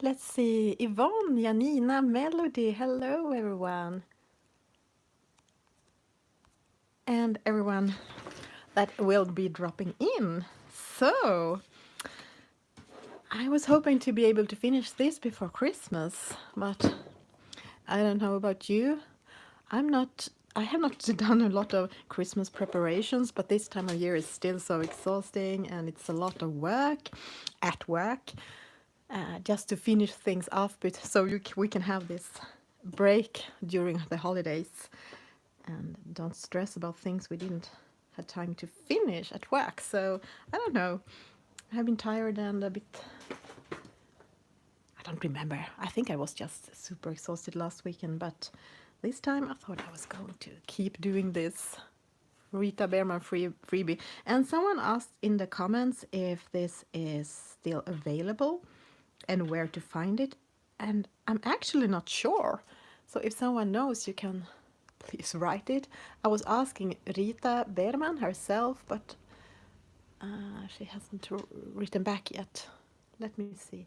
let's see. Yvonne, Janina, Melody, hello everyone. And everyone that will be dropping in. So, I was hoping to be able to finish this before Christmas, but I don't know about you. I have not done a lot of Christmas preparations, but this time of year is still so exhausting and it's a lot of work at work just to finish things off, but so we can have this break during the holidays and don't stress about things we didn't have time to finish at work. So I don't know. I've been tired and a bit. I don't remember. I think I was just super exhausted last weekend, but this time I thought I was going to keep doing this. Rita Berman freebie. And someone asked in the comments if this is still available and where to find it. And I'm actually not sure. So if someone knows, you can please write it. I was asking Rita Berman herself, but she hasn't written back yet. Let me see.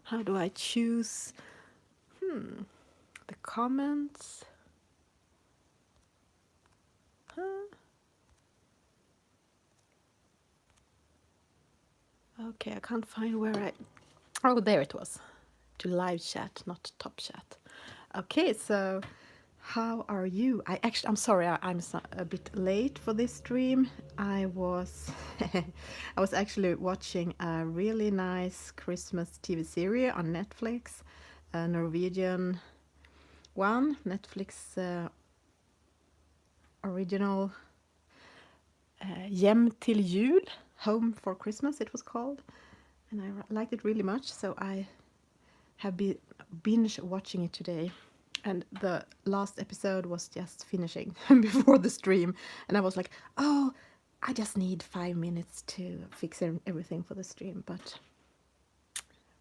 How do I choose? The comments. Okay, I can't find where I. Oh, there it was. To live chat, not top chat. Okay, so how are you? I'm sorry, I'm a bit late for this stream. I was I was actually watching a really nice Christmas TV series on Netflix, a Norwegian one, Netflix original Hjem til jul, Home for Christmas it was called, and I liked it really much, so I have been binge watching it today. And the last episode was just finishing before the stream, and I was like, oh, I just need 5 minutes to fix everything for the stream, but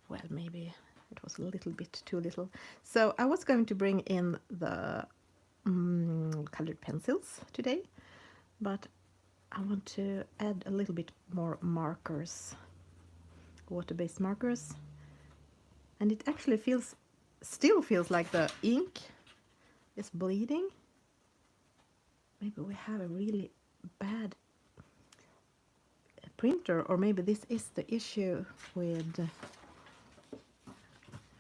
well, maybe it was a little bit too little. So I was going to bring in the colored pencils today, but I want to add a little bit more markers, water-based markers, and it actually still feels like the ink is bleeding. Maybe we have a really bad printer, or maybe this is the issue with,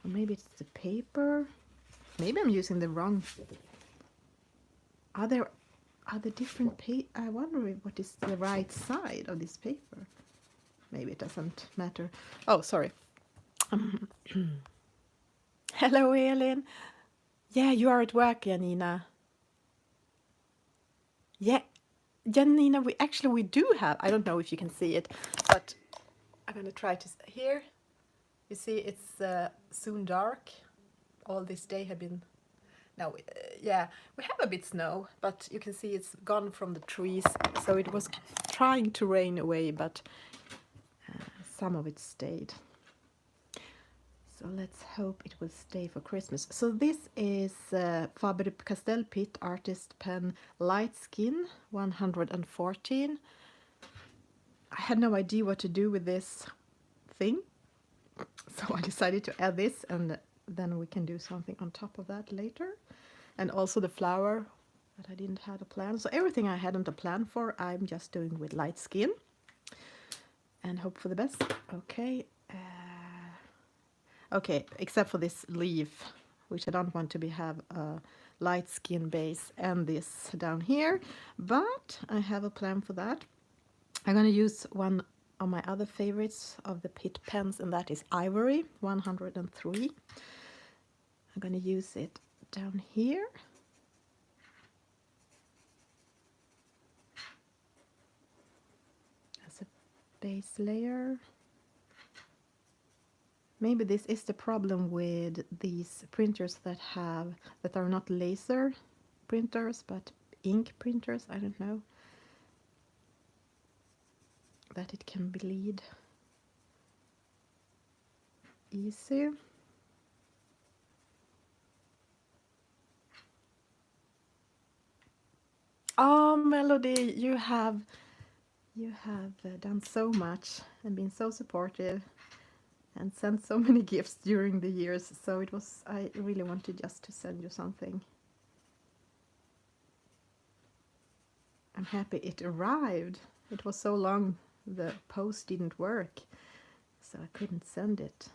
or maybe it's the paper. Maybe I'm using the wrong. Are there different I wonder what is the right side of this paper. Maybe it doesn't matter. Oh, sorry. Hello, Elin. Yeah, you are at work, Janina. Yeah, Janina, we do have, I don't know if you can see it, but I'm gonna try to, here, you see it's soon dark. All this day have been, no, yeah, we have a bit snow, but you can see it's gone from the trees, so it was trying to rain away, but some of it stayed. So let's hope it will stay for Christmas. So this is Faber-Castell Pitt Artist Pen Light Skin 114. I had no idea what to do with this thing, so I decided to add this, and then we can do something on top of that later. And also the flower that I didn't have a plan. So everything I hadn't a plan for, I'm just doing with light skin and hope for the best. Okay. Okay, except for this leaf, which I don't want to have a light skin base, and this down here, but I have a plan for that. I'm going to use one of my other favorites of the Pitt pens, and that is Ivory 103. I'm going to use it down here. As a base layer. Maybe this is the problem with these printers that are not laser printers, but ink printers, I don't know. That it can bleed easy. Oh, Melody, you have done so much and been so supportive. and sent so many gifts during the years, so it was, I really wanted just to send you something. I'm happy it arrived. It was so long the post didn't work, so I couldn't send it.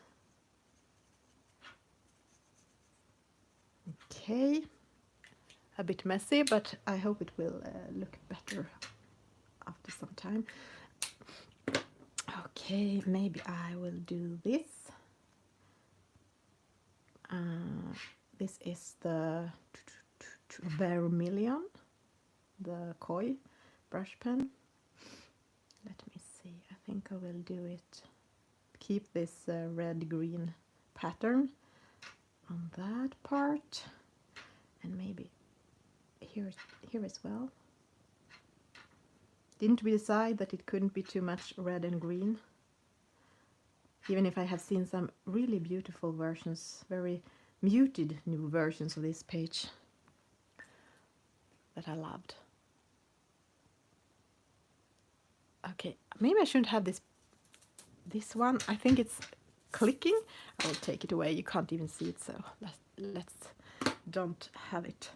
Okay, a bit messy, but I hope it will look better after some time. Okay, maybe I will do this. This is the Vermilion, the koi brush pen. Let me see, I think I will do it, keep this red-green pattern on that part, and maybe here as well. Didn't we decide that it couldn't be too much red and green? Even if I have seen some really beautiful versions, very muted new versions of this page that I loved. Okay, maybe I shouldn't have this one. I think it's clicking. I will take it away. You can't even see it, so let's don't have it.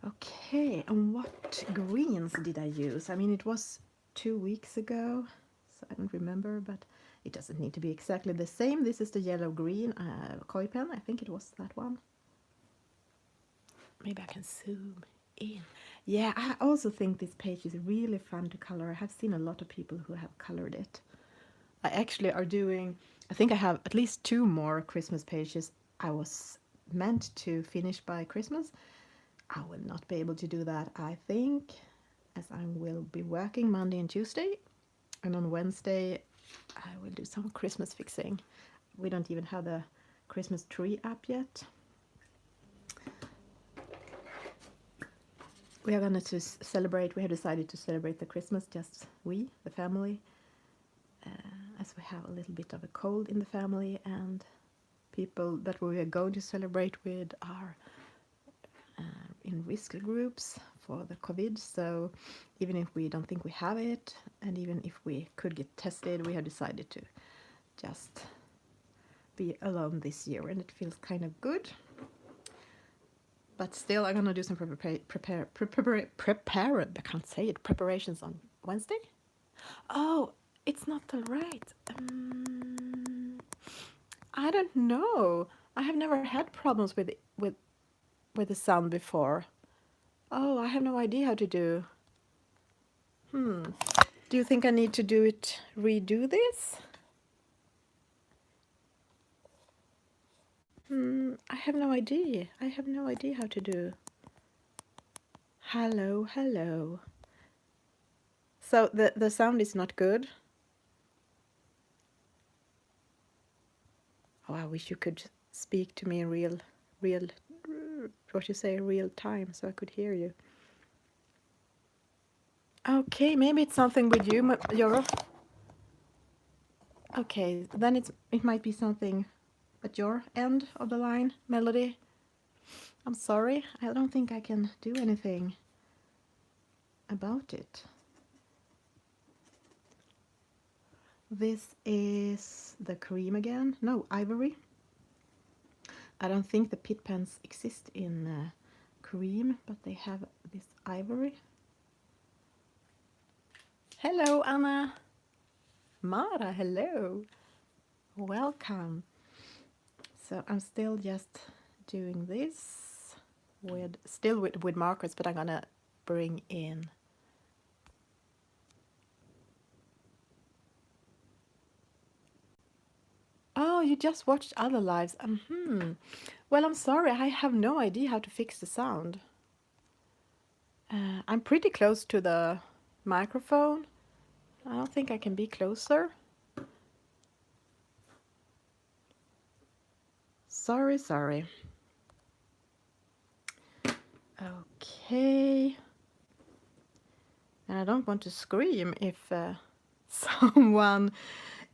Okay, and what greens did I use? I mean, it was 2 weeks ago, so I don't remember, but it doesn't need to be exactly the same. This is the yellow-green koi pen. I think it was that one. Maybe I can zoom in. Yeah, I also think this page is really fun to color. I have seen a lot of people who have colored it. I actually are doing, I think I have at least 2 more Christmas pages I was meant to finish by Christmas. I will not be able to do that, I think, as I will be working Monday and Tuesday. And on Wednesday, I will do some Christmas fixing. We don't even have the Christmas tree up yet. We are going to celebrate, we have decided to celebrate the Christmas, just we, the family, as we have a little bit of a cold in the family, and people that we are going to celebrate with are in risk groups for the COVID, so even if we don't think we have it, and even if we could get tested, we have decided to just be alone this year, and it feels kind of good. But still, I'm gonna do some I can't say it, preparations on Wednesday. Oh, it's not the right. I don't know. I have never had problems with the sound before. Oh, I have no idea how to do. Do you think I need to redo this? I have no idea. I have no idea how to do. Hello, hello. So the sound is not good. Oh, I wish you could speak to me in real, what you say, real time, so I could hear you. Okay, maybe it's something with you, Joro. Okay, then it might be something at your end of the line, Melody. I'm sorry, I don't think I can do anything about it. This is the cream again. No, ivory. I don't think the pit pens exist in cream, but they have this ivory. Hello, Anna. Mara, hello. Welcome. So I'm still just doing this with markers, but I'm gonna bring in Oh, you just watched other lives. Well, I'm sorry, I have no idea how to fix the sound. I'm pretty close to the microphone. I don't think I can be closer. Sorry. Okay. And I don't want to scream if someone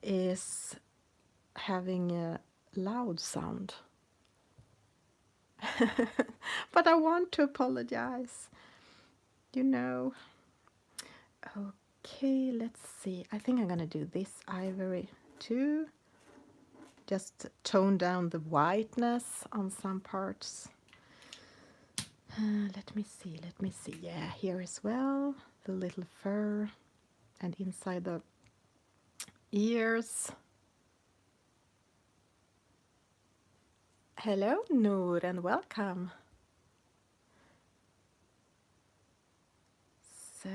is having a loud sound. But I want to apologize. You know. Okay, let's see. I think I'm gonna do this ivory too. just tone down the whiteness on some parts. Let me see, let me see. Yeah, here as well, the little fur and inside the ears. Hello, Noor, and welcome. So,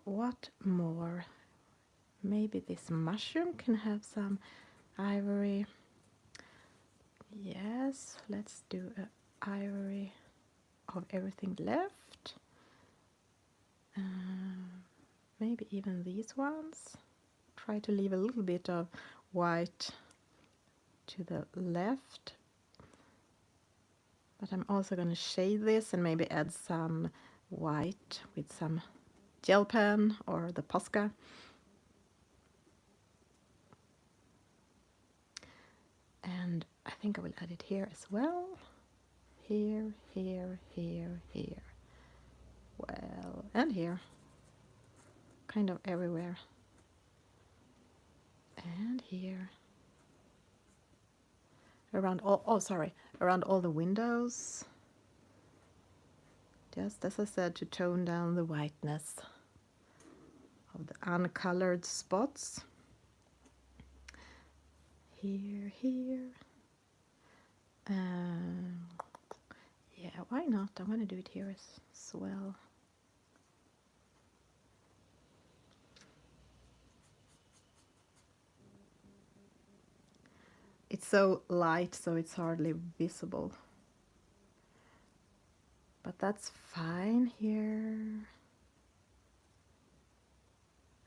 what more? Maybe this mushroom can have some ivory. Yes, let's do a ivory of everything left. Maybe even these ones. Try to leave a little bit of white to the left. But I'm also going to shade this and maybe add some white with some gel pen or the Posca. And I think I will add it here as well. Here, here, here, here. Well, and here. Kind of everywhere. And here. Around all, around all the windows. Just as I said, to tone down the whiteness of the uncolored spots. Here, here. Yeah, why not? I'm going to do it here as well. It's so light, so it's hardly visible. But that's fine here.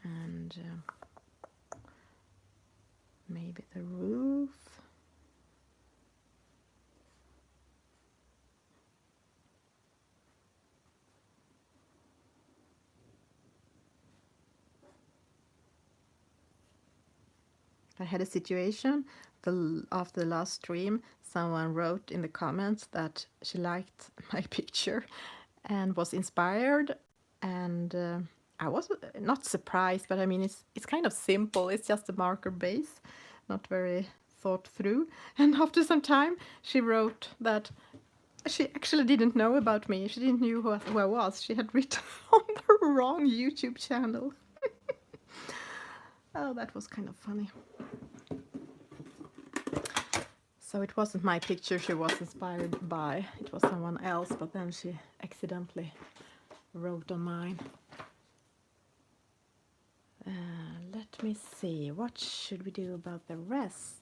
And maybe the roof. I had a situation after the last stream. Someone wrote in the comments that she liked my picture and was inspired, and I was not surprised, but I mean it's kind of simple. It's just a marker base, not very thought through. And after some time, she wrote that she actually didn't know about me. She didn't know who I was. She had written on the wrong YouTube channel. Oh, that was kind of funny. So it wasn't my picture she was inspired by, it was someone else, but then she accidentally wrote on mine. Let me see, what should we do about the rest?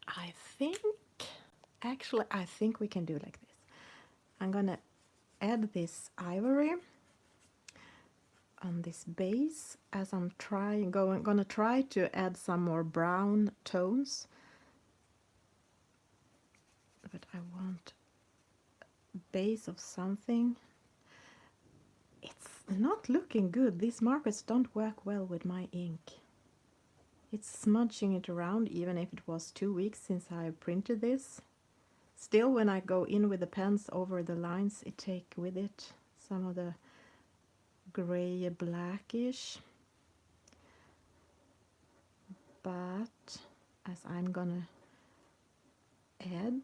I think we can do like this. I'm gonna add this ivory on this base as I'm gonna try to add some more brown tones, but I want a base of something. It's not looking good. These markers don't work well with my ink. It's smudging it around even if it was 2 weeks since I printed this. Still, when I go in with the pens over the lines, it take with it some of the gray blackish. But as I'm gonna add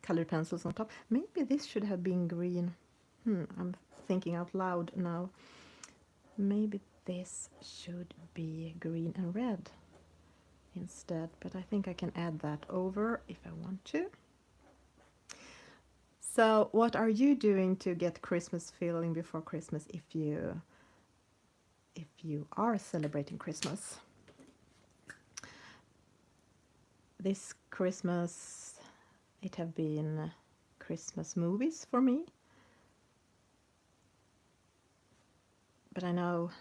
colored pencils on top, maybe this should have been green. I'm thinking out loud now. Maybe this should be green and red instead, but I think I can add that over if I want to. So what are you doing to get Christmas feeling before Christmas if you are celebrating Christmas? This Christmas it have been Christmas movies for me. But I know,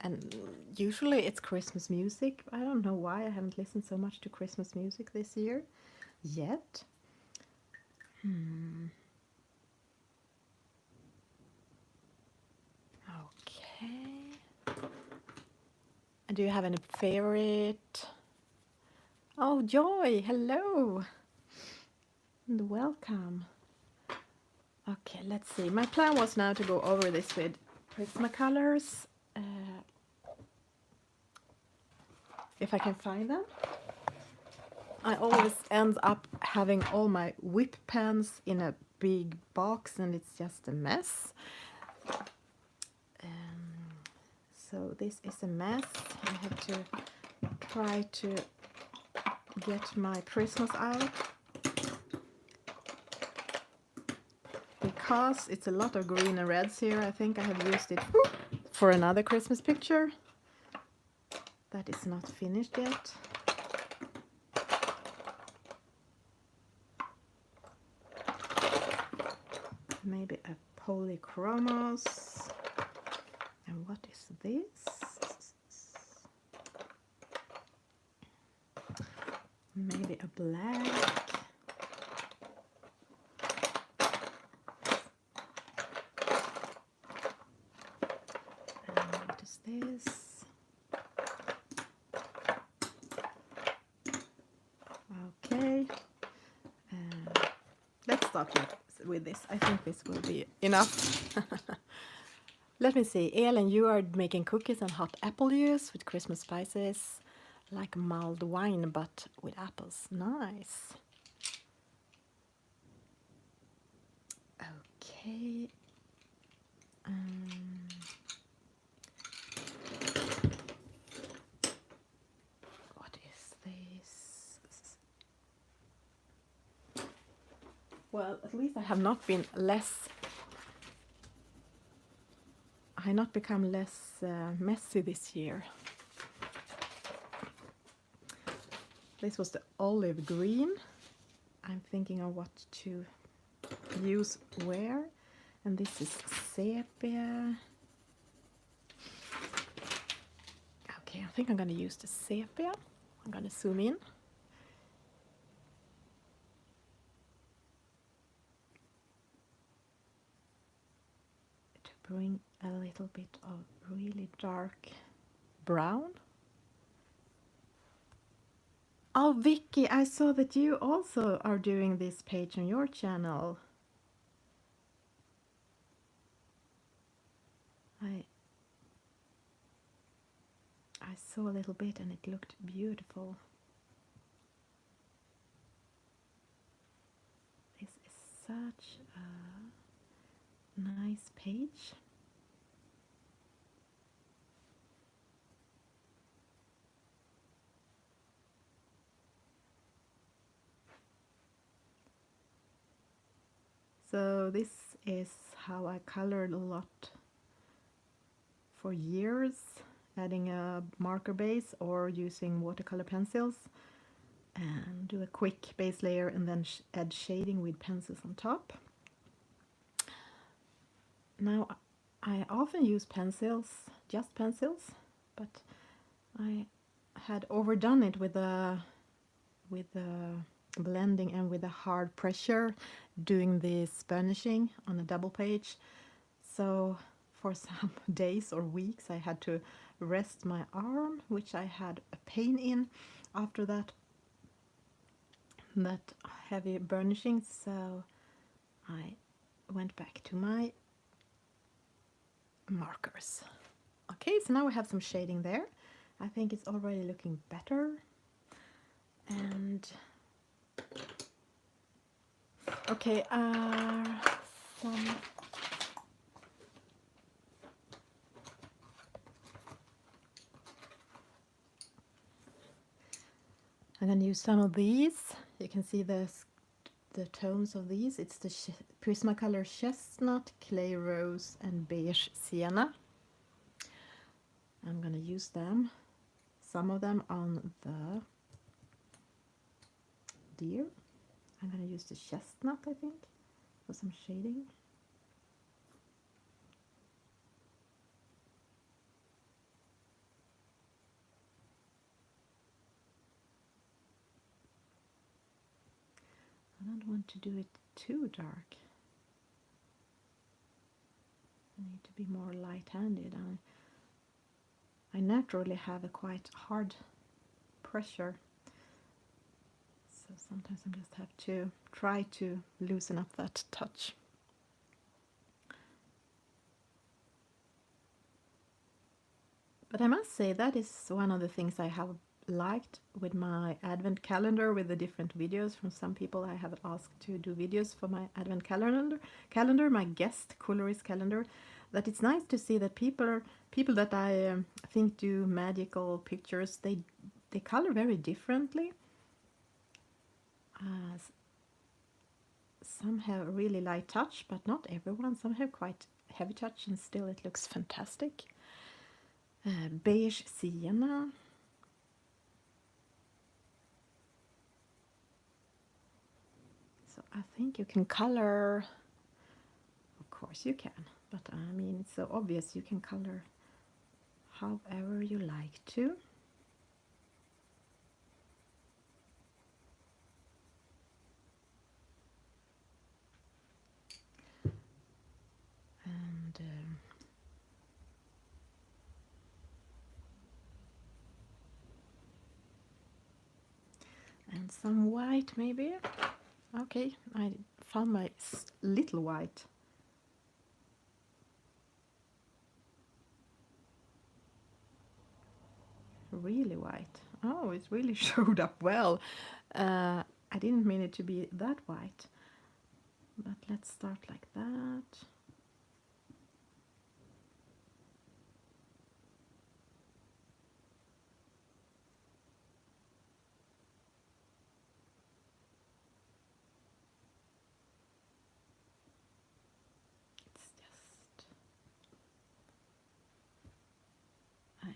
and usually it's Christmas music. I don't know why I haven't listened so much to Christmas music this year yet. Okay. And do you have any favorite? Oh, Joy, hello. And welcome. Okay, let's see. My plan was now to go over this with Prismacolors. if I can find them. I always end up having all my whip pens in a big box and it's just a mess. So this is a mess. I have to try to get my Christmas out because it's a lot of green and reds here. I think I have used it for another Christmas picture that is not finished yet. Maybe a polychromos. And what is this? Maybe a black. And what is this? Okay. Let's start with this. I think this will be enough. Let me see. Ellen, you are making cookies and hot apple juice with Christmas spices, like mulled wine, but with apples. Nice. Okay. What is this? Well, at least I have not been less. I have not become less messy this year. This was the olive green. I'm thinking of what to use where. And this is sepia. Okay, I think I'm going to use the sepia. I'm going to zoom in. To bring a little bit of really dark brown. Oh, Vicky, I saw that you also are doing this page on your channel. I saw a little bit and it looked beautiful. This is such a nice page. So this is how I colored a lot for years, adding a marker base or using watercolor pencils, and do a quick base layer and then add shading with pencils on top. Now I often use pencils, just pencils, but I had overdone it with the blending and with the hard pressure doing this burnishing on a double page. So for some days or weeks I had to rest my arm, which I had a pain in after that heavy burnishing, so I went back to my markers. Okay, so now we have some shading there. I think it's already looking better. And okay, some I'm going to use some of these. You can see the tones of these. It's the Prismacolor Chestnut, Clay Rose, and Beige Sienna. I'm going to use them, some of them on the deer. I'm going to use the chestnut, I think, for some shading. I don't want to do it too dark. I need to be more light-handed. I naturally have a quite hard pressure, so sometimes I just have to try to loosen up that touch. But I must say that is one of the things I have liked with my advent calendar with the different videos from some people. I have asked to do videos for my advent calendar, my guest colorist calendar, that it's nice to see that people that I think do magical pictures, they color very differently. Some have really light touch, but not everyone. Some have quite heavy touch, and still it looks fantastic. Beige sienna. So I think you can color, of course you can, but I mean it's so obvious you can color however you like to. And some white maybe. Okay, I found my little white. Really white. Oh, it really showed up well. I didn't mean it to be that white, but let's start like that.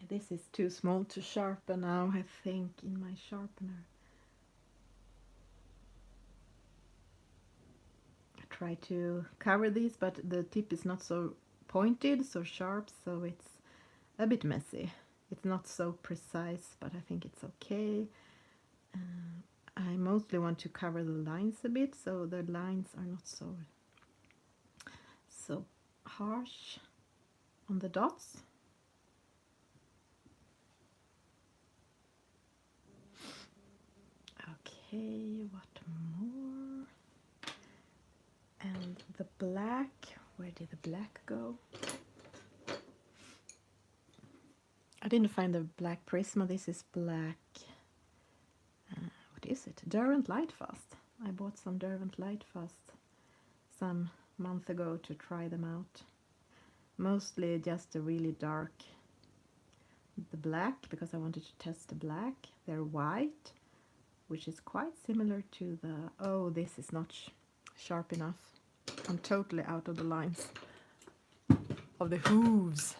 This is too small to sharpen now, I think, in my sharpener. I try to cover these, but the tip is not so pointed, so sharp, so it's a bit messy. It's not so precise, but I think it's okay. I mostly want to cover the lines a bit, so the lines are not so harsh on the dots. Okay, what more? And the black, where did the black go? I didn't find the black Prisma. This is black, what is it? Derwent Lightfast. I bought some Derwent Lightfast some month ago to try them out. Mostly just a really dark, the black, because I wanted to test the black. They're white, which is quite similar to the, oh, this is not sharp enough. I'm totally out of the lines of the hooves.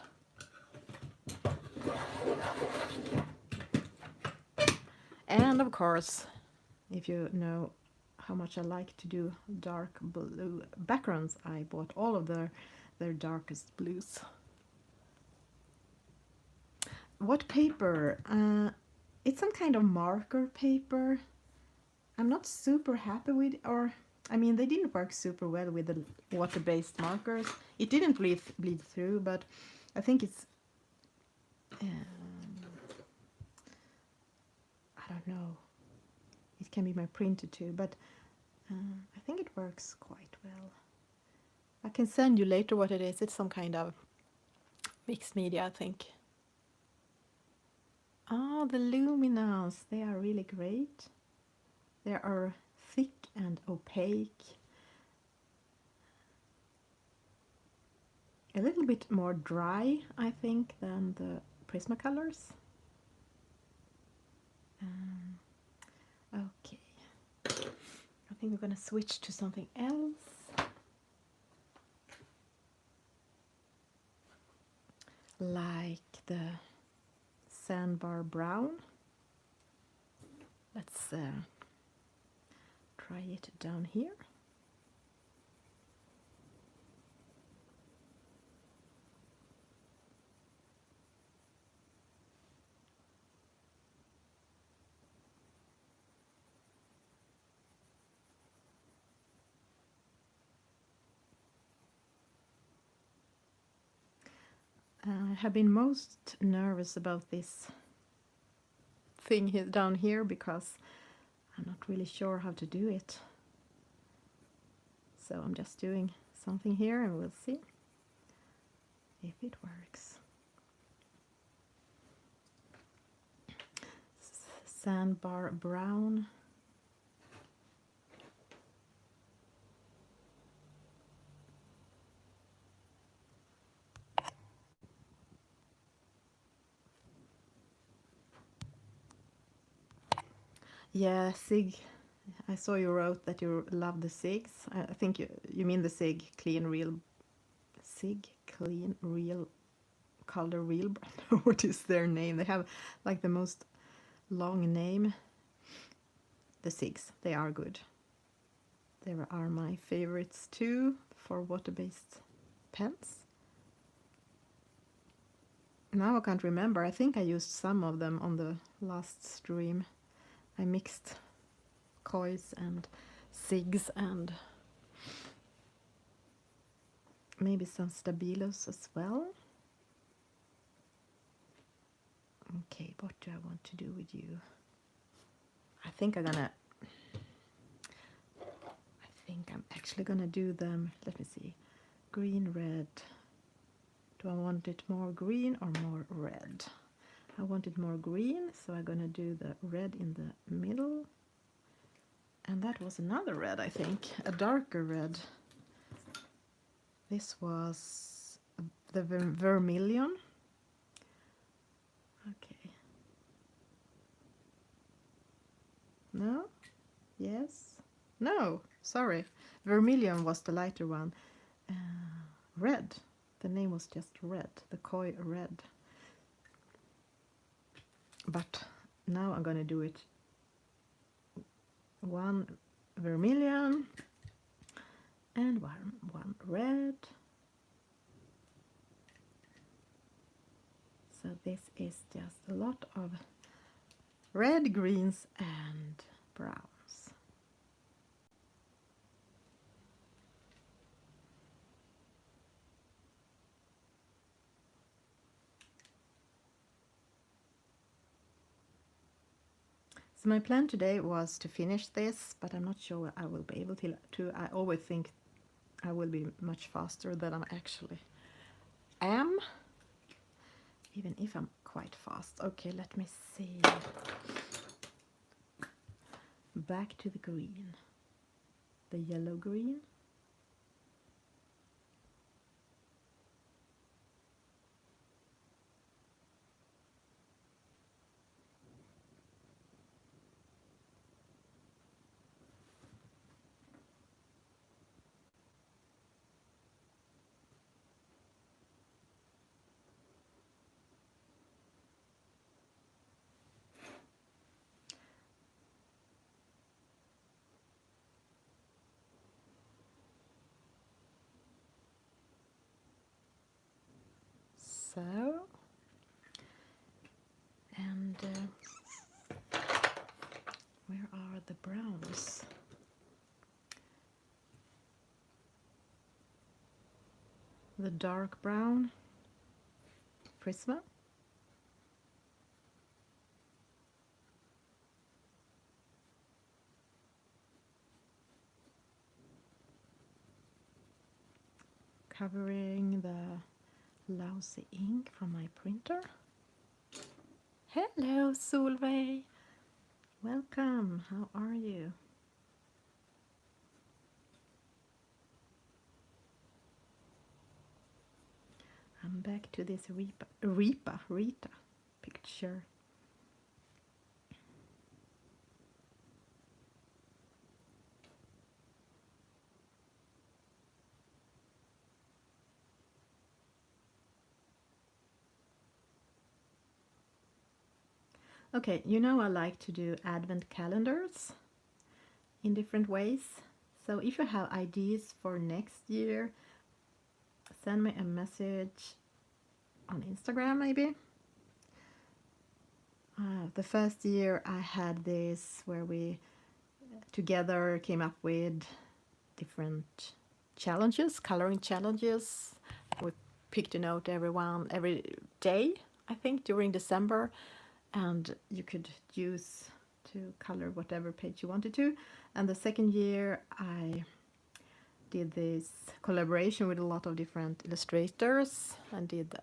And of course, if you know how much I like to do dark blue backgrounds, I bought all of their darkest blues. What paper? It's some kind of marker paper. I'm not super happy with, or I mean, they didn't work super well with the water-based markers. It didn't bleed through, but I think it's, I don't know. It can be my printer too, but I think it works quite well. I can send you later what it is. It's some kind of mixed media, I think. Oh, the luminance, they are really great. They are thick and opaque. A little bit more dry, I think, than the Prismacolors. Okay, I think we're gonna switch to something else. Like the Sandbar Brown. Let's try it down here. I have been most nervous about this thing here, down here, because I'm not really sure how to do it. So I'm just doing something here and we'll see if it works. Sandbar brown. Yeah, Sig. I saw you wrote that you love the Sigs. I think you mean the Sig Clean Real Sig Clean Real Color Real brand. What is their name? They have like the most long name. The Sigs. They are good. They are my favorites too for water-based pens. Now I can't remember. I think I used some of them on the last stream. I mixed Kois and Sigs and maybe some Stabilos as well. Okay, what do I want to do with you? I think I'm actually gonna do them. Let me see. Green, red. Do I want it more green or more red? I want it more green, so I'm gonna do the red in the middle. And that was another red, I think, a darker red. This was the vermilion. Okay. No? Yes? No, sorry. Vermilion was the lighter one. Red. The name was just red, the Koi red. But now I'm gonna do it one vermilion and one red. So this is just a lot of red, greens and browns. So my plan today was to finish this, but I'm not sure I will be able to. I always think I will be much faster than I actually am, even if I'm quite fast. Okay, let me see. Back to the green, the yellow green. So, and where are the browns? The dark brown Prisma. Covering the lousy ink from my printer. Hello, Solveig. Welcome. How are you? I'm back to this Rita picture. Okay, you know I like to do advent calendars in different ways. So if you have ideas for next year, send me a message on Instagram maybe. The first year I had this where we together came up with different challenges, coloring challenges. We picked a note every day, I think, during December, and you could use to color whatever page you wanted to. And the second year I did this collaboration with a lot of different illustrators and did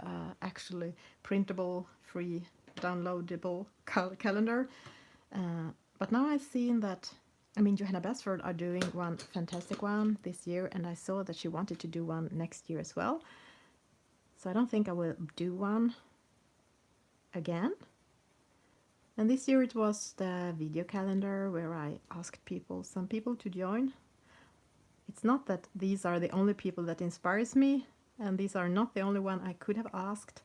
actually printable, free, downloadable calendar. But now I've seen that, I mean, Johanna Basford are doing one fantastic one this year, and I saw that she wanted to do one next year as well. So I don't think I will do one again. And this year it was the video calendar where I asked some people to join. It's not that these are the only people that inspires me, and these are not the only one I could have asked.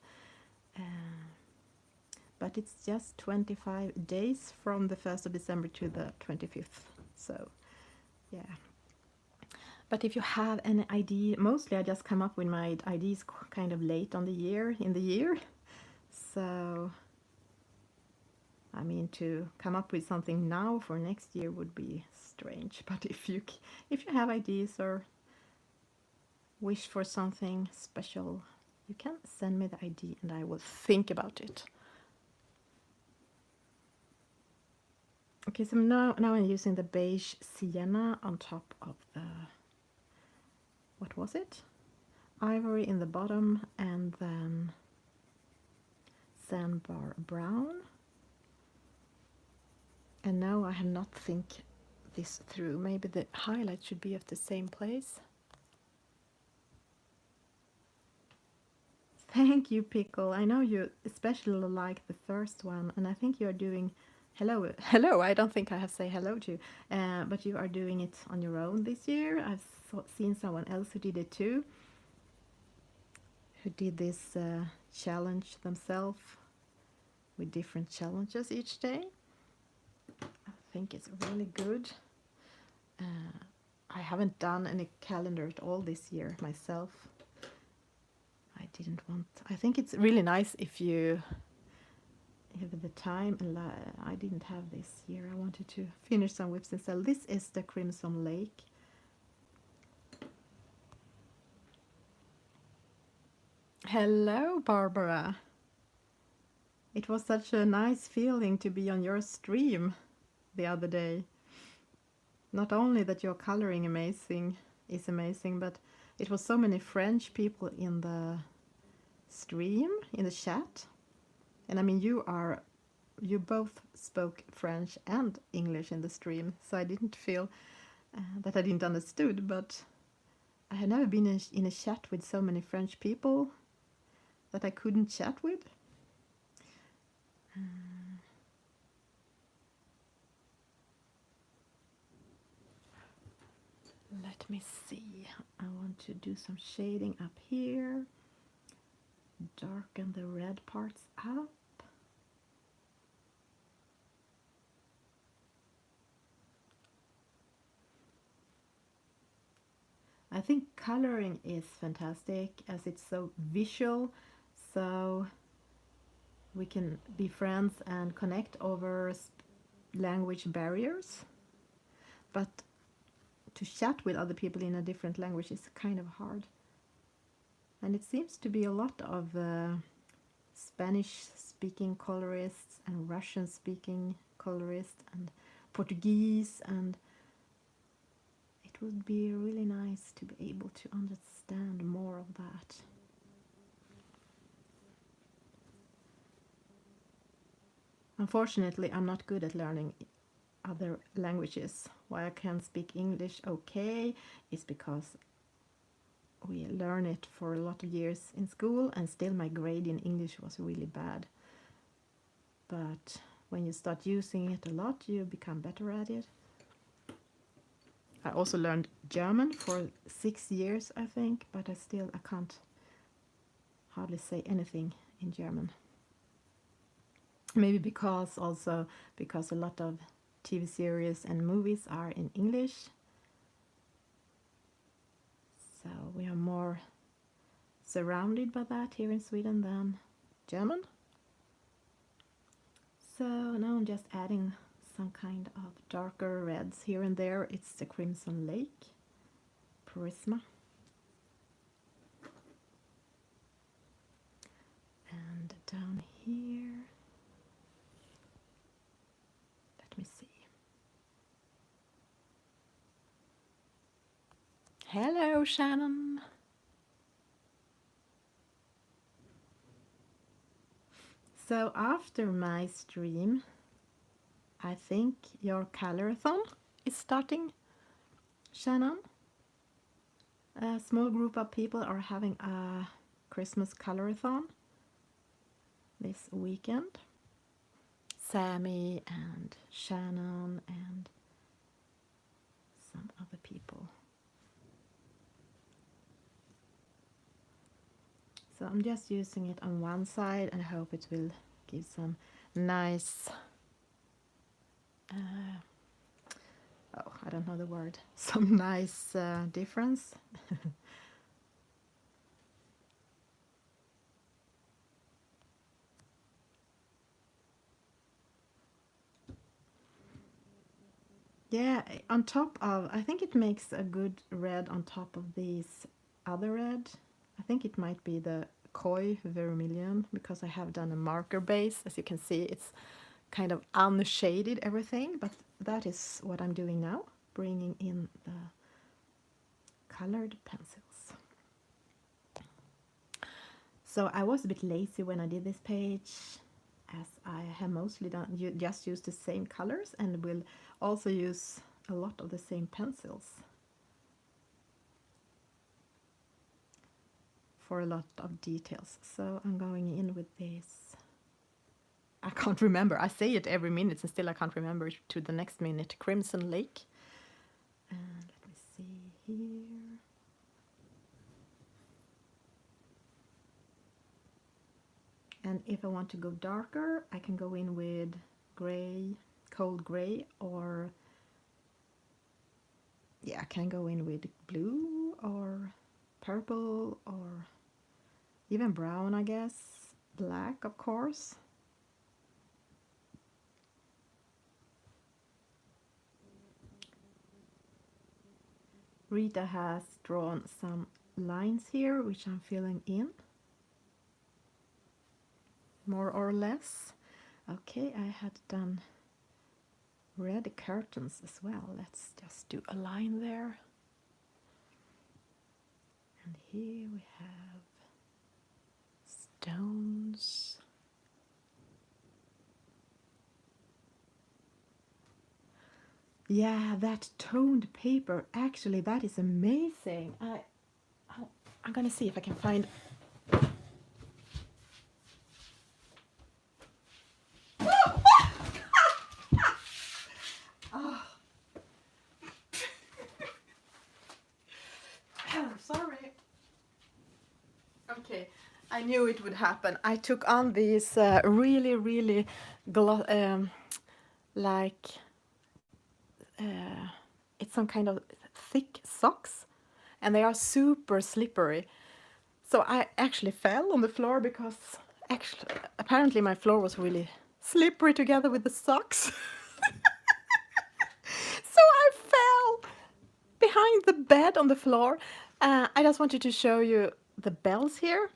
But it's just 25 days from the 1st of December to the 25th. So, yeah. But if you have an idea, mostly I just come up with my ideas kind of late in the year. So, I mean, to come up with something now for next year would be strange. But if you have ideas or wish for something special, you can send me the idea and I will think about it. Okay, so now I'm using the beige sienna on top of the, what was it? Ivory in the bottom, and then sandbar brown. And now I have not think this through. Maybe the highlight should be at the same place. Thank you, Pickle. I know you especially like the first one, and I think you are doing hello. I don't think I have say hello to you, but you are doing it on your own this year. I've seen someone else who did it too, who did this challenge themselves with different challenges each day. I think it's really good. I haven't done any calendar at all this year myself. I think it's really nice if you have the time, and I didn't have this year. I wanted to finish some whips and sell. This is the Crimson Lake. Hello, Barbara. It was such a nice feeling to be on your stream the other day. Not only that your coloring is amazing, but it was so many French people in the stream, in the chat. And I mean, you both spoke French and English in the stream, so I didn't feel that I didn't understood, but I had never been in a chat with so many French people that I couldn't chat with. Let me see. I want to do some shading up here. Darken the red parts up. I think coloring is fantastic as it's so visual, so we can be friends and connect over language barriers. But to chat with other people in a different language is kind of hard. And it seems to be a lot of Spanish-speaking colorists and Russian-speaking colorists and Portuguese, and it would be really nice to be able to understand more of that. Unfortunately, I'm not good at learning other languages. Why I can speak English okay is because we learn it for a lot of years in school, and still my grade in English was really bad. But when you start using it a lot, you become better at it. I also learned German for 6 years, I think, but I can't hardly say anything in German. Maybe because a lot of TV series and movies are in English. So we are more surrounded by that here in Sweden than German. So now I'm just adding some kind of darker reds here and there. It's the Crimson Lake Prisma. And down here, let me see. Hello, Shannon. So after my stream, I think your colorathon is starting, Shannon. A small group of people are having a Christmas colorathon this weekend. Sammy and Shannon and some other people. So I'm just using it on one side and I hope it will give some nice, I don't know the word, some nice difference. Yeah, on top of, I think it makes a good red on top of these other red. I think it might be the Koi Vermilion because I have done a marker base. As you can see, it's kind of unshaded everything, but that is what I'm doing now, bringing in the colored pencils. So I was a bit lazy when I did this page, as I have mostly just used the same colors and will also use a lot of the same pencils for a lot of details. So I'm going in with this. I can't remember. I say it every minute and still I can't remember to the next minute. Crimson Lake. And let me see here. And if I want to go darker, I can go in with gray, cold gray, or yeah, I can go in with blue or purple or even brown, I guess. Black, of course. Rita has drawn some lines here, which I'm filling in, more or less. Okay, I had done red curtains as well. Let's just do a line there. And here we have stones. Yeah, that toned paper, actually that is amazing. I'm gonna see if I can find. Oh. Sorry. Okay, I knew it would happen. I took on these really like it's some kind of thick socks, and they are super slippery. So I actually fell on the floor because actually apparently my floor was really slippery together with the socks. So I fell behind the bed on the floor. I just wanted to show you the bells here.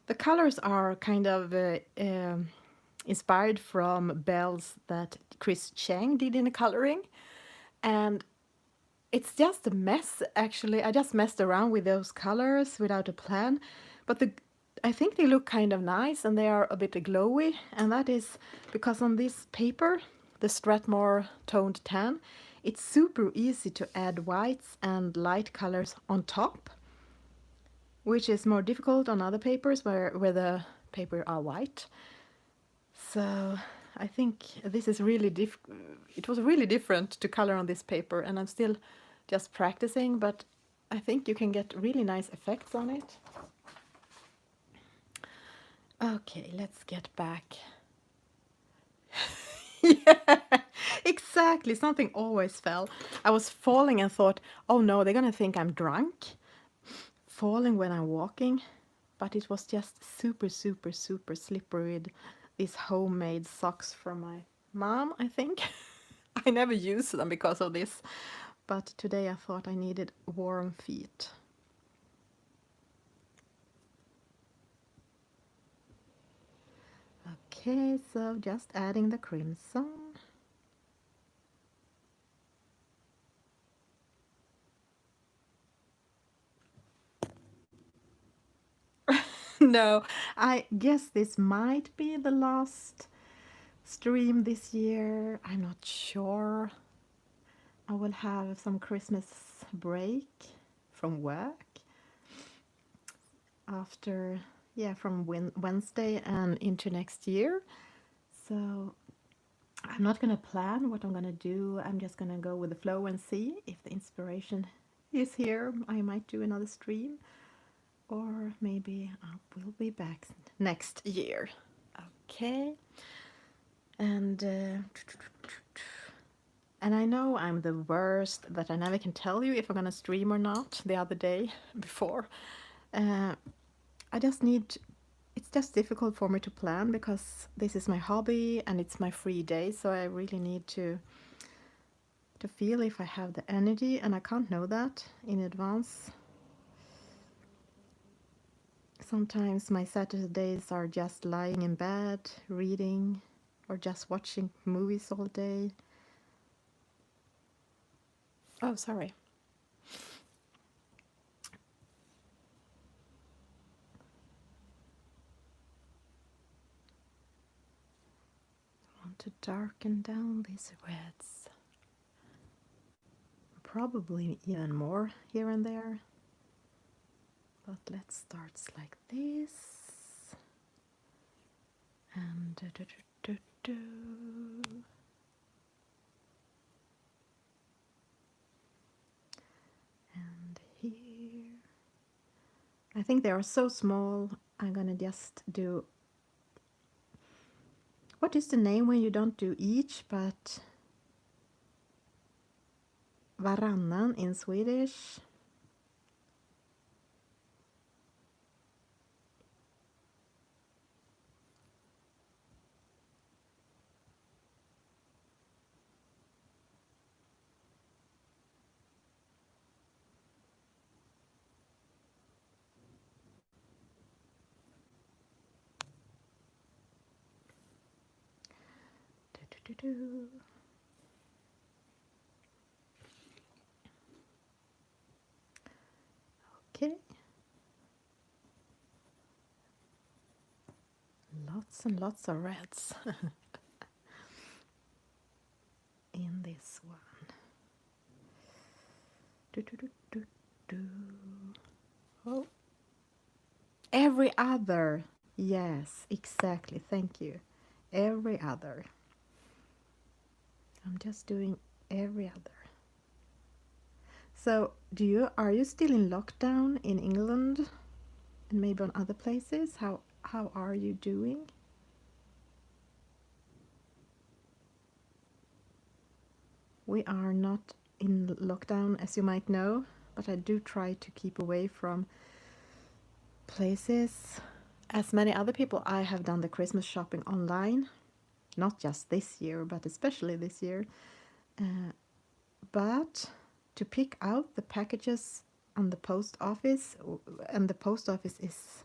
The colors are kind of inspired from bells that Chris Chang did in the coloring. And it's just a mess, actually. I just messed around with those colors without a plan. But I think they look kind of nice and they are a bit glowy. And that is because on this paper, the Strathmore Toned Tan, it's super easy to add whites and light colors on top, which is more difficult on other papers where the paper are white. So I think this is really it was really different to color on this paper, and I'm still just practicing, but I think you can get really nice effects on it. Okay, let's get back. Yeah, exactly. Something always fell. I was falling and thought, oh no, they're gonna think I'm drunk. Falling when I'm walking, but it was just super slippery with these homemade socks from my mom, I think. I never use them because of this, but today I thought I needed warm feet. Okay, so just adding the crimson. No, I guess this might be the last stream this year. I'm not sure. I will have some Christmas break from work after, yeah, from Wednesday and into next year. So I'm not going to plan what I'm going to do. I'm just going to go with the flow and see if the inspiration is here. I might do another stream, or maybe I will be back next year. Okay. And I know I'm the worst, that I never can tell you if I'm gonna stream or not. The other day before, I just need. It's just difficult for me to plan because this is my hobby and it's my free day. So I really need to feel if I have the energy, and I can't know that in advance. Sometimes my Saturdays are just lying in bed, reading, or just watching movies all day. Oh, sorry. I want to darken down these reds. Probably even more here and there. But let's start like this. And and here. I think they are so small. I'm gonna just do. What is the name when you don't do each, but varannan in Swedish? Okay. Lots and lots of reds in this one. Oh, every other. Yes, exactly. Thank you. Every other. I'm just doing every other. So, are you still in lockdown in England and maybe on other places? How are you doing? We are not in lockdown, as you might know, but I do try to keep away from places. As many other people, I have done the Christmas shopping online, not just this year, but especially this year. But to pick out the packages on the post office, and the post office is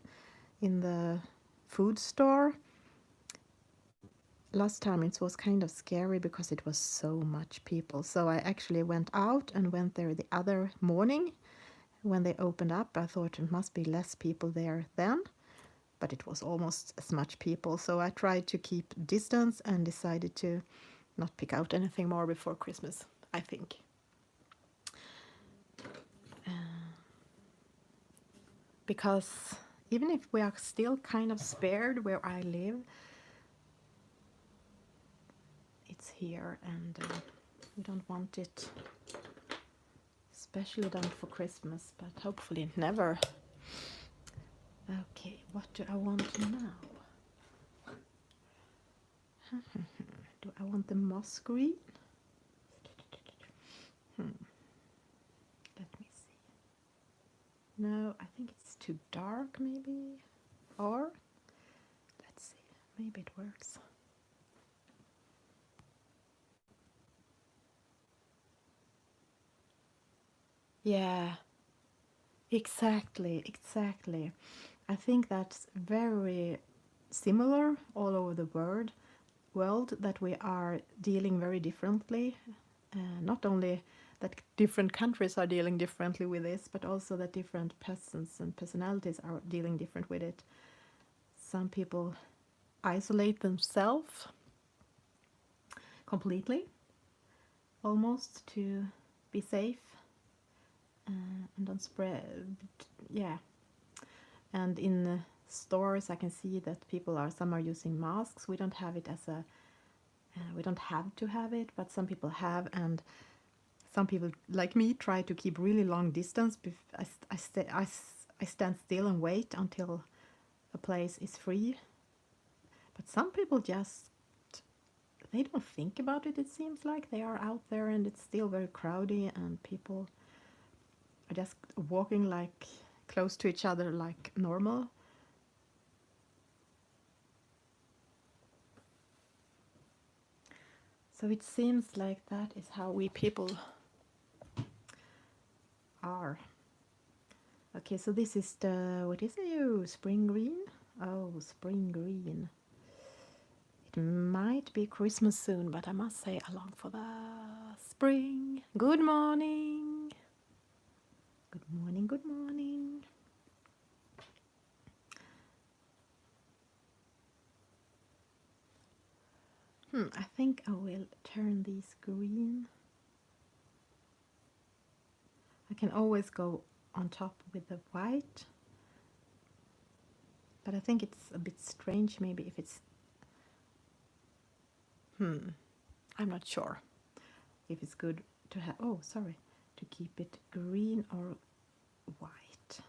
in the food store. Last time it was kind of scary because it was so much people. So I actually went out and went there the other morning when they opened up. I thought it must be less people there then, but it was almost as much people. So I tried to keep distance and decided to not pick out anything more before Christmas, I think. Because even if we are still kind of spared where I live, it's here, and we don't want it, especially done for Christmas, but hopefully never. Okay, what do I want now? Do I want the moss green? Let me see. No, I think it's too dark maybe. Or, let's see, maybe it works. Yeah, exactly. I think that's very similar all over the world, that we are dealing very differently. Not only that different countries are dealing differently with this, but also that different persons and personalities are dealing different with it. Some people isolate themselves completely, almost, to be safe and don't spread. Yeah, and in stores I can see that some are using masks. We don't have it as a we don't have to have it, but some people have, and some people like me try to keep really long distance. I stand still and wait until a place is free, but some people just, they don't think about it. It seems like they are out there and it's still very crowded and people are just walking like close to each other like normal. So it seems like that is how we people are. Okay, so this is the, what is it? Spring green? Oh, spring green. It might be Christmas soon, but I must say along for the spring. Good morning. Good morning, good morning. I think I will turn these green. I can always go on top with the white, but I think it's a bit strange maybe if it's, I'm not sure if it's good to have, oh sorry, to keep it green or white.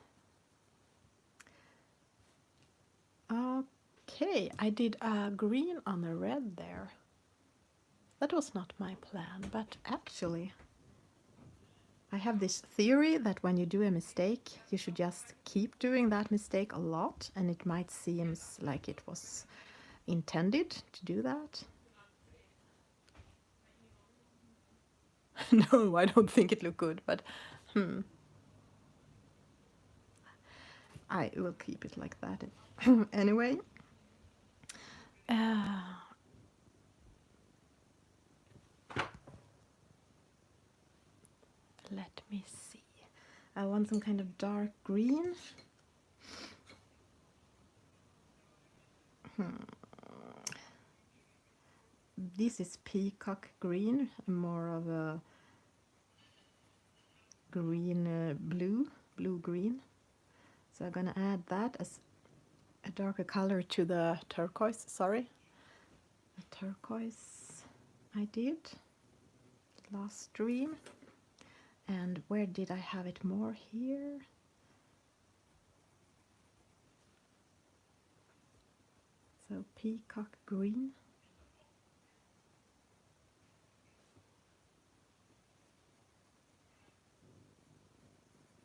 Okay, I did a green on a red there. That was not my plan, but actually I have this theory that when you do a mistake, you should just keep doing that mistake a lot, and it might seem like it was intended to do that. No, I don't think it looked good, but I will keep it like that. Anyway, let me see. I want some kind of dark green. This is peacock green, more of a green blue green. So I'm gonna add that as a darker color to the turquoise. Sorry, the turquoise I did last stream. And where did I have it more? Here. So peacock green.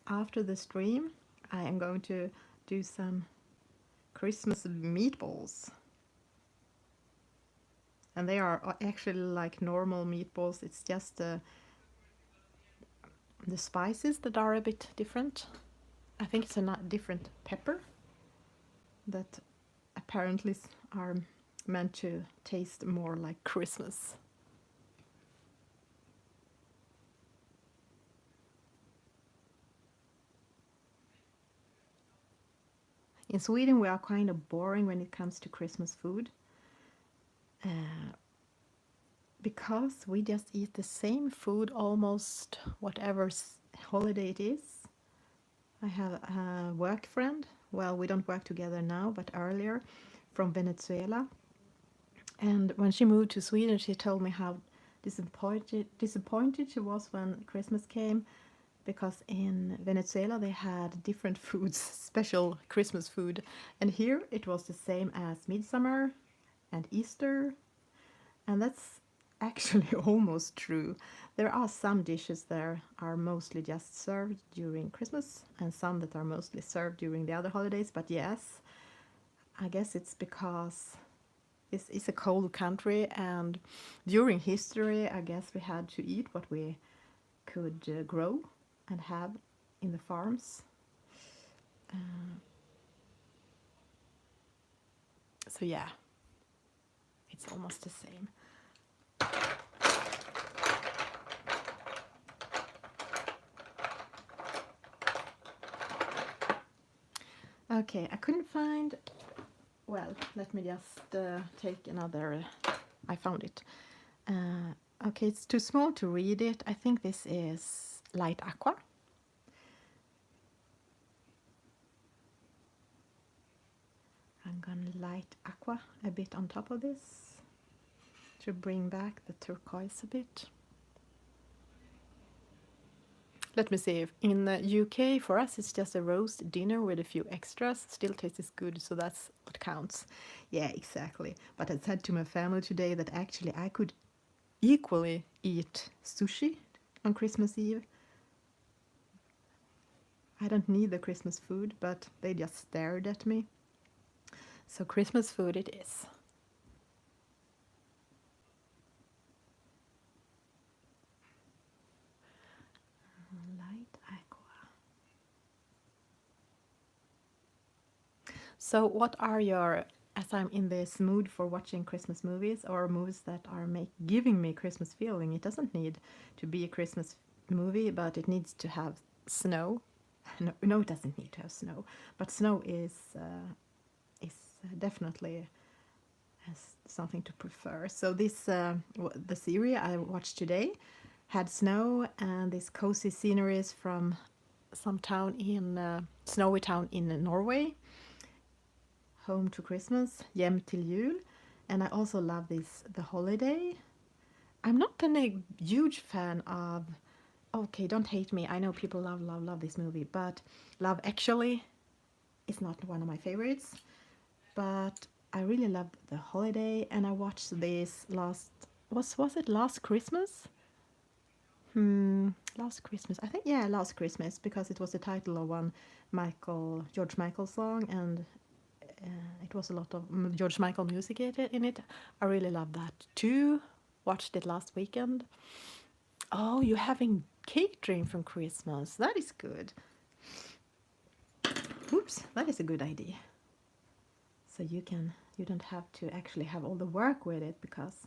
After the stream, I am going to do some Christmas meatballs. And they are actually like normal meatballs. It's just the spices that are a bit different. I think it's a different pepper that apparently are meant to taste more like Christmas. In Sweden we are kind of boring when it comes to Christmas food, because we just eat the same food almost whatever holiday it is. I have a work friend, well, we don't work together now, but earlier, from Venezuela. And when she moved to Sweden, she told me how disappointed she was when Christmas came, because in Venezuela they had different foods, special Christmas food. And here it was the same as Midsummer and Easter. And that's actually almost true. There are some dishes that are mostly just served during Christmas and some that are mostly served during the other holidays. But yes, I guess it's because this is a cold country, and during history I guess we had to eat what we could grow and have in the farms. So yeah, it's almost the same. Okay, I couldn't find, well, let me just take another, I found it. Okay, it's too small to read it. I think this is light aqua. I'm gonna light aqua a bit on top of this to bring back the turquoise a bit. Let me see. If in the UK, for us, it's just a roast dinner with a few extras. Still tastes good, so that's what counts. Yeah, exactly. But I said to my family today that actually I could equally eat sushi on Christmas Eve. I don't need the Christmas food, but they just stared at me. So Christmas food it is. Light aqua. So what are your, as I'm in this mood for watching Christmas movies or movies that are giving me Christmas feeling, it doesn't need to be a Christmas movie, but it needs to have snow. No, it doesn't need to have snow, but snow is definitely has something to prefer. So this the series I watched today had snow and this cozy sceneries from some town in snowy town in Norway. Home to Christmas, Hjem till jul, and I also love this The Holiday. I'm not a huge fan of. Okay, don't hate me. I know people love this movie, but Love Actually is not one of my favorites. But I really loved The Holiday, and I watched this was it last Christmas? Last Christmas. I think yeah, last Christmas because it was the title of one George Michael song, and it was a lot of George Michael music in it. I really love that too. Watched it last weekend. Oh, you're having catering from Christmas. That is good. Oops, that is a good idea. So you don't have to actually have all the work with it because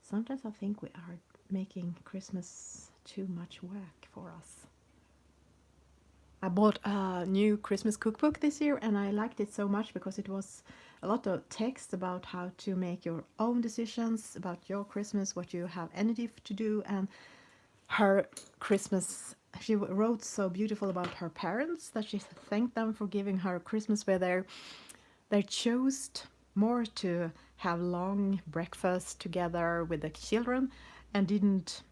sometimes I think we are making Christmas too much work for us. I bought a new Christmas cookbook this year and I liked it so much because it was a lot of text about how to make your own decisions about your Christmas, what you have energy to do, and her Christmas. She wrote so beautiful about her parents that she thanked them for giving her Christmas where they chose more to have long breakfast together with the children and didn't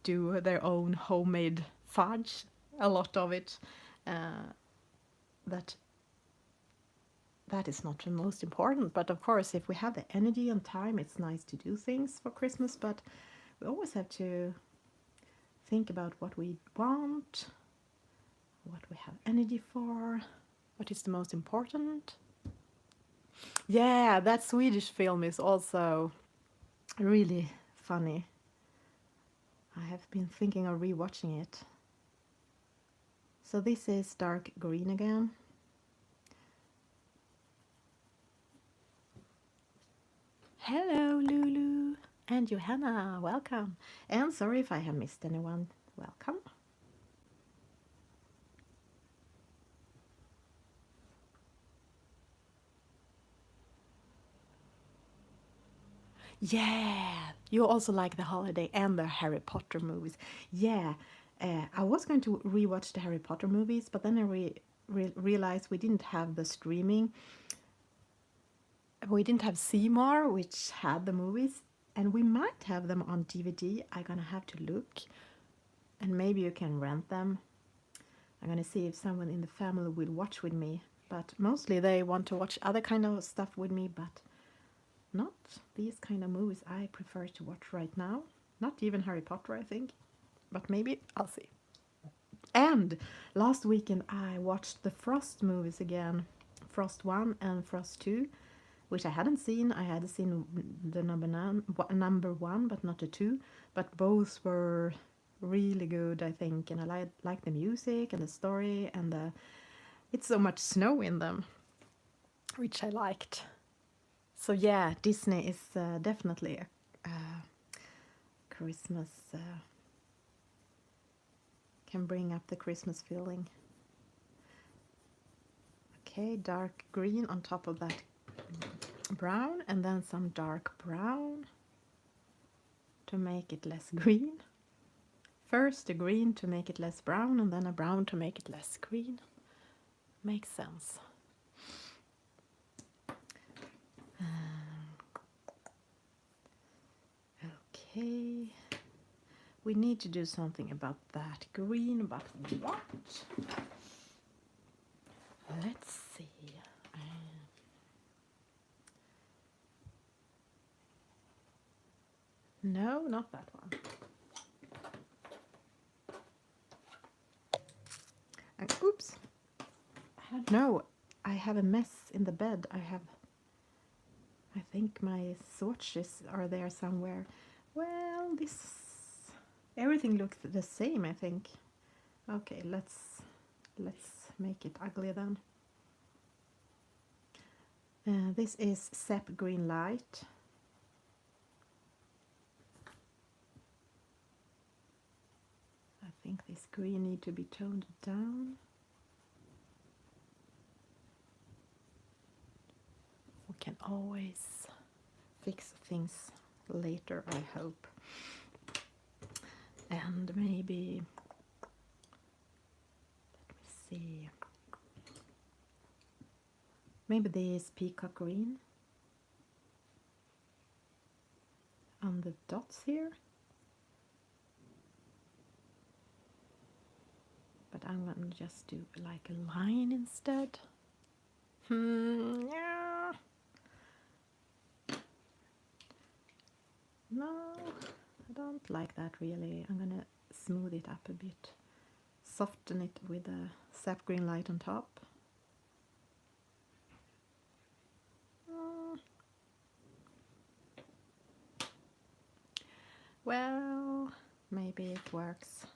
do their own homemade fudge, a lot of it. Uh, that that is not the most important, but of course, if we have the energy and time, it's nice to do things for Christmas. But we always have to think about what we want, what we have energy for, what is the most important. Yeah, that Swedish film is also really funny. I have been thinking of rewatching it. So this is dark green again. Hello, Lulu and Johanna, welcome. And sorry if I have missed anyone. Welcome. Yeah, you also like The Holiday and the Harry Potter movies. Yeah, I was going to rewatch the Harry Potter movies, but then I realized we didn't have the streaming. We didn't have Seymour, which had the movies, and we might have them on DVD. I'm gonna have to look, and maybe you can rent them. I'm gonna see if someone in the family will watch with me, but mostly they want to watch other kind of stuff with me, but not these kind of movies I prefer to watch right now. Not even Harry Potter, I think, but maybe I'll see. And last weekend I watched the Frost movies again, Frost 1 and Frost 2, which I hadn't seen. I had seen the number 1, but not the 2. But both were really good, I think, and I like the music and the story and it's so much snow in them, which I liked. So yeah, Disney is definitely a Christmas, can bring up the Christmas feeling. Okay, dark green on top of that brown, and then some dark brown. to make it less green. First a green to make it less brown, and then a brown to make it less green. Makes sense. Okay. We need to do something about that green, but what? Let's see. No, not that one. Oops. No, I have a mess in the bed. I think my swatches are there somewhere. Well, everything looks the same, I think. Okay, let's make it ugly then. This is Sap Green Light. I think this green needs to be toned down. We can always fix things later, I hope. And maybe, let me see, maybe this peacock green on the dots here. But I'm going to just do like a line instead. Yeah. No, I don't like that really. I'm going to smooth it up a bit. Soften it with a sap green light on top. Well, maybe it works.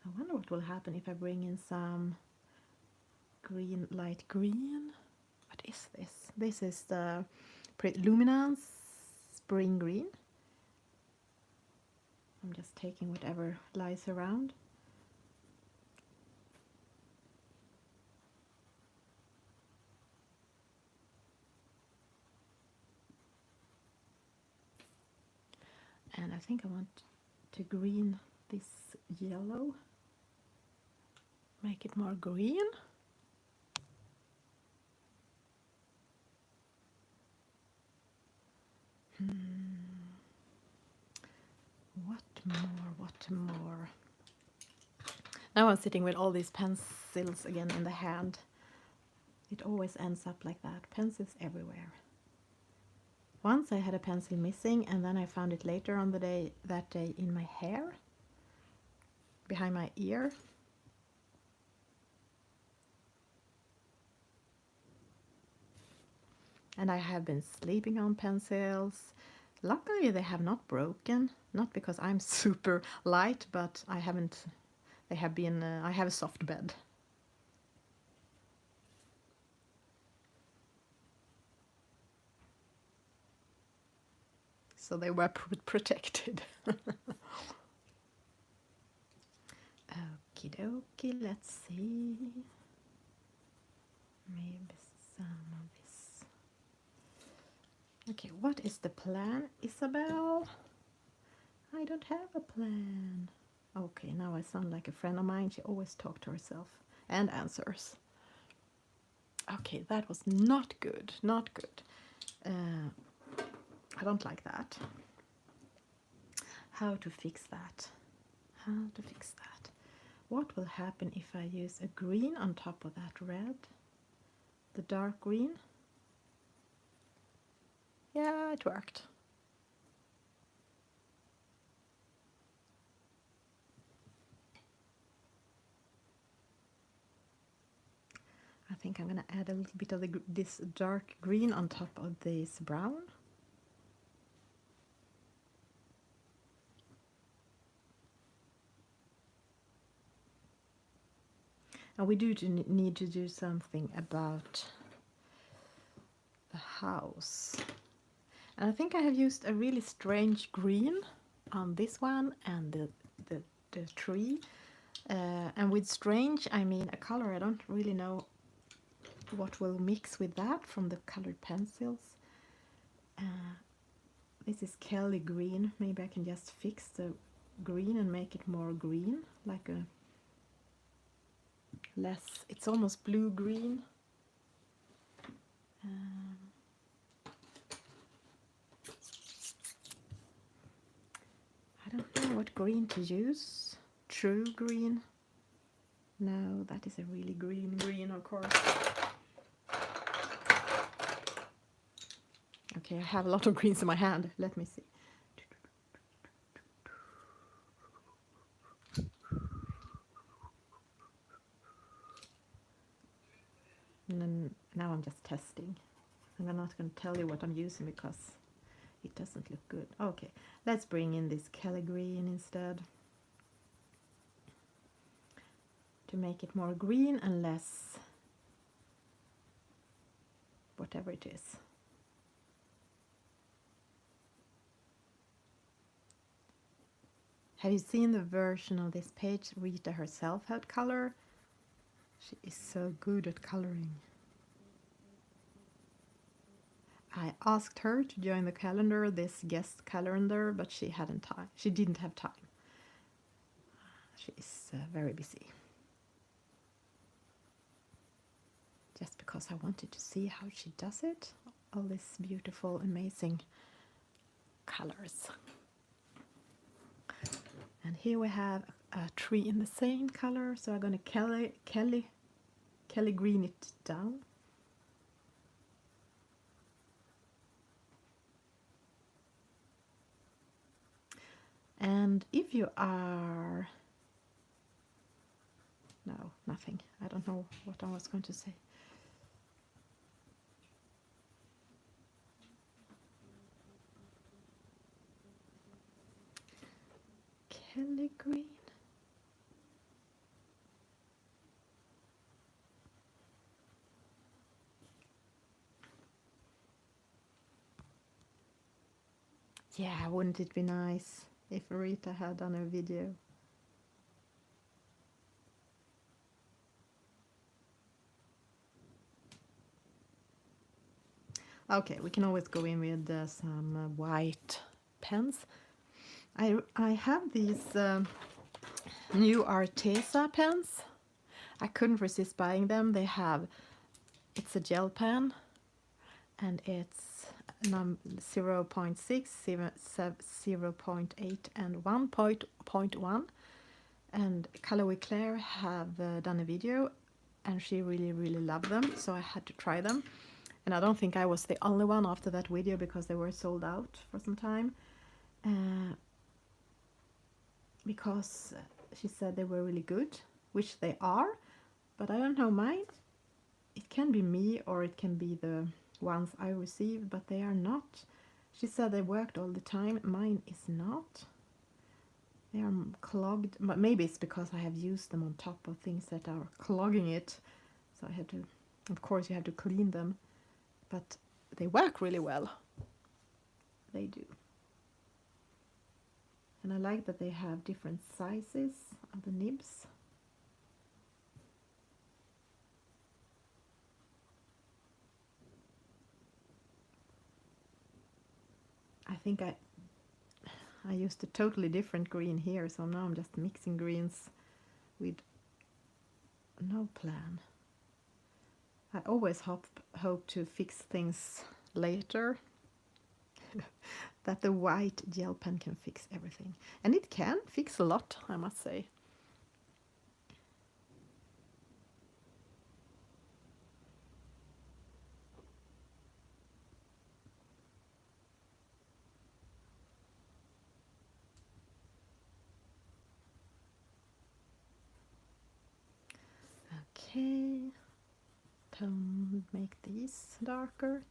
I wonder what will happen if I bring in some green, light green. What is this? This is the Luminance Spring Green. I'm just taking whatever lies around. And I think I want to green this yellow. Make it more green. What more? Now I'm sitting with all these pencils again in the hand. It always ends up like that. Pencils everywhere. Once I had a pencil missing, and then I found it later on that day in my hair, behind my ear. And I have been sleeping on pencils. Luckily they have not broken, not because I'm super light, but I have a soft bed. So they were protected. Okie dokie, let's see. Maybe some of this. Okay, what is the plan, Isabel? I don't have a plan. Okay, now I sound like a friend of mine. She always talks to herself and answers. Okay, that was not good, not good. I don't like that. How to fix that? How to fix that? What will happen if I use a green on top of that red? The dark green? Yeah, it worked. I think I'm going to add a little bit of this dark green on top of this brown. And we do need to do something about the house. And I think I have used a really strange green on this one and the tree. And with strange, I mean a color I don't really know what will mix with that from the colored pencils. This is Kelly green. Maybe I can just fix the green and make it more green, like a less, it's almost blue green. I don't know what green to use. True green. No, that is a really green, of course. Okay, I have a lot of greens in my hand. Let me see. And then, now I'm just testing. And I'm not going to tell you what I'm using because it doesn't look good. Okay, let's bring in this Kelly green instead, to make it more green and less whatever it is. Have you seen the version of this page Rita herself had color? She is so good at coloring. I asked her to join the calendar, this guest calendar, but she hadn't time. She didn't have time. She is very busy. Just because I wanted to see how she does it. All these beautiful, amazing colors. And here we have a tree in the same color, so I'm going to Kelly green it down. And if you are... No, nothing. I don't know what I was going to say. Kelly green. Yeah, wouldn't it be nice if Rita had done a video? Okay, we can always go in with some white pens. I have these new Arteza pens. I couldn't resist buying them. It's a gel pen, and it's 0.6, 0.8 and 1.1. And Color with Claire have done a video, and she really loved them, so I had to try them. And I don't think I was the only one after that video, because they were sold out for some time. Because she said they were really good, which they are, but I don't know, mine, it can be me or it can be the ones I received, but they are not. She said they worked all the time. Mine is not. They are clogged, but maybe it's because I have used them on top of things that are clogging it, so I had to, of course you have to clean them, but they work really well. They do. And I like that they have different sizes of the nibs. I think I used a totally different green here, so now I'm just mixing greens with no plan. I always hope to fix things later. That the white gel pen can fix everything. And it can fix a lot, I must say. Okay, make these darker.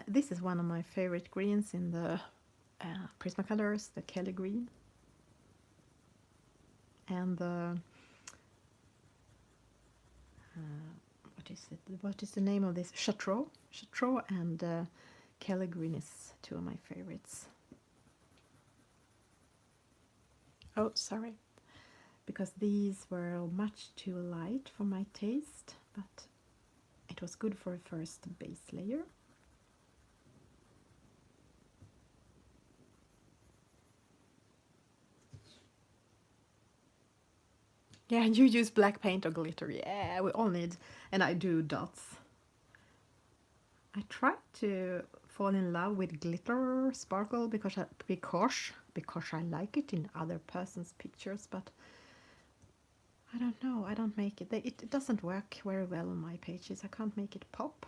This is one of my favorite greens in the Prismacolors, the Kelly green. And the what is the name of this? Chartreuse and Kelly green is two of my favorites. Oh, sorry, because these were much too light for my taste, but it was good for a first base layer. Yeah, you use black paint or glitter. Yeah, we all need, and I do dots. I tried to fall in love with glitter sparkle because I like it in other person's pictures, but I don't know. I don't make it. It doesn't work very well on my pages. I can't make it pop.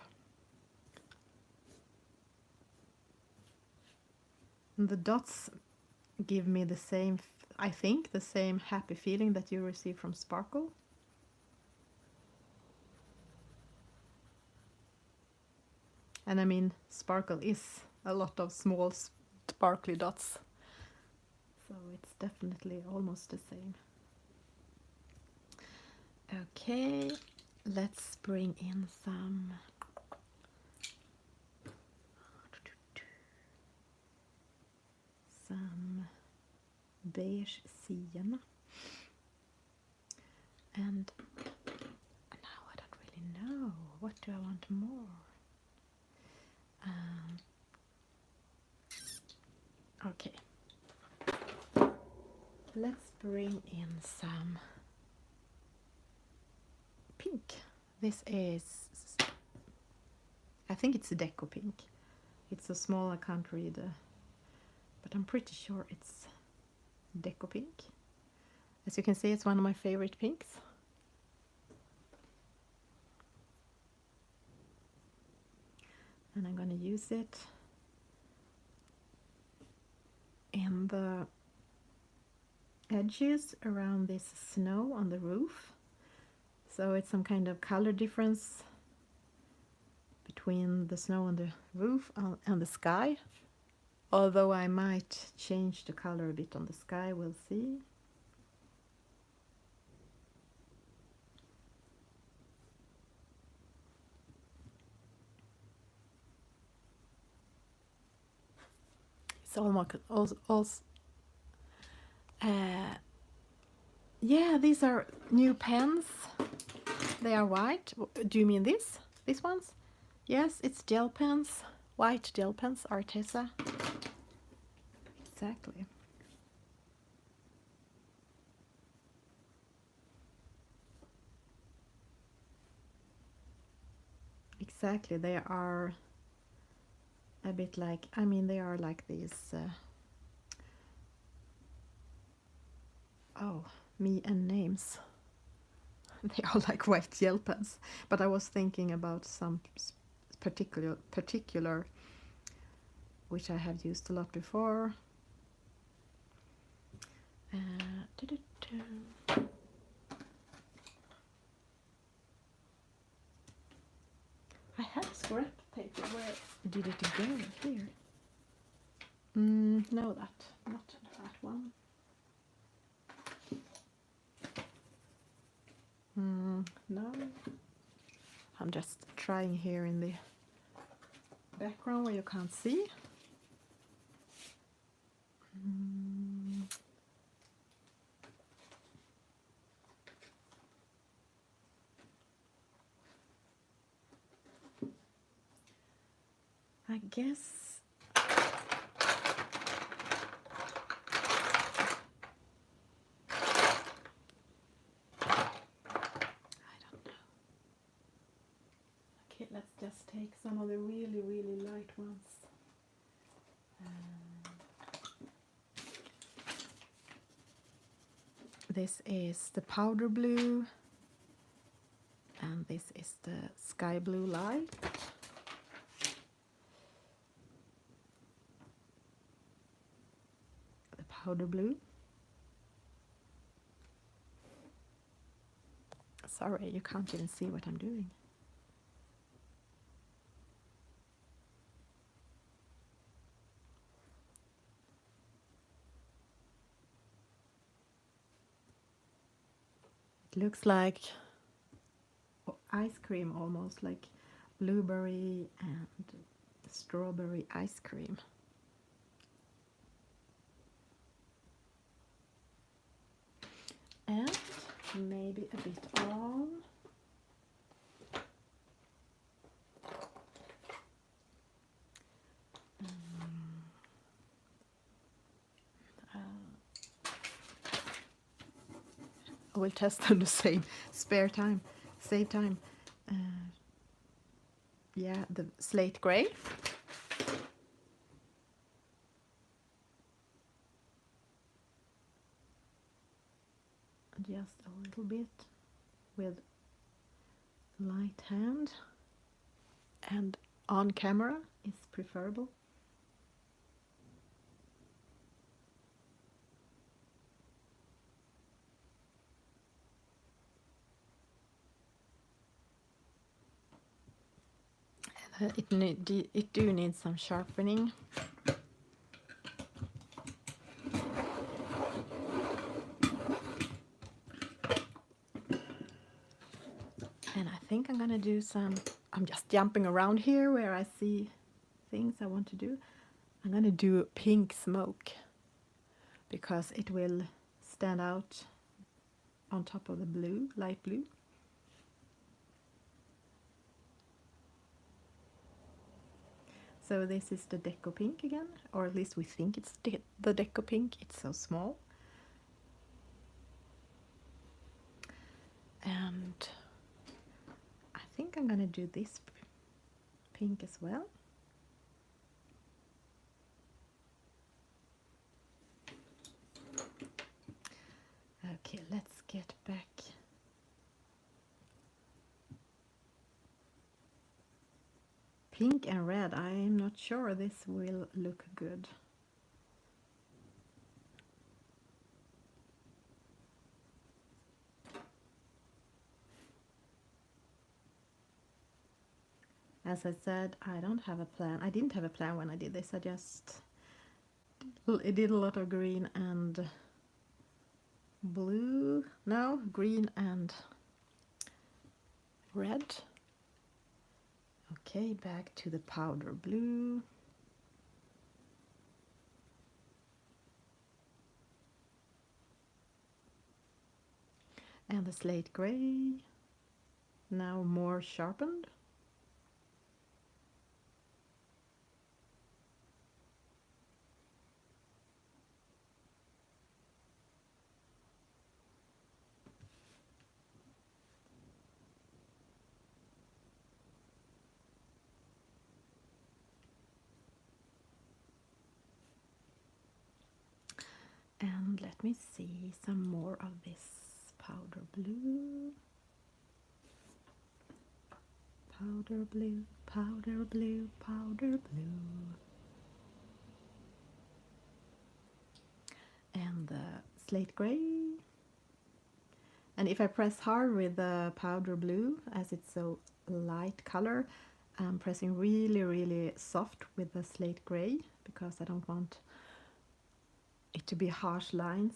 And the dots give me the same, I think, the same happy feeling that you receive from sparkle. And I mean, sparkle is a lot of small sparkly dots. So it's definitely almost the same. Okay, let's bring in some beige sienna. And now I don't really know. What do I want more? Okay. Let's bring in some pink. This is, I think it's a deco pink. It's so small I can't read, but I'm pretty sure it's deco pink. As you can see, it's one of my favorite pinks. And I'm going to use it in the edges around this snow on the roof. So it's some kind of color difference between the snow on the roof and the sky. Although I might change the color a bit on the sky, we'll see. It's almost also yeah, these are new pens. They are white. Do you mean this? These ones? Yes, it's gel pens. White gel pens, Arteza. Exactly. Exactly, they are a bit like, I mean, they are like these, oh, me and names. They are like white gel pens, but I was thinking about some particular, which I have used a lot before. I had scrap paper. Where did it go? Here. No, not that one. No. I'm just trying here in the background where you can't see. I guess okay, let's just take some of the really, really light ones. This is the powder blue, and this is the sky blue light. The powder blue. Sorry, you can't even see what I'm doing. It looks like ice cream, almost like blueberry and strawberry ice cream. And maybe a bit on will test on the same spare time, save time. Yeah, the slate gray. Just a little bit with light hand, and on camera is preferable. It do need some sharpening. And I think I'm gonna do some, I'm just jumping around here where I see things I want to do. I'm gonna do pink smoke because it will stand out on top of the blue, light blue. So this is the Deco Pink again, or at least we think it's the Deco Pink. It's so small. And I think I'm gonna do this pink as well. Okay, let's get back. Pink and red, I'm not sure this will look good. As I said, I don't have a plan. I didn't have a plan when I did this. I did a lot of green and blue. No, green and red. Okay, back to the powder blue. And the slate gray, now more sharpened. And let me see some more of this powder blue. Powder blue, powder blue, powder blue. And the slate gray. And if I press hard with the powder blue, as it's so light color, I'm pressing really, really soft with the slate gray because I don't want it to be harsh lines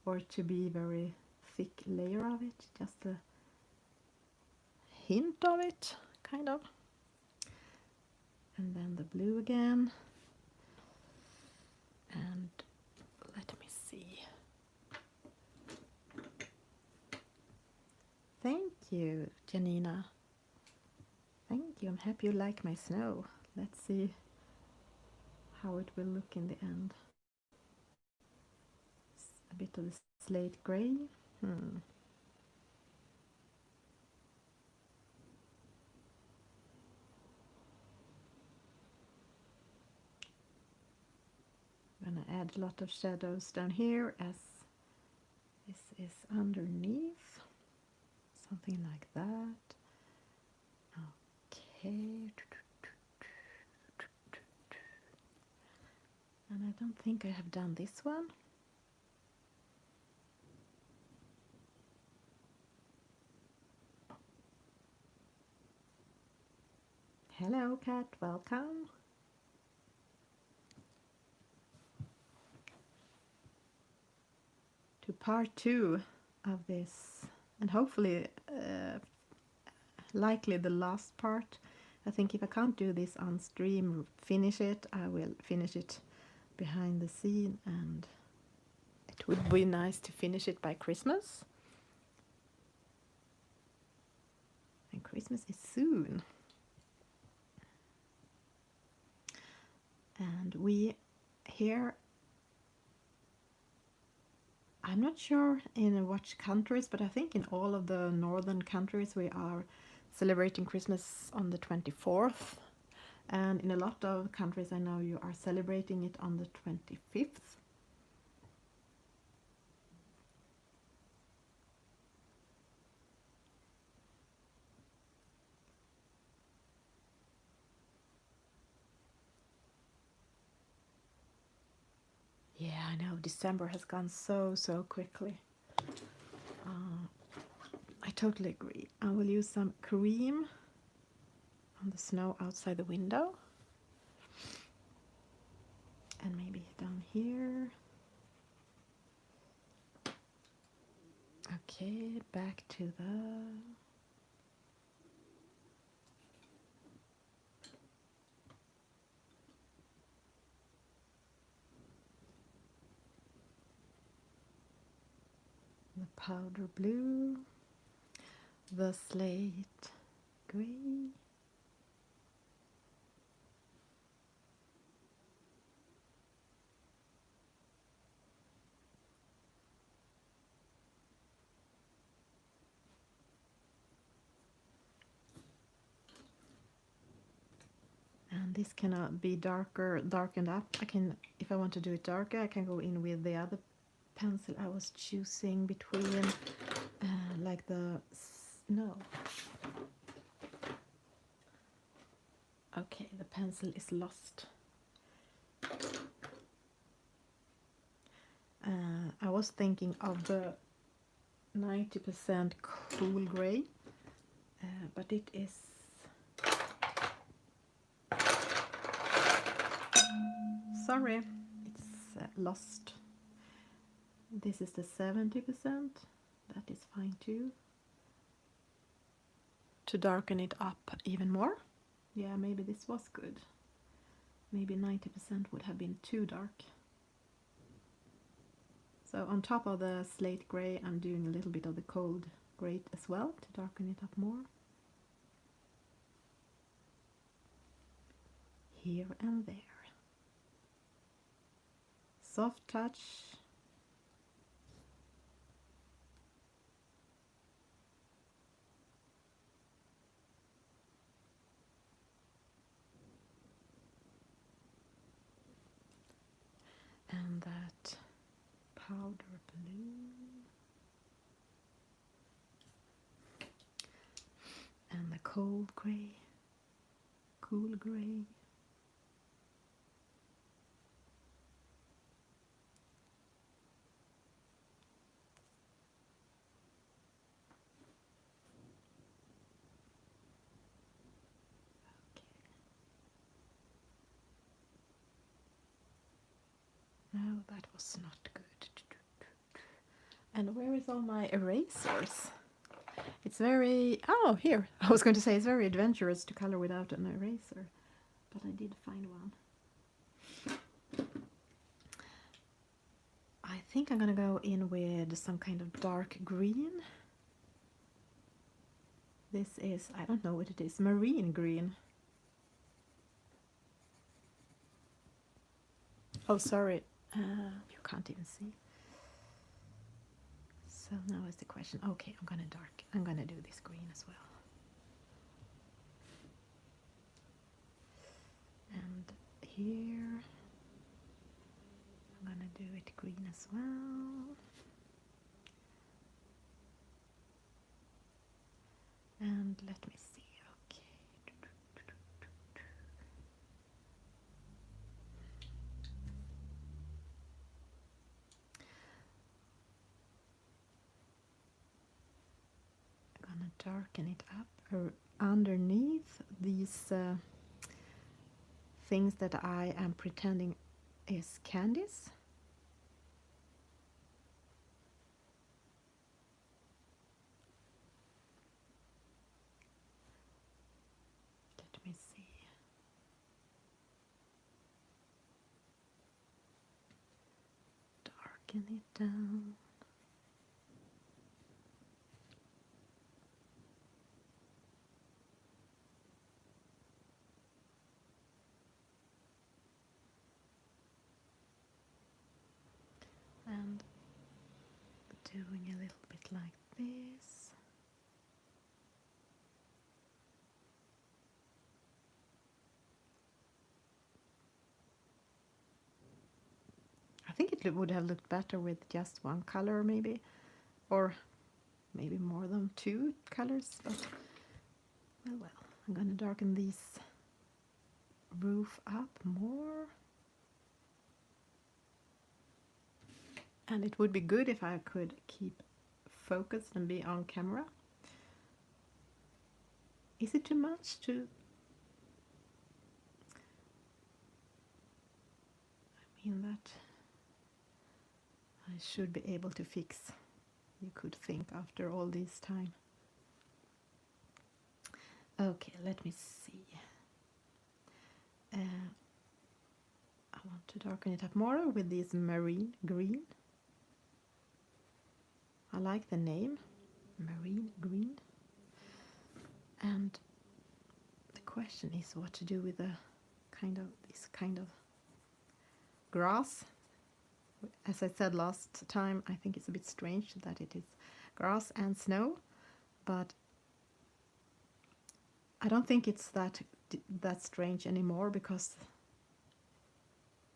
or to be very thick layer of it, just a hint of it, kind of. And then the blue again. And let me see. Thank you, Janina. Thank you. I'm happy you like my snow. Let's see how it will look in the end. A bit of the slate gray. I'm gonna add a lot of shadows down here as this is underneath. Something like that. Okay. And I don't think I have done this one. Hello, Kat, welcome. To part 2 of this, and hopefully, likely the last part. I think if I can't do this on stream, finish it, I will finish it behind the scene, and it would be nice to finish it by Christmas. And Christmas is soon. And we here, I'm not sure in which countries, but I think in all of the northern countries we are celebrating Christmas on the 24th. And in a lot of countries I know you are celebrating it on the 25th. Yeah, I know, December has gone so quickly. I totally agree. I will use some cream on the snow outside the window. And maybe down here. Okay, back to the powder blue, the slate gray. And this cannot be darkened up. I can, if I want to do it darker, I can go in with the other pencil I was choosing between, like the snow. Okay, the pencil is lost. I was thinking of the 90% cool gray, but it is sorry, it's lost. This is the 70%. That is fine too. To darken it up even more. Yeah, maybe this was good. Maybe 90% would have been too dark. So on top of the slate gray, I'm doing a little bit of the cold gray as well to darken it up more. Here and there. Soft touch. And that powder blue. And the cold gray, cool gray. No, that was not good. And where is all my erasers? It's very... Oh, here. I was going to say it's very adventurous to color without an eraser. But I did find one. I think I'm going to go in with some kind of dark green. This is... I don't know what it is. Marine green. Oh, sorry. You can't even see. So now is the question. Okay, I'm gonna do this green as well. And here I'm gonna do it green as well. And let me see. Okay. I'm gonna darken it up underneath these things that I am pretending is candies. Let me see. Darken it down. And doing a little bit like this. I think it would have looked better with just one color maybe, or maybe more than two colors, but well, I'm gonna darken this roof up more. And it would be good if I could keep focused and be on camera. Is it too much to... I mean that I should be able to fix, you could think, after all this time. Okay, let me see. I want to darken it up more with this marine green. I like the name, marine green. And the question is what to do with the this kind of grass. As I said last time, I think it's a bit strange that it is grass and snow, but I don't think it's that strange anymore, because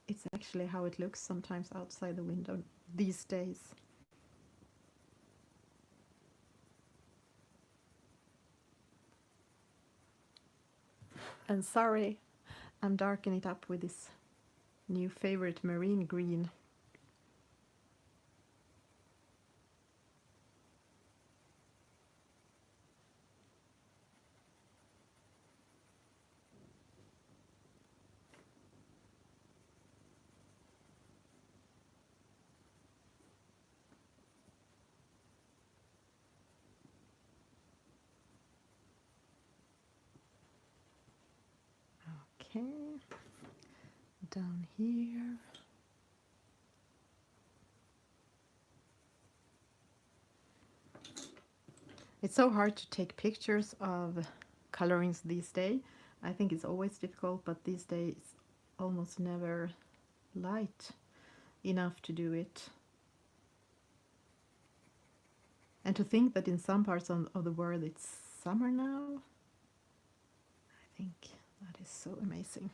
it's actually how it looks sometimes outside the window these days. And sorry, I'm darkening it up with this new favorite marine green. Okay, down here. It's so hard to take pictures of colorings these days. I think it's always difficult, but these days it's almost never light enough to do it. And to think that in some parts of the world it's summer now, I think that is so amazing.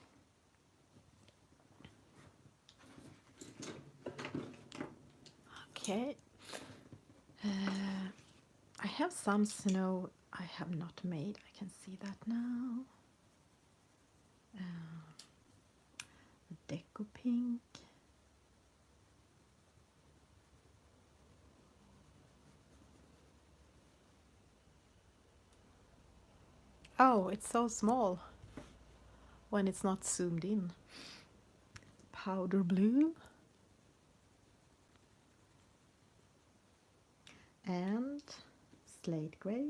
Okay. I have some snow I have not made. I can see that now. The deco pink. Oh, it's so small when it's not zoomed in. Powder blue. And slate gray.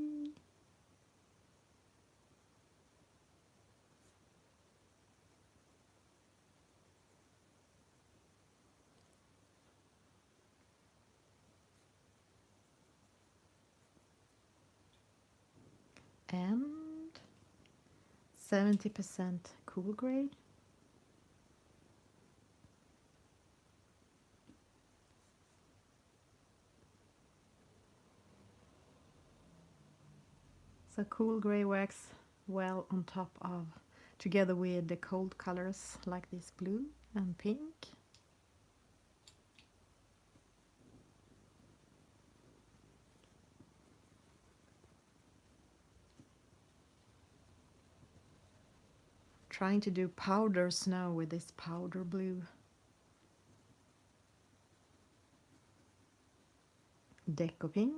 And 70% cool gray. So cool gray works well on top of, together with the cold colors like this blue and pink. Trying to do powder snow with this powder blue. Deco pink.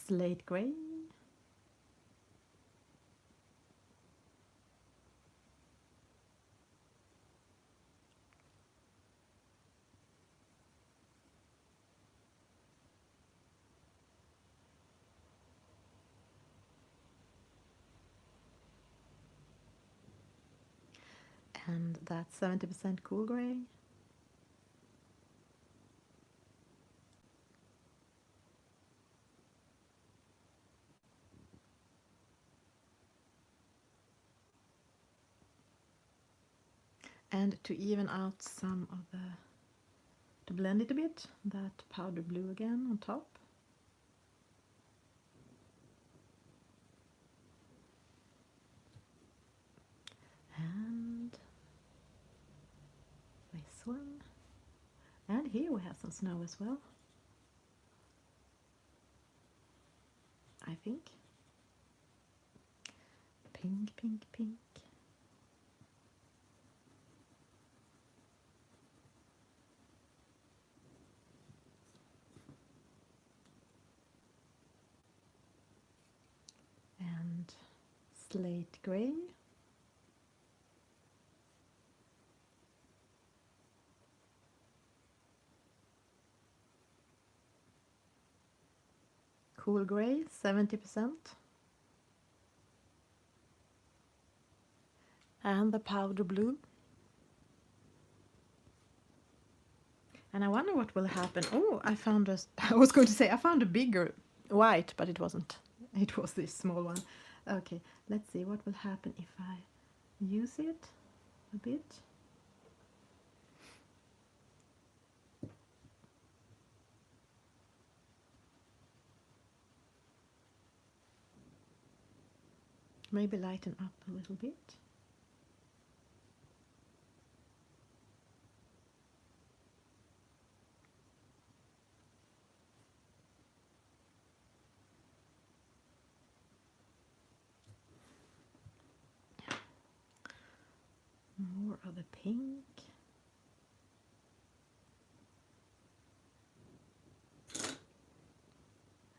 Slate gray. And that's 70% cool gray. And to even out some of the, to blend it a bit, that powder blue again on top. And this one. And here we have some snow as well, I think. Pink, pink, pink. And slate gray. Cool gray, 70%. And the powder blue. And I wonder what will happen. Oh, I found a, I was going to say I found a bigger white, but it wasn't. It was this small one. Okay, let's see what will happen if I use it a bit. Maybe lighten up a little bit. More of the pink.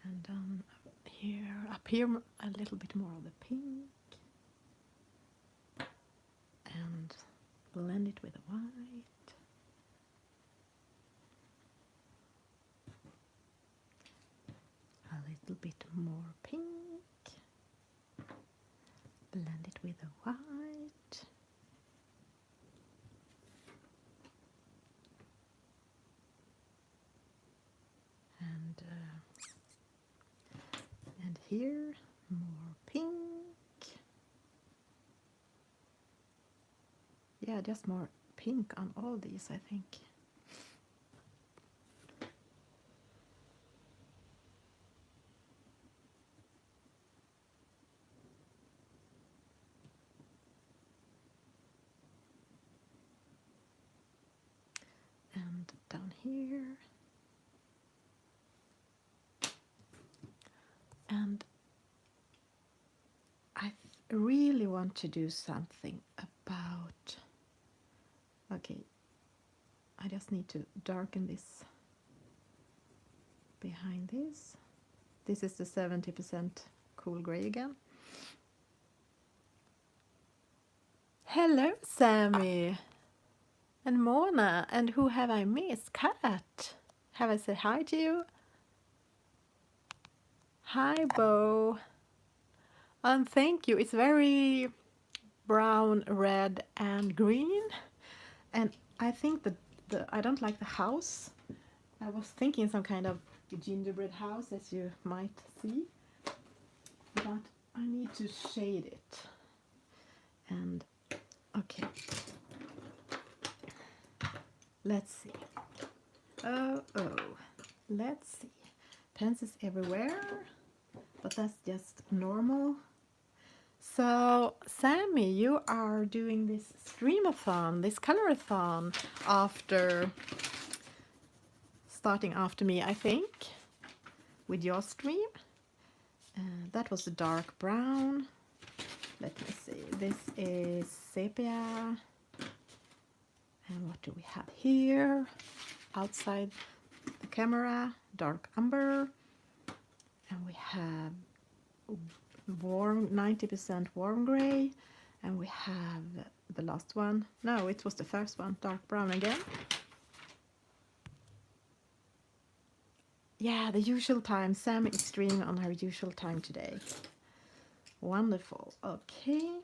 And down up here a little bit more of the pink. And blend it with the white. A little bit more pink. Blend it with the white. And here more pink. Yeah, just more pink on all these, I think. And down here. And I really want to do something about, okay, I just need to darken this behind this. This is the 70% cool gray again. Hello, Sammy and Mona, and who have I missed? Kat, have I said hi to you? Hi, Bo. And thank you. It's very brown, red, and green. And I think that I don't like the house. I was thinking some kind of gingerbread house, as you might see. But I need to shade it. And okay. Let's see. Oh. Let's see. Pencils everywhere. But that's just normal. So, Sammy, you are doing this streamathon, this colorathon, starting after me, I think, with your stream. That was the dark brown. Let me see. This is sepia. And what do we have here? Outside the camera, dark umber. And we have warm, 90% warm gray, and we have the last one. No, it was the first one, dark brown again. Yeah, the usual time. Sam is streaming on her usual time today. Wonderful. Okay.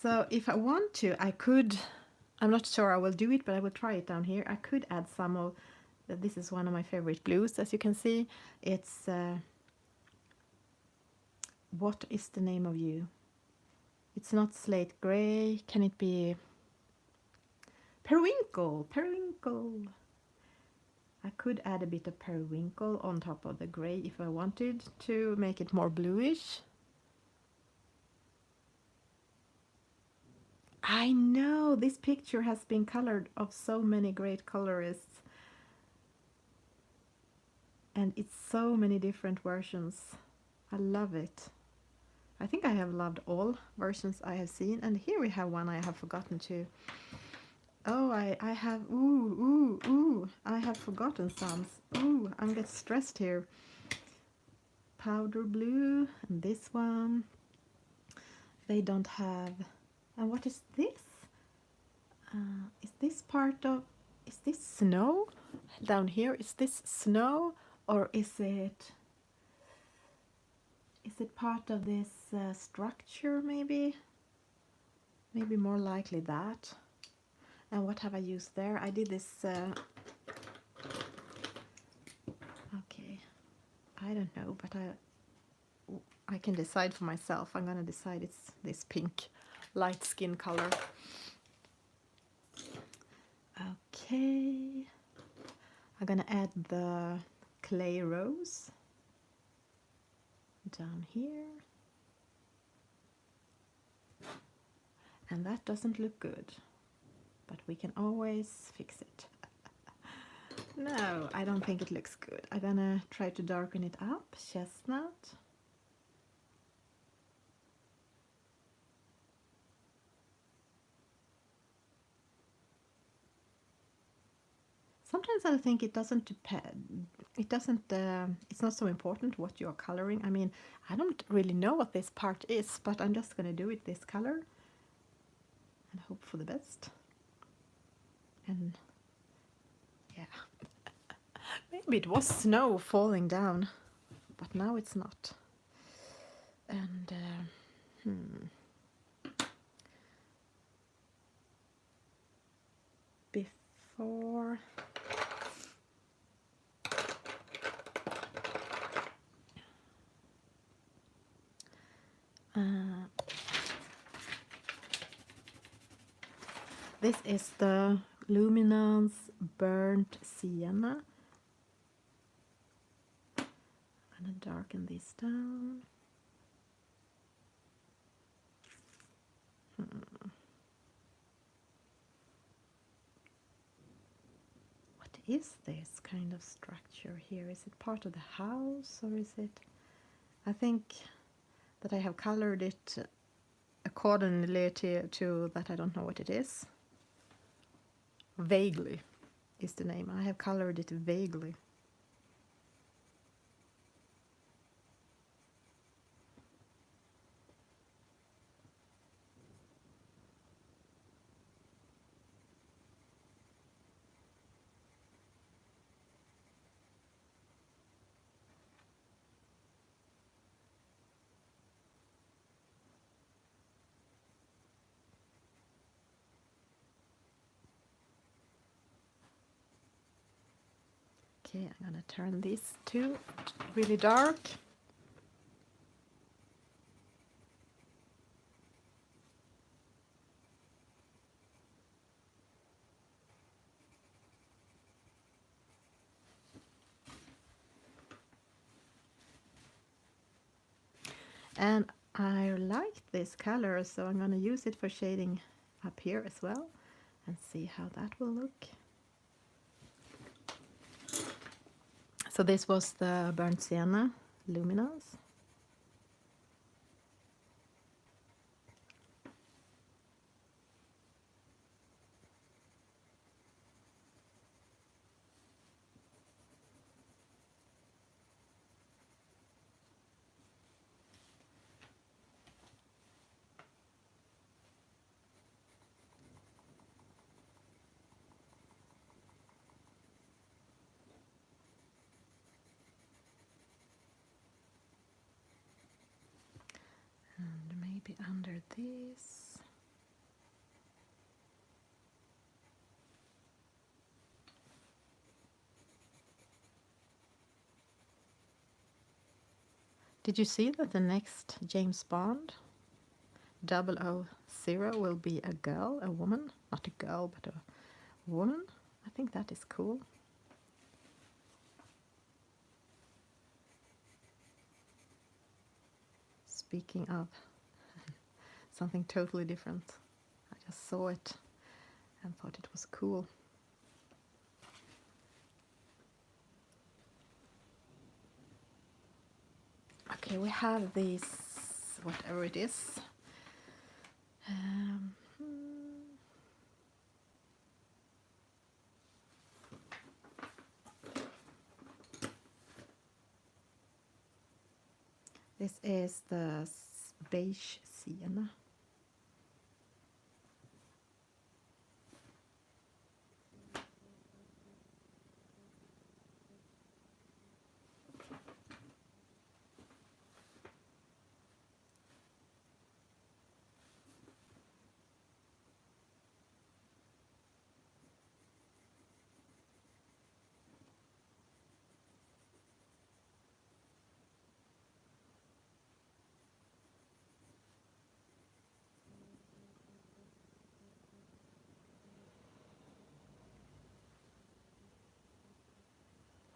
So if I want to, I could, I'm not sure I will do it, but I will try it down here. I could add some of, this is one of my favorite blues, as you can see. It's What is the Name of You? It's not slate gray. Can it be periwinkle? Periwinkle. I could add a bit of periwinkle on top of the gray if I wanted to make it more bluish. I know this picture has been colored of so many great colorists, and it's so many different versions. I love it. I think I have loved all versions I have seen, and here we have one I have forgotten to. Oh, I have, I have forgotten some. Ooh, I'm getting stressed here. Powder blue, and this one. They don't have, and what is this? Is this part of, is this snow? Down here, is this snow, or is it part of this structure maybe? Maybe more likely that. And what have I used there? I did this, okay, I don't know, but I can decide for myself. I'm gonna decide it's this pink light skin color. Okay, I'm gonna add the clay rose down here. And that doesn't look good, but we can always fix it. No, I don't think it looks good. I'm gonna try to darken it up. Chestnut. Sometimes I think it doesn't depend. It doesn't. It's not so important what you're coloring. I mean, I don't really know what this part is, but I'm just gonna do it this color and hope for the best. And yeah, maybe it was snow falling down, but now it's not. And before. This is the Luminance Burnt Sienna. I'm gonna darken this down. What is this kind of structure here? Is it part of the house, or is it? I think that I have colored it accordingly to that. I don't know what it is. Vaguely is the name. I have colored it vaguely. Okay, I'm gonna turn this to really dark. And I like this color, so I'm gonna use it for shading up here as well and see how that will look. So this was the Burnt Sienna Luminance. And maybe under this. Did you see that the next James Bond 000 will be a girl, a woman, not a girl, but a woman. I think that is cool. Speaking of something totally different, I just saw it and thought it was cool. Okay, we have these, whatever it is. This is the beige sienna.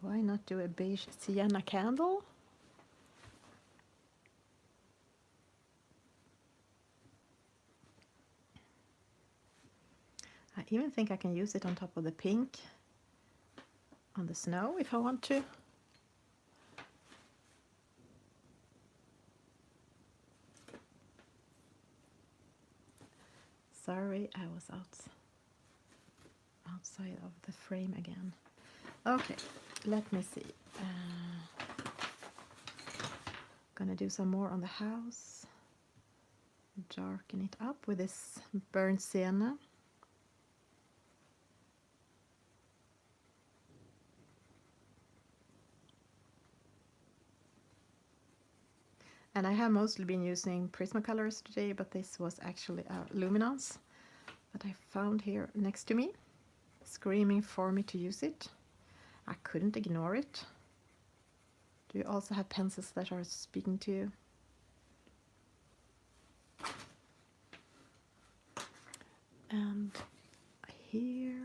Why not do a beige sienna candle? I even think I can use it on top of the pink on the snow if I want to. Sorry, I was outside of the frame again. Okay, let me see. Gonna do some more on the house. Darken it up with this burnt sienna. And I have mostly been using Prismacolors today, but this was actually a luminance that I found here next to me, screaming for me to use it. I couldn't ignore it. Do you also have pencils that are speaking to you? And here,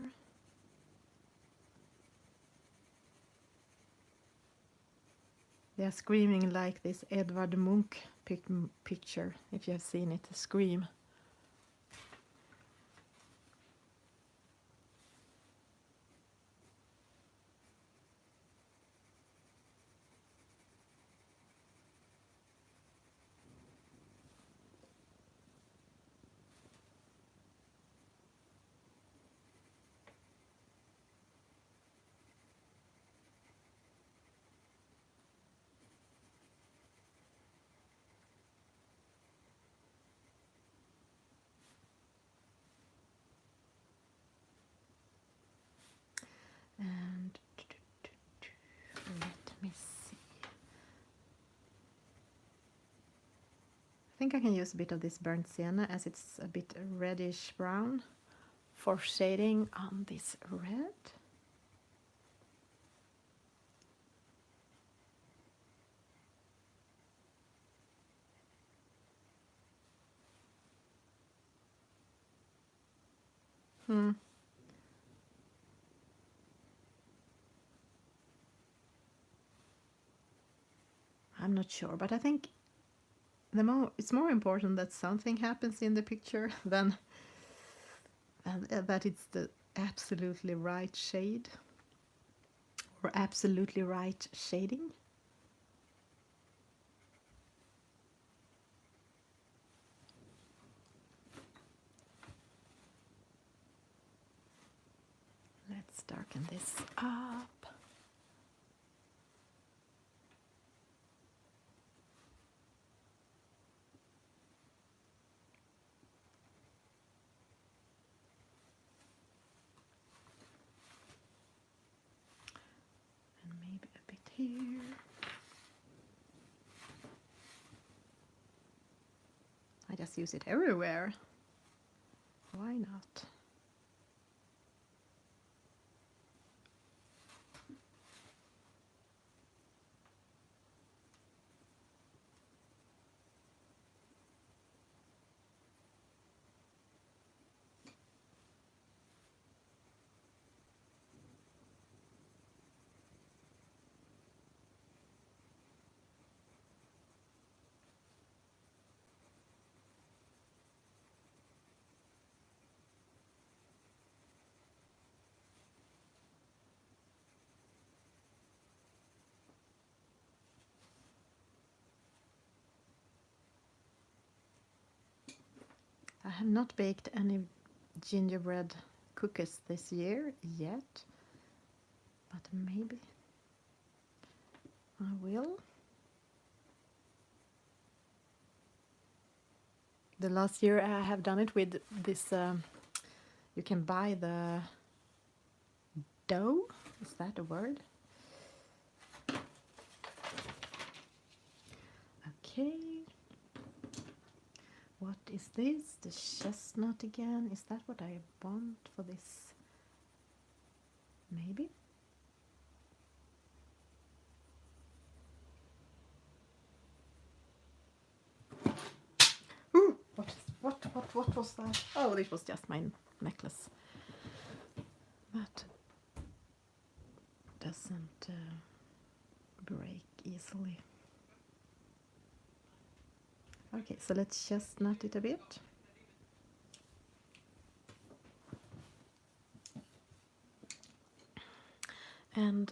they are screaming like this Edvard Munch picture, if you have seen it, Scream. And let me see. I think I can use a bit of this burnt sienna as it's a bit reddish brown for shading on this red. I'm not sure, but I think it's more important that something happens in the picture than that it's the absolutely right shade or absolutely right shading. Let's darken this up. And maybe a bit here. I just use it everywhere. Why not? I have not baked any gingerbread cookies this year yet, but maybe I will. The last year I have done it with this, you can buy the dough, is that a word? Okay. What is this? The chestnut again. Is that what I want for this? Maybe. Ooh, what was that? Oh, it was just my necklace. That doesn't break easily. Okay, so let's chestnut it a bit. And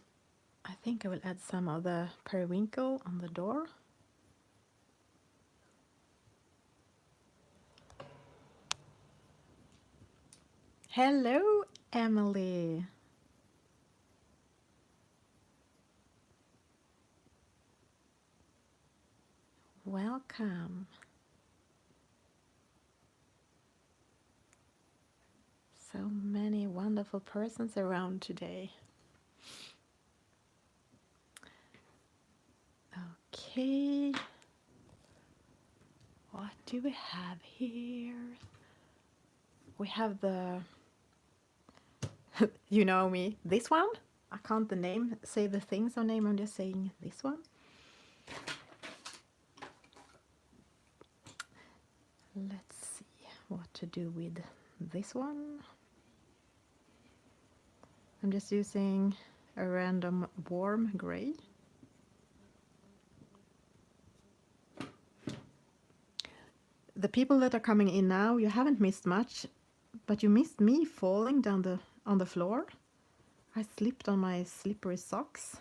I think I will add some of the periwinkle on the door. Hello, Emily. Welcome. So many wonderful persons around today. Okay. What do we have here? We have the, you know me, this one. I can't say the things or name, I'm just saying this one. Let's see what to do with this one. I'm just using a random warm gray. The people that are coming in now, you haven't missed much, but you missed me falling down on the floor. I slipped on my slippery socks.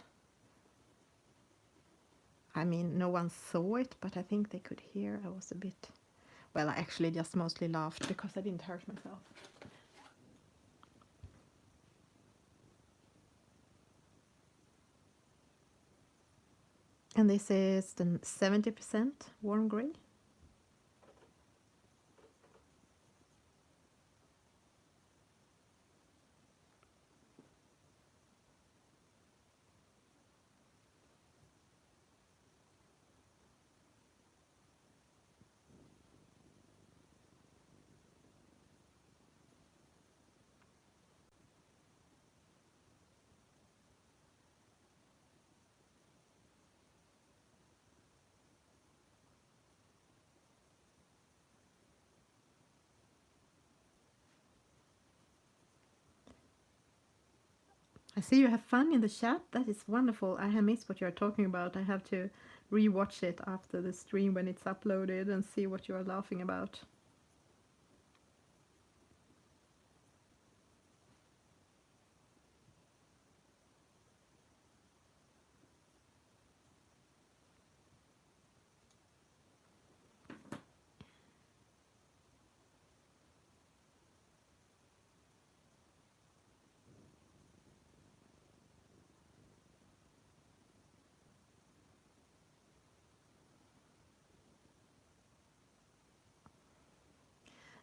I mean, no one saw it, but I think they could hear. I was a bit, well, I actually just mostly laughed because I didn't hurt myself. And this is the 70% warm gray. I see you have fun in the chat. That is wonderful. I have missed what you're talking about. I have to re-watch it after the stream when it's uploaded and see what you are laughing about.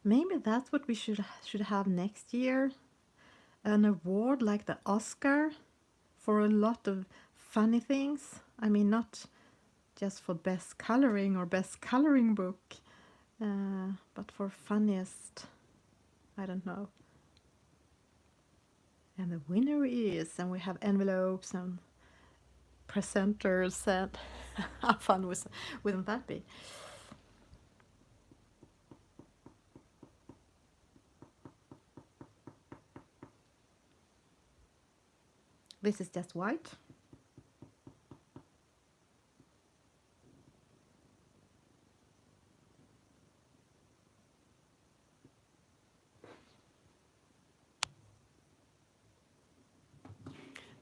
Maybe that's what we should have next year. An award like the Oscar for a lot of funny things. I mean, not just for best coloring or best coloring book, but for funniest, I don't know. And the winner is, and we have envelopes and presenters, and how fun wouldn't that be? This is just white.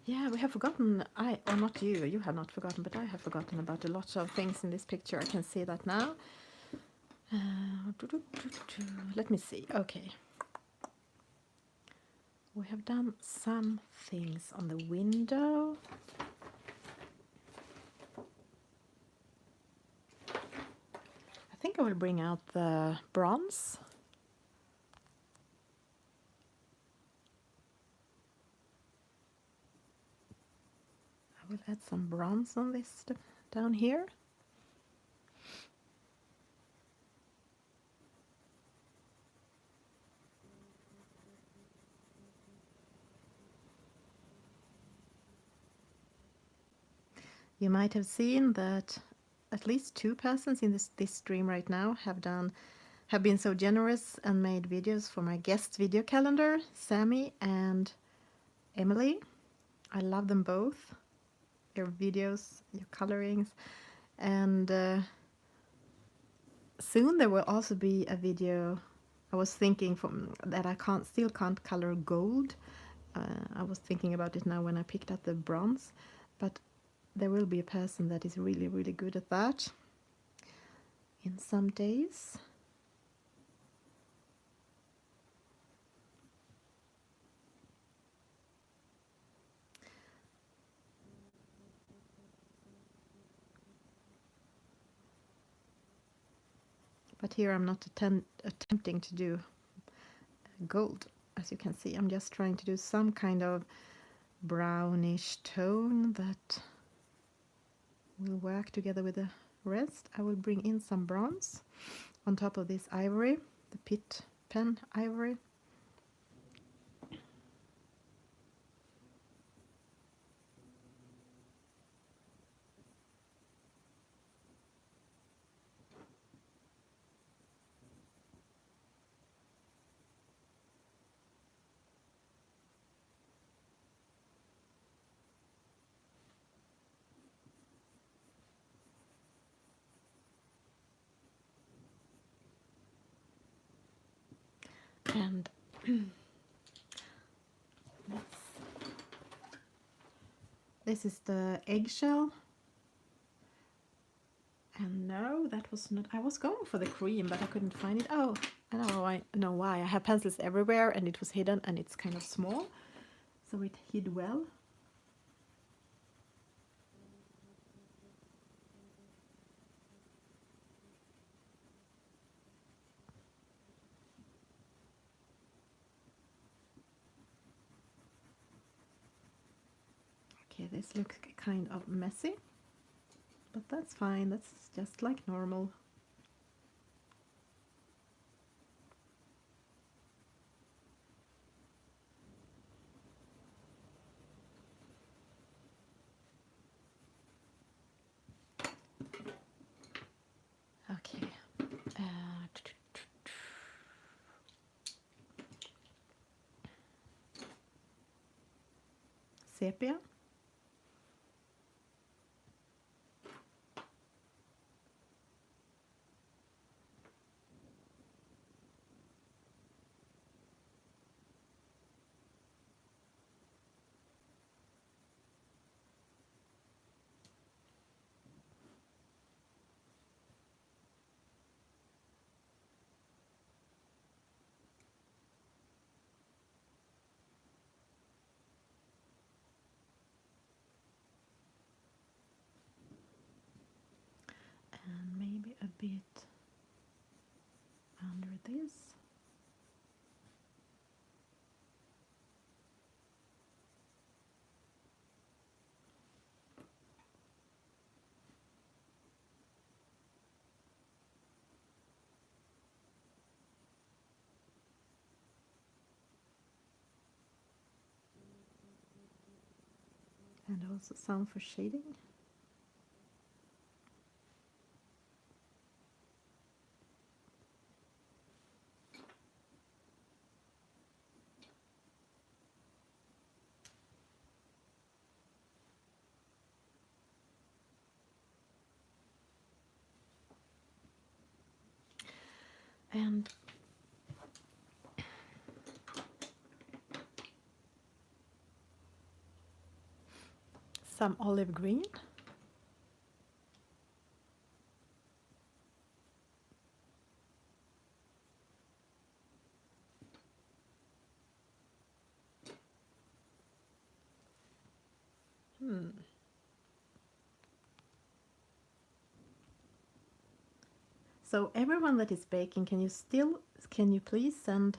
Yeah, we have forgotten, or not you have not forgotten, but I have forgotten about a lot of things in this picture. I can see that now. Let me see. Okay. We have done some things on the window. I think I will bring out the bronze. I will add some bronze on this down here. You might have seen that at least 2 persons in this stream right now have been so generous and made videos for my guest video calendar, Sammy and Emily. I love them both. Your videos, your colorings, and soon there will also be a video. I was thinking that I still can't color gold. I was thinking about it now when I picked up the bronze, but there will be a person that is really, really good at that in some days. But here I'm not attempting to do gold, as you can see. I'm just trying to do some kind of brownish tone that will work together with the rest. I will bring in some bronze on top of this ivory, the pit pen ivory. And this is the eggshell. And no, that was not. I was going for the cream, but I couldn't find it. Oh, I know why. I have pencils everywhere, and it was hidden, and it's kind of small, so it hid well. Okay, this looks kind of messy, but that's fine. That's just like normal. Okay. Sepia. And maybe a bit under this. And also some for shading. And some olive green. So everyone that is baking, can you please send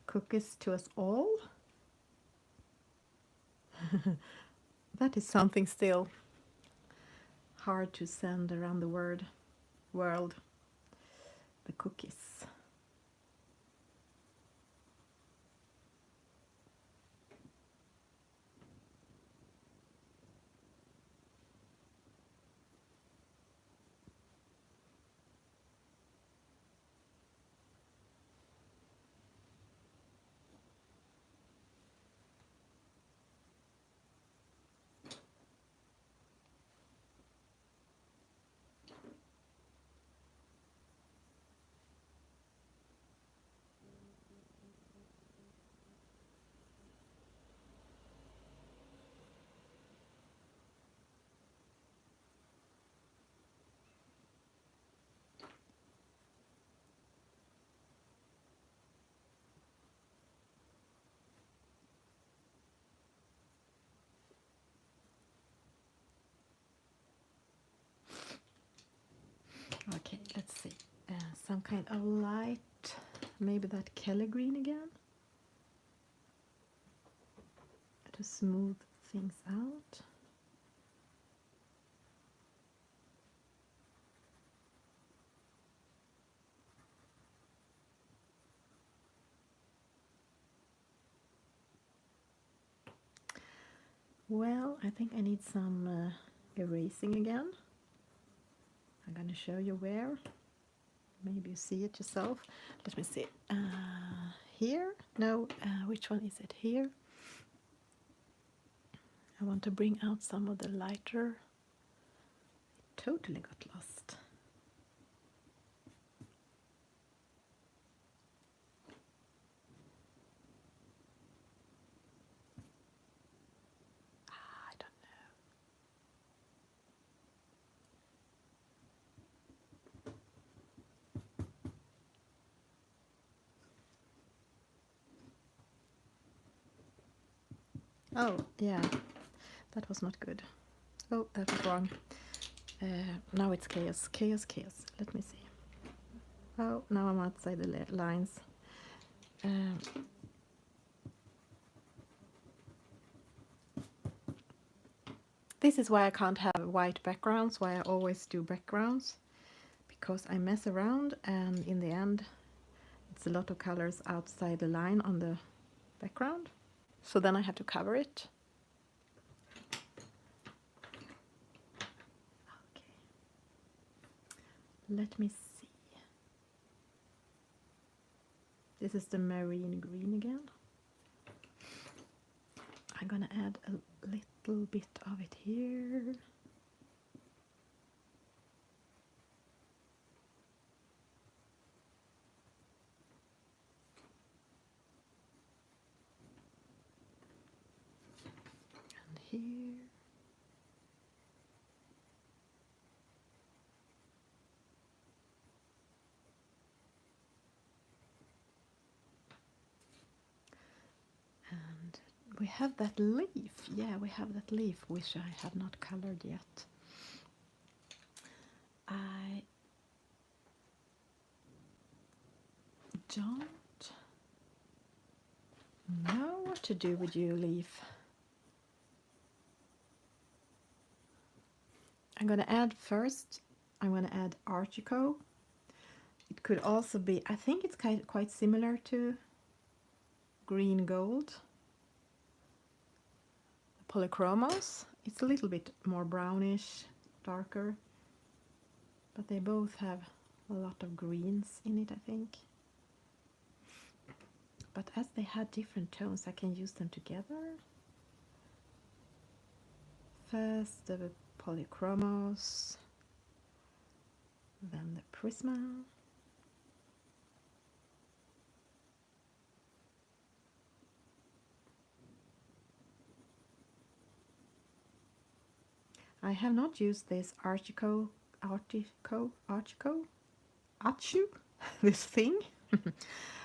cookies to us all? That is something still hard to send around the world, the cookies. Okay, let's see. Some kind of light, maybe that Kelly green again, to smooth things out. Well, I think I need some erasing again. I'm going to show you where. Maybe you see it yourself. Let me see. Here? No, which one is it? Here. I want to bring out some of the lighter. It totally got lost. I don't know. Oh, yeah. That was not good. Oh, that was wrong. Now it's chaos, chaos, chaos. Let me see. Oh, now I'm outside the lines. This is why I can't have white backgrounds, why I always do backgrounds, because I mess around and in the end it's a lot of colors outside the line on the background. So then I have to cover it. Okay. Let me see. This is the marine green again. I'm gonna add a little bit of it here. And here. And we have that leaf. Yeah, we have that leaf, which I have not colored yet. I don't know what to do with you, leaf. I'm going to add first, I'm going to add Artichoke. It could also be, I think it's quite similar to green gold. Polychromos. It's a little bit more brownish, darker, but they both have a lot of greens in it, I think. But as they had different tones, I can use them together. First the Polychromos, then the Prisma. I have not used this Artichoke, this thing,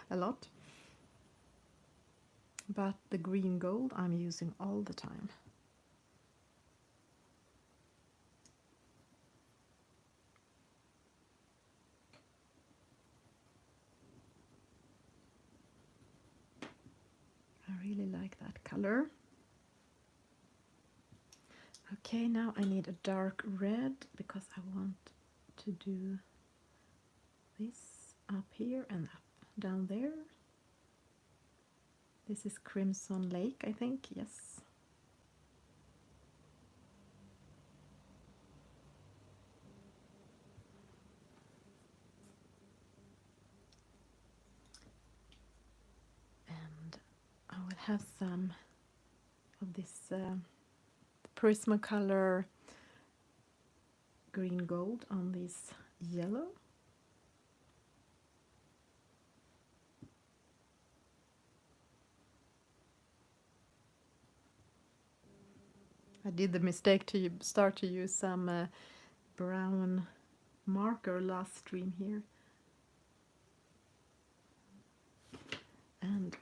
a lot. But the green gold I'm using all the time. color. Okay, now I need a dark red because I want to do this up here and up down there. This is Crimson Lake, I think, yes. And I will have some of this Prismacolor green gold on this yellow. I did the mistake to start to use some brown marker last stream here. And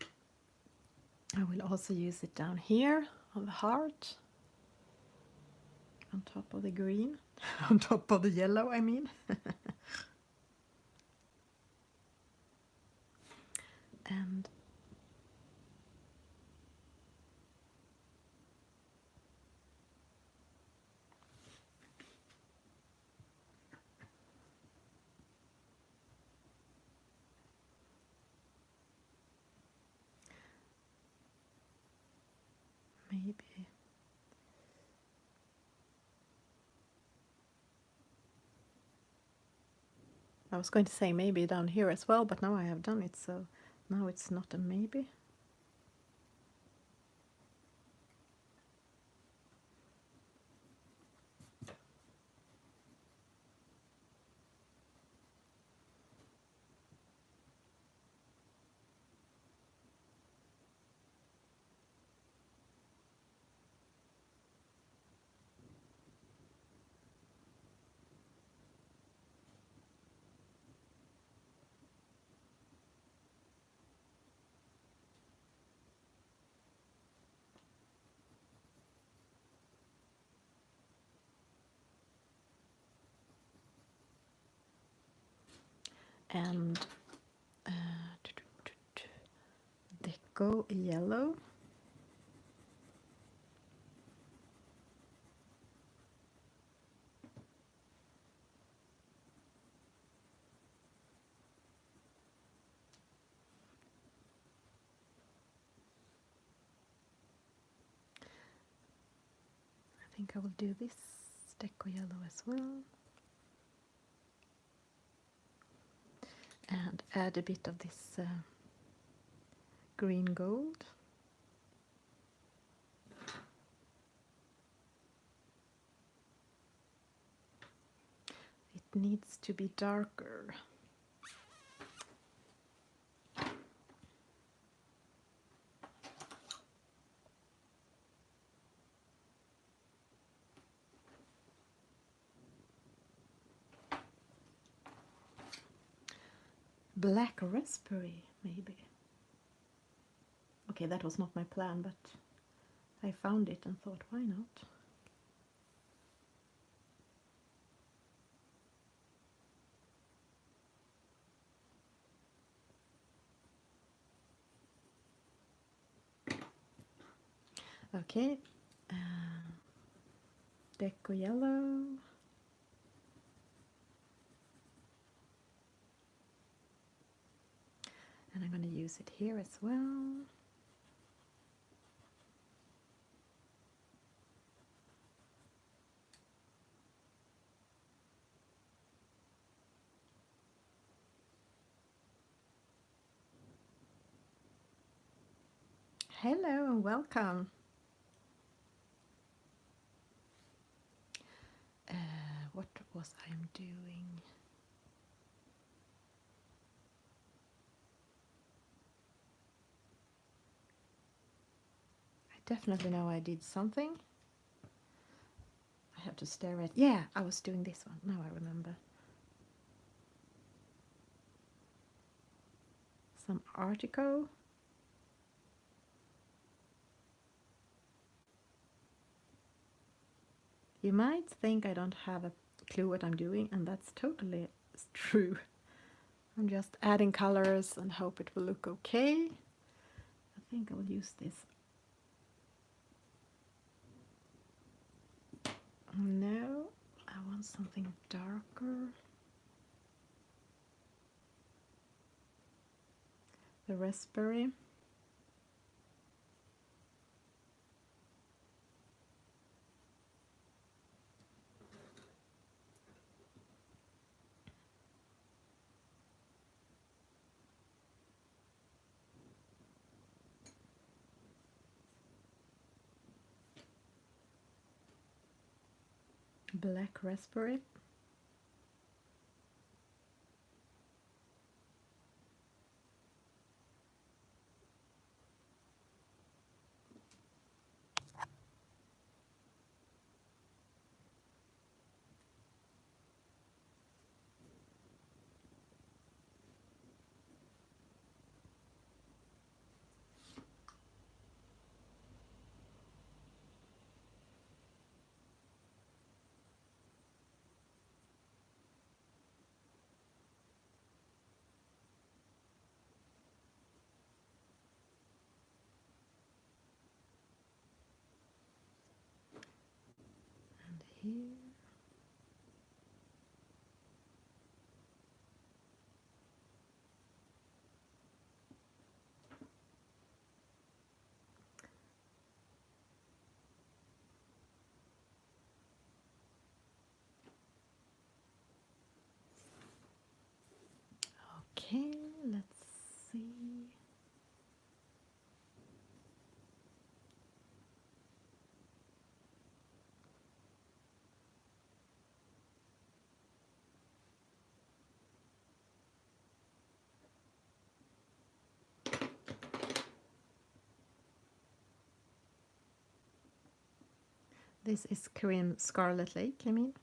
I will also use it down here on the heart, on top of the green, on top of the yellow, I mean. And maybe I was going to say maybe down here as well, but now I have done it, so now it's not a maybe. And deco yellow. I think I will do this deco yellow as well. And add a bit of this green gold. It needs to be darker. Black raspberry, maybe. Okay, that was not my plan, but I found it and thought, why not? Okay, deco yellow. And I'm going to use it here as well. Hello and welcome. What was I doing? I definitely know I did something. I have to stare at. Yeah, I was doing this one. Now I remember. Some article. You might think I don't have a clue what I'm doing, and that's totally true. I'm just adding colors and hope it will look okay. I think I will use this something darker. The raspberry. Black raspberry. And here. Okay, let's see. This is Korean Scarlet Lake, I mean.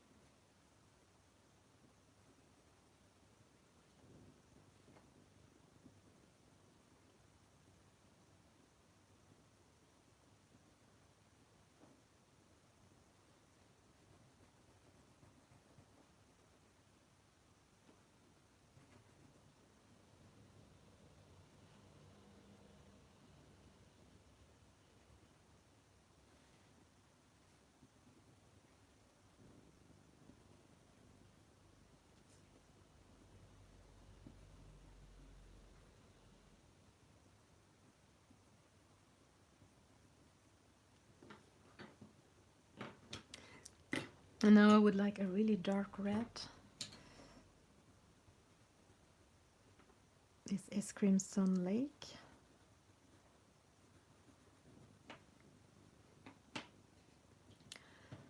And now I would like a really dark red. This is Crimson Lake.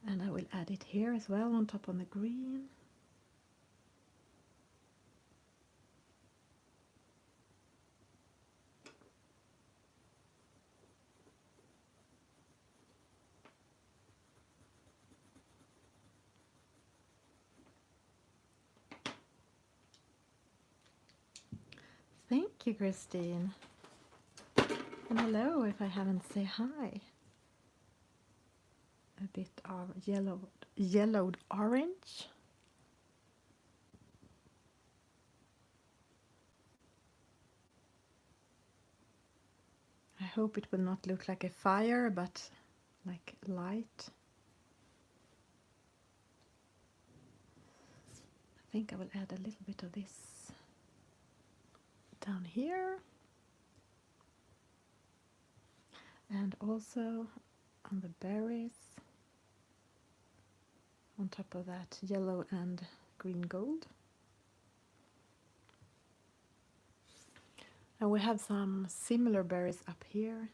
And I will add it here as well on top on the green. Thank you, Christine. And hello, if I haven't said hi. A bit of yellowed orange. I hope it will not look like a fire, but like light. I think I will add a little bit of this down here. And also on the berries. On top of that yellow and green gold. And we have some similar berries up here.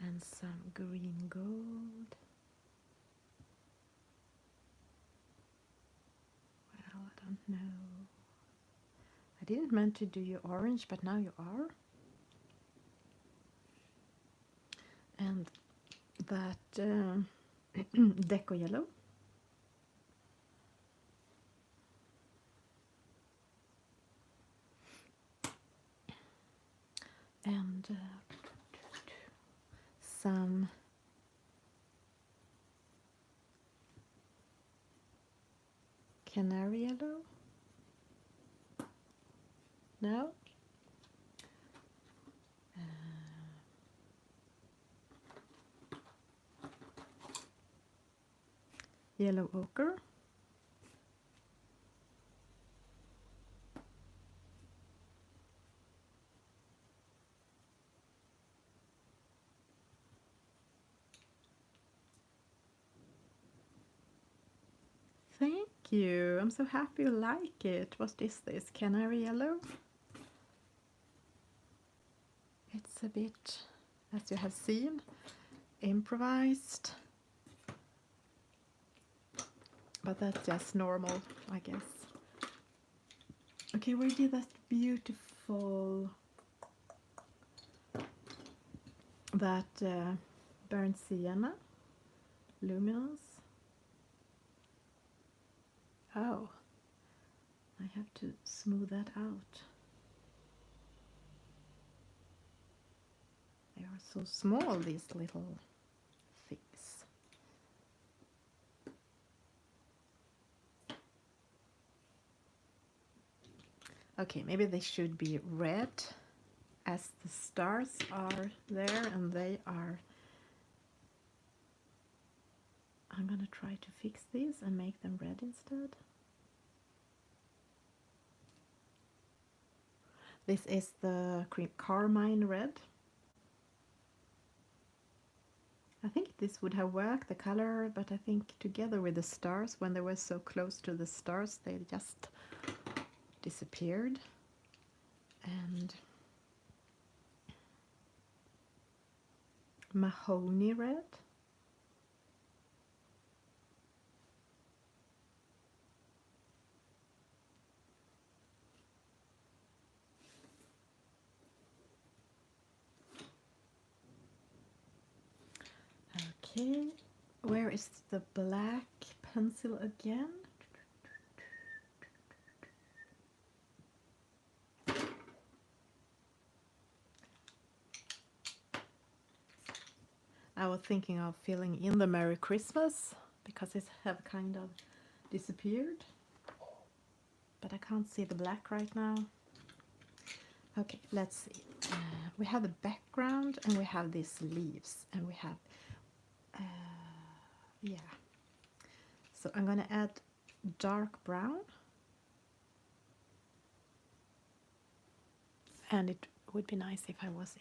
And some green gold. Well, I don't know. I didn't meant to do you orange, but now you are. And that deco yellow. And some canary yellow? No? Yellow ochre? Thank you. I'm so happy you like it. What is this? Canary yellow? It's a bit, as you have seen, improvised. But that's just normal, I guess. Okay, where did that beautiful, that burnt sienna, luminous? Oh, I have to smooth that out. They are so small, these little things. Okay, maybe they should be red, as the stars are there, and they are. I'm gonna try to fix these and make them red instead. This is the carmine red. I think this would have worked, the color, but I think together with the stars, when they were so close to the stars, they just disappeared. And mahogany red. Okay, where is the black pencil again? I was thinking of filling in the Merry Christmas because it have kind of disappeared, but I can't see the black right now. Okay, let's see. We have the background and we have these leaves and we have yeah. So I'm gonna add dark brown, and it would be nice if I was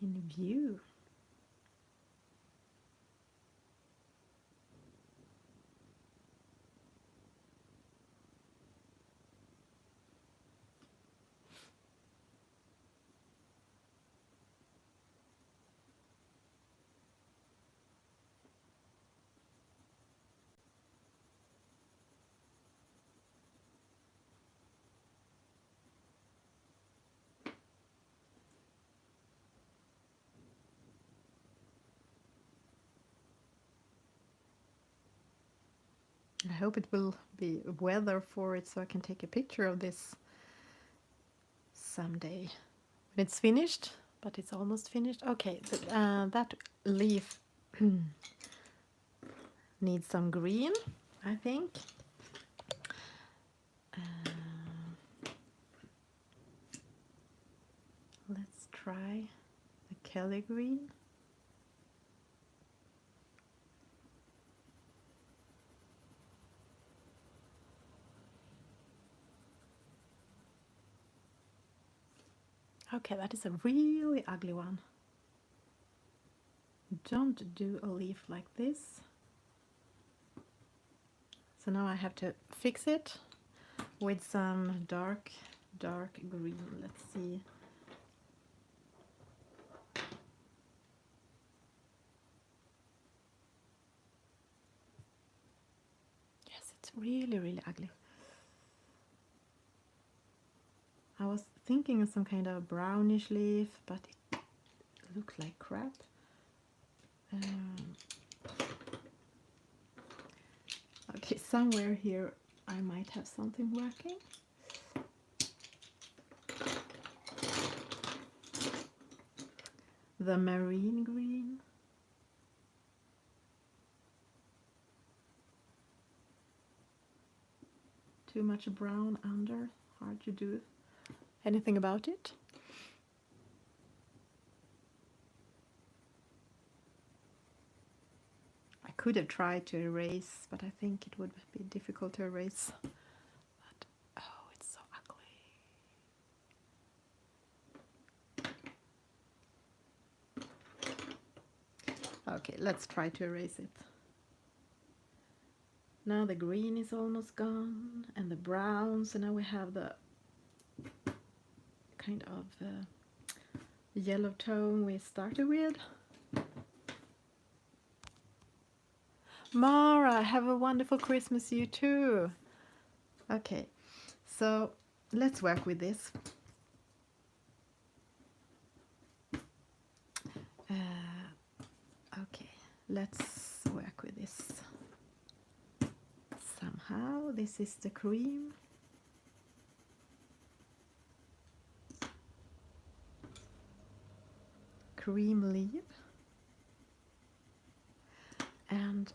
in view. I hope it will be weather for it so I can take a picture of this someday when it's finished, but it's almost finished. Okay, that leaf needs some green, I think. Let's try the Kelly green. Okay, that is a really ugly one. Don't do a leaf like this. So now I have to fix it with some dark green. Let's see. Yes, it's really ugly. I was thinking of some kind of brownish leaf, but it looks like crap. Okay, somewhere here I might have something working. The marine green. Too much brown under. Hard to do anything about it. I could have tried to erase, but I think it would be difficult to erase. But, oh, it's so ugly. Okay, let's try to erase it. Now the green is almost gone, and the brown, so now we have the kind of yellow tone we started with. Mara, have a wonderful Christmas, you too. Okay, so let's work with this. Okay, let's work with this. Somehow, this is the cream. Cream leaf. And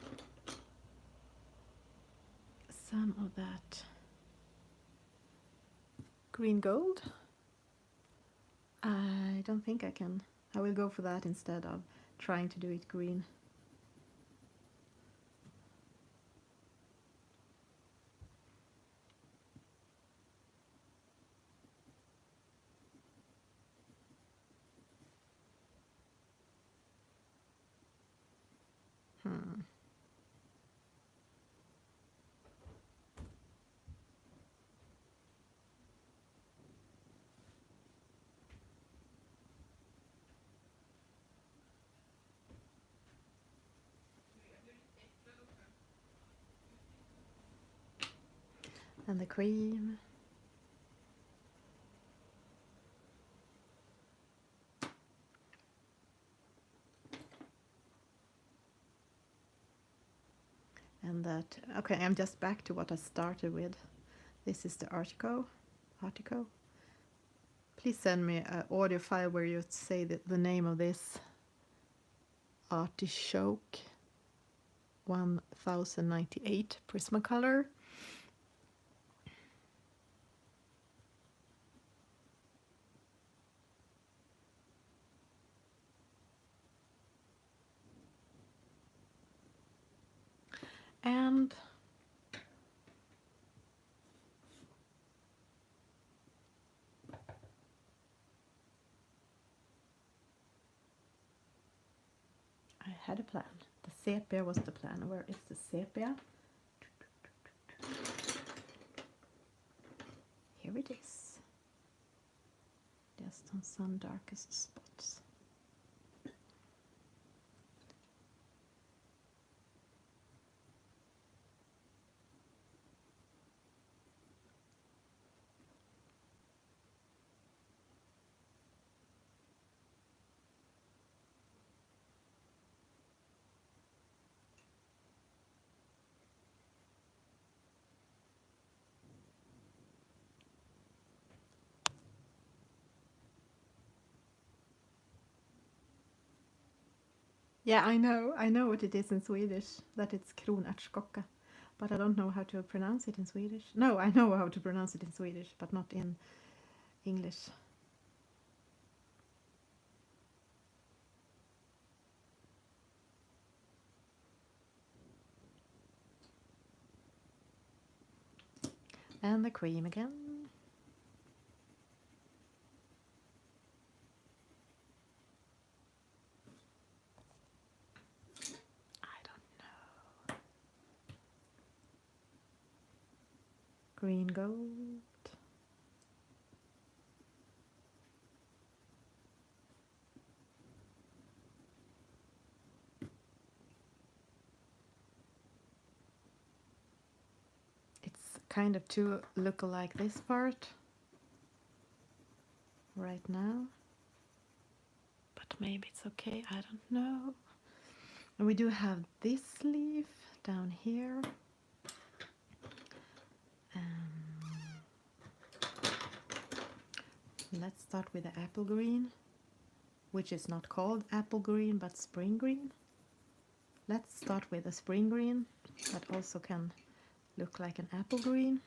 some of that green gold. I don't think I can. I will go for that instead of trying to do it green. And the cream. And that, okay, I'm just back to what I started with. This is the article. Please send me an audio file where you say the name of this. Artichoke 1098 Prismacolor. And I had a plan. The sepia was the plan. Where is the sepia? Here it is. Just on some darkest spots. Yeah, I know what it is in Swedish, that it's kronärtskocka, but I don't know how to pronounce it in Swedish. No, I know how to pronounce it in Swedish, but not in English. And the cream again. I don't know. Green gold. It's kind of to look like this part right now. But maybe it's okay, I don't know. And we do have this leaf down here. Let's start with the apple green, which is not called apple green but spring green. Let's start with a spring green that also can look like an apple green.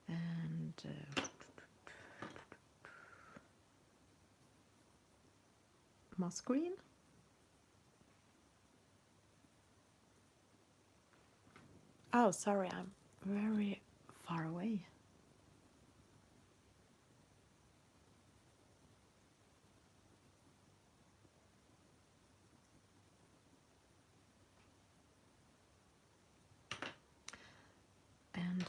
And moss green. Oh, sorry, I'm very far away. And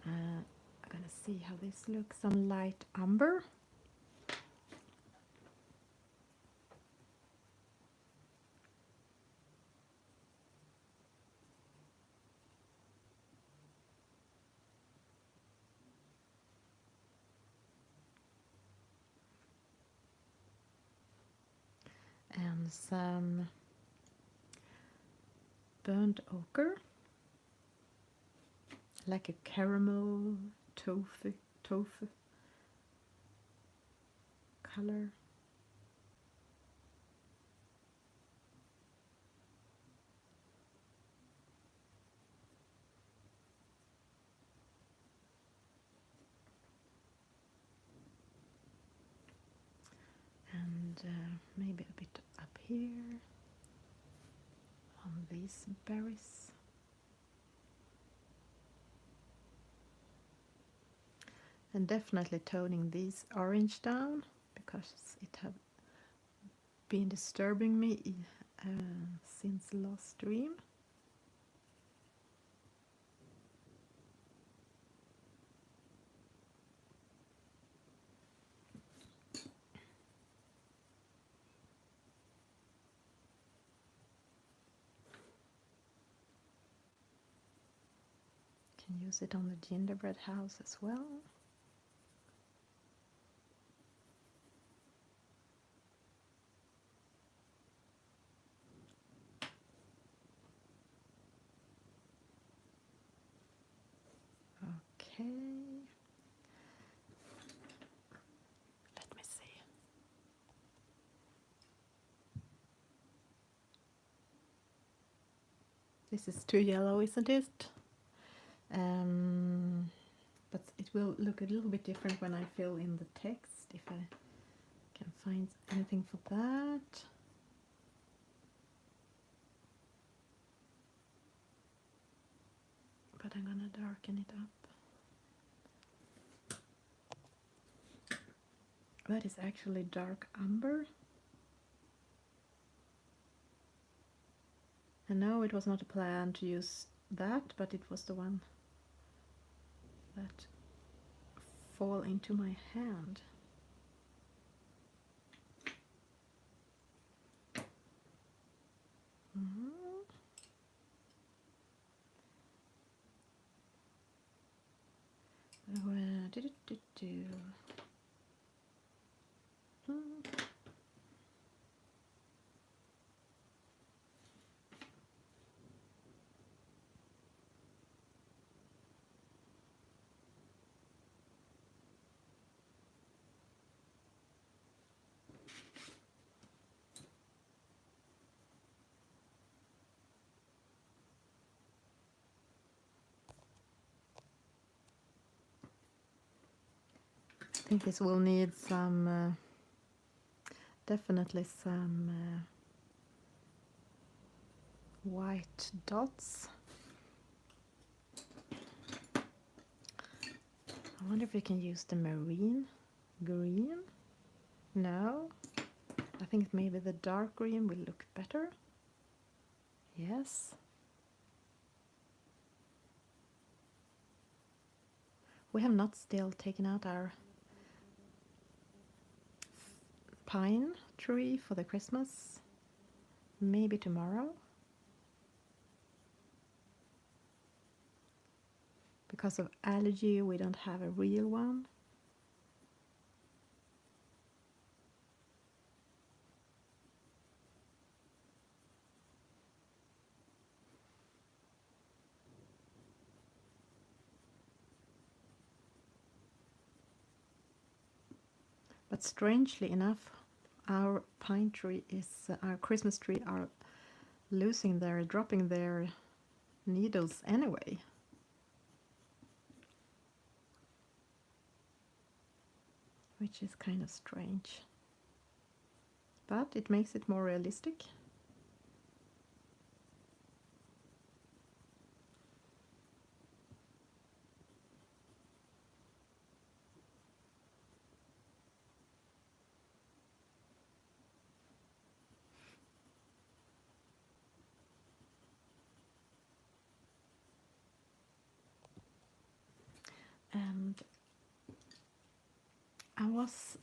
I'm gonna see how this looks. Some light umber. And some burnt ochre, like a caramel tofu color. And maybe a bit up here on these berries. And definitely toning these orange down because it have been disturbing me since last stream. Can use it on the gingerbread house as well. Okay. Let me see. This is too yellow, isn't it? But it will look a little bit different when I fill in the text, if I can find anything for that. But I'm gonna darken it up. That is actually dark umber. And no, it was not a plan to use that, but it was the one that fall into my hand. Where did it do? I think this will need some, definitely some white dots. I wonder if we can use the marine green. No, I think maybe the dark green will look better. Yes. We have not still taken out our pine tree for the Christmas. Maybe tomorrow. Because of allergy, we don't have a real one. But strangely enough, our pine tree is, our Christmas tree are dropping their needles anyway. Which is kind of strange. But it makes it more realistic. And I was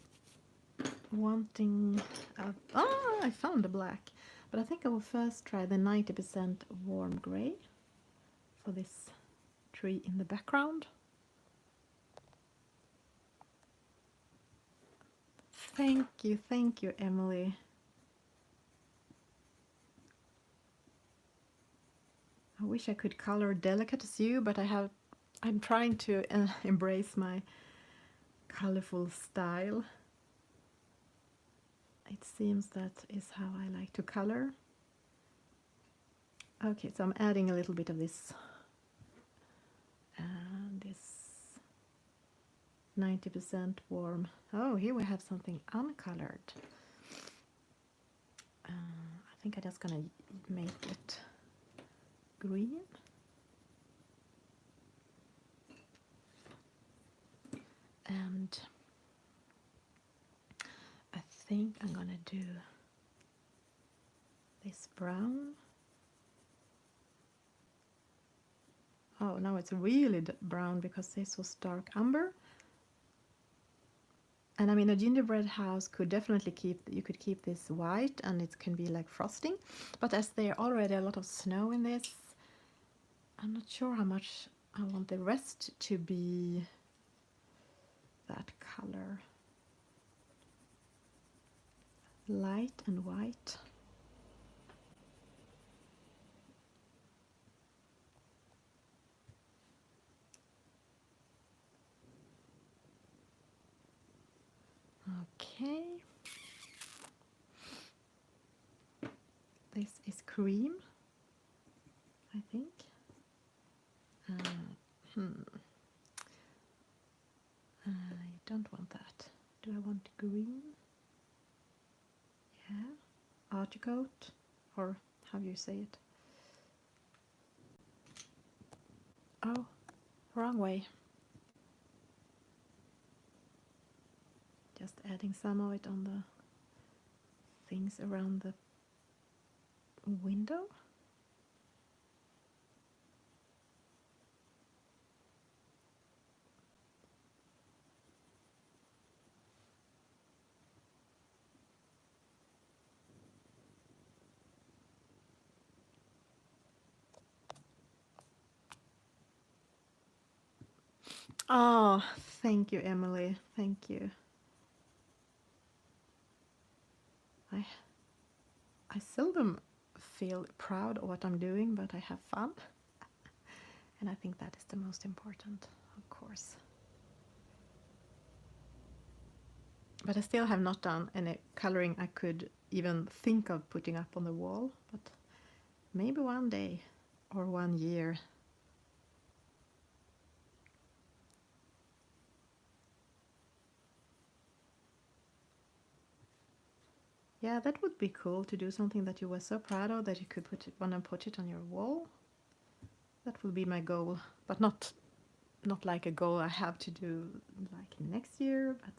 wanting, I found the black, but I think I will first try the 90% warm gray for this tree in the background. Thank you, Emily. I wish I could color delicate as you, but I'm trying to embrace my colorful style. It seems that is how I like to color. Okay, so I'm adding a little bit of this and this 90% warm. Oh, here we have something uncolored. I think I'm just gonna make it green. And I think I'm gonna do this brown. Oh, now it's really brown because this was dark umber. And I mean, a gingerbread house could definitely you could keep this white and it can be like frosting. But as there already a lot of snow in this, I'm not sure how much I want the rest to be that color. Light and white. Okay. This is cream, I think. I don't want that. Do I want green? Yeah. Artichoke, or how do you say it? Oh, wrong way. Just adding some of it on the things around the window. Oh, thank you, Emily. Thank you. I seldom feel proud of what I'm doing, but I have fun. And I think that is the most important, of course. But I still have not done any coloring I could even think of putting up on the wall. But maybe one day or 1 year. Yeah, that would be cool to do something that you were so proud of that you could want to put it on your wall. That will be my goal, but not like a goal I have to do like next year, but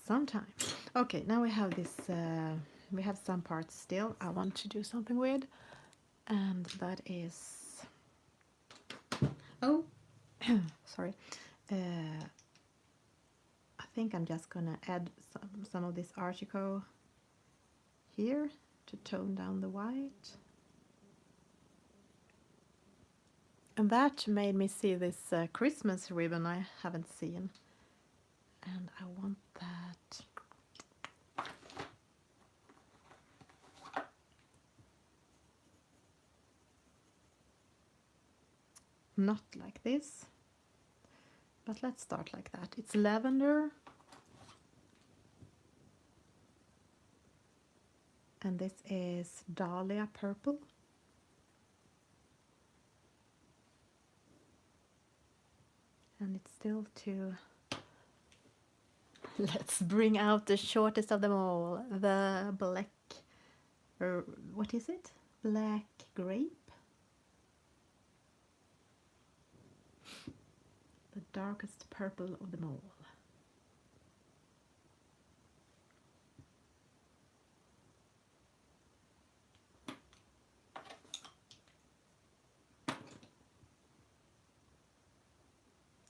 sometime. Okay, now we have this. We have some parts still I want to do something with, and that is. Oh, sorry. I think I'm just gonna add some of this artichoke here to tone down the white. And that made me see this Christmas ribbon I haven't seen. And I want that. Not like this. But let's start like that. It's lavender. and this is Dahlia Purple. And it's still too... Let's bring out the shortest of them all, the black, or what is it? Black grape? The darkest purple of them all.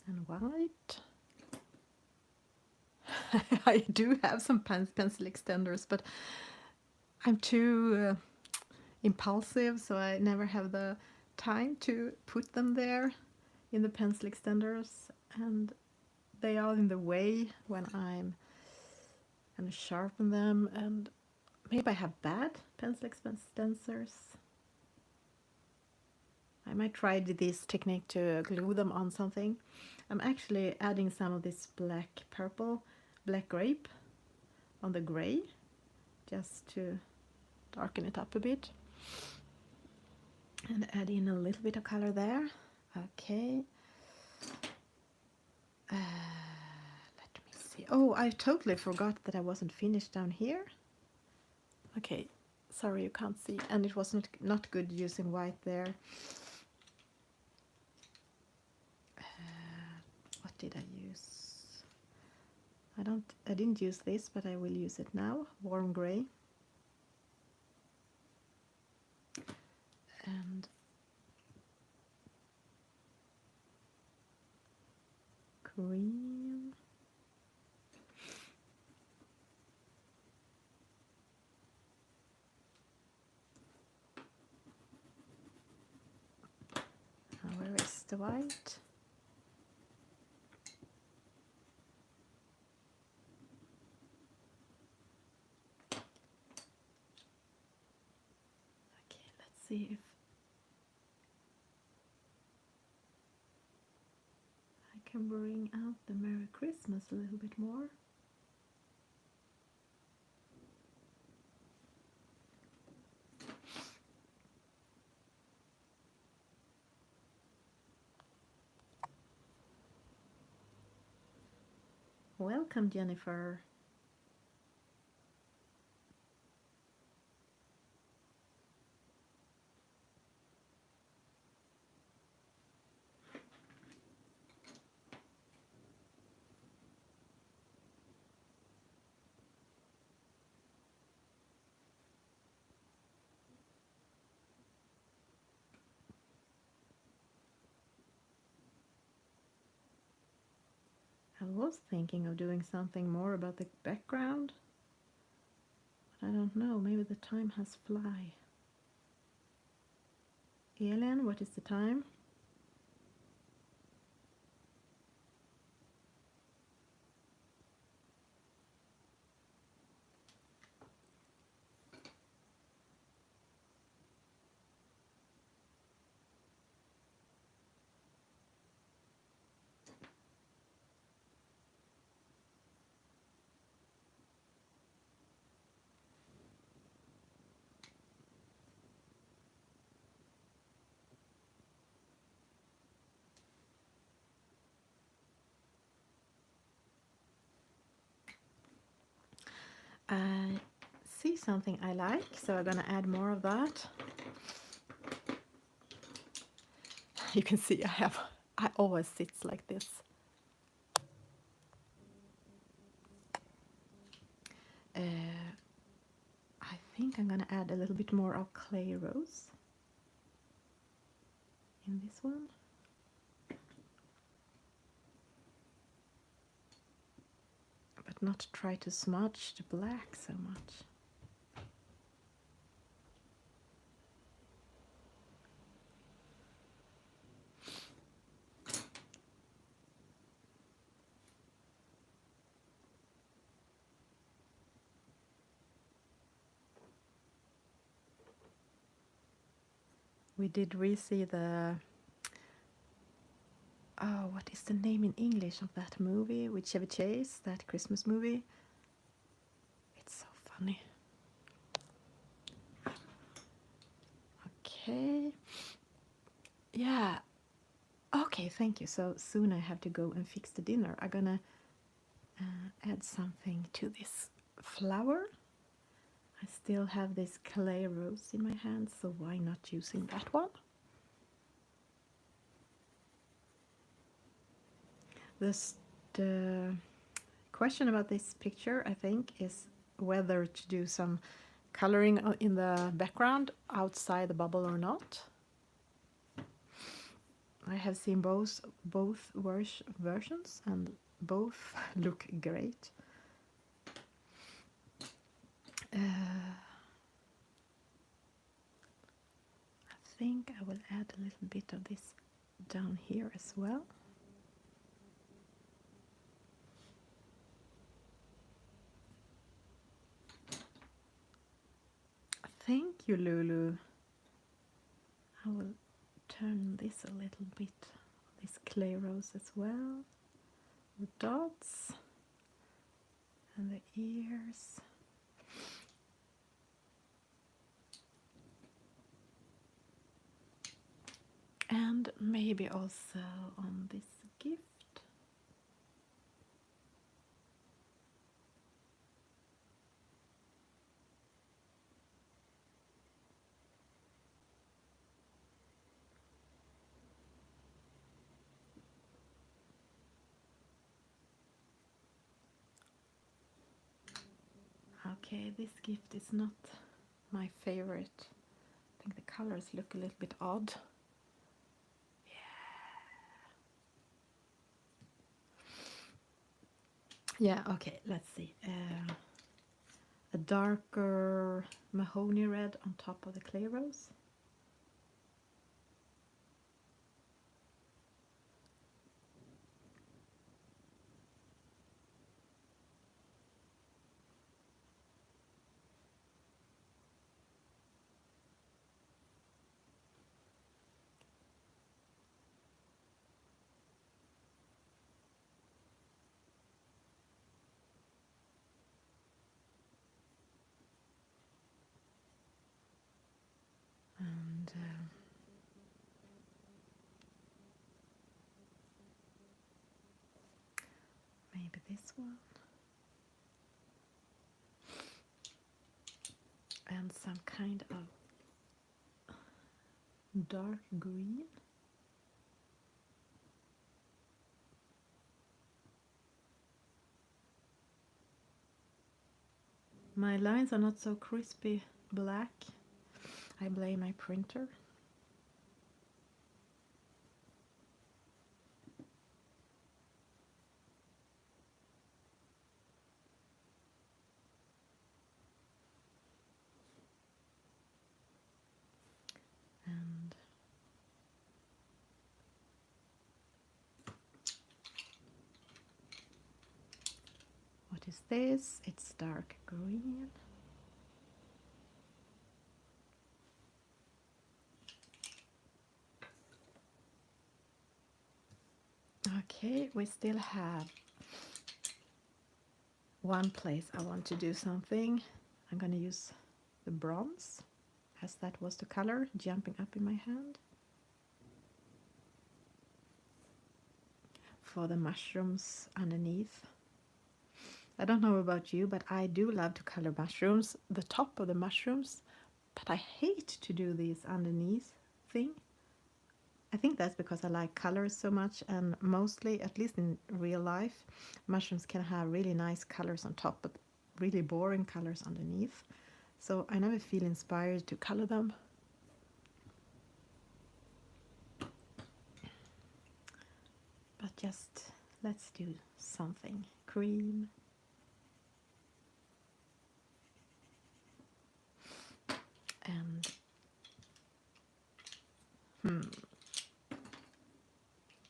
And white. I do have some pencil extenders, but I'm too impulsive, so I never have the time to put them there in the pencil extenders, and they are in the way when I'm going to sharpen them, and maybe I have bad pencil extenders. I might try this technique to glue them on something. I'm actually adding some of this black grape on the gray, just to darken it up a bit. And add in a little bit of color there. Okay. Let me see. Oh, I totally forgot that I wasn't finished down here. Okay, sorry you can't see. And it was not good using white there. What did I use? I didn't use this, but I will use it now. Warm gray. And cream. Where is the white? Okay, let's see if I can bring out the Merry Christmas a little bit more. Welcome, Jennifer. I was thinking of doing something more about the background, but I don't know, maybe the time has fly. Elin, what is the time? I see something I like, so I'm gonna add more of that. You can see I always sit like this. I think I'm gonna add a little bit more of clay rose in this one. But not try to smudge the black so much. We did re-see the... Oh, what is the name in English of that movie with Chevy Chase, that Christmas movie? It's so funny. Okay. Yeah. Okay, thank you. So soon I have to go and fix the dinner. I'm gonna add something to this flower. I still have this clay rose in my hand, so why not using that one? The question about this picture, I think, is whether to do some coloring in the background outside the bubble or not. I have seen both versions, and both look great. I think I will add a little bit of this down here as well. Thank you, Lulu. I will turn this a little bit, this clay rose as well. The dots and the ears. And maybe also on this gift. Okay, this gift is not my favorite. I think the colors look a little bit odd. Yeah, okay, let's see. A darker mahogany red on top of the clay rose. And maybe this one. And some kind of dark green. My lines are not so crispy black. I blame my printer. And what is this? It's dark green. Okay, we still have one place I want to do something. I'm going to use the bronze, as that was the color jumping up in my hand. For the mushrooms underneath. I don't know about you, but I do love to color mushrooms, the top of the mushrooms, but I hate to do this underneath thing. I think that's because I like colors so much, and mostly, at least in real life, mushrooms can have really nice colors on top, but really boring colors underneath. So I never feel inspired to color them. But just let's do something. Cream. And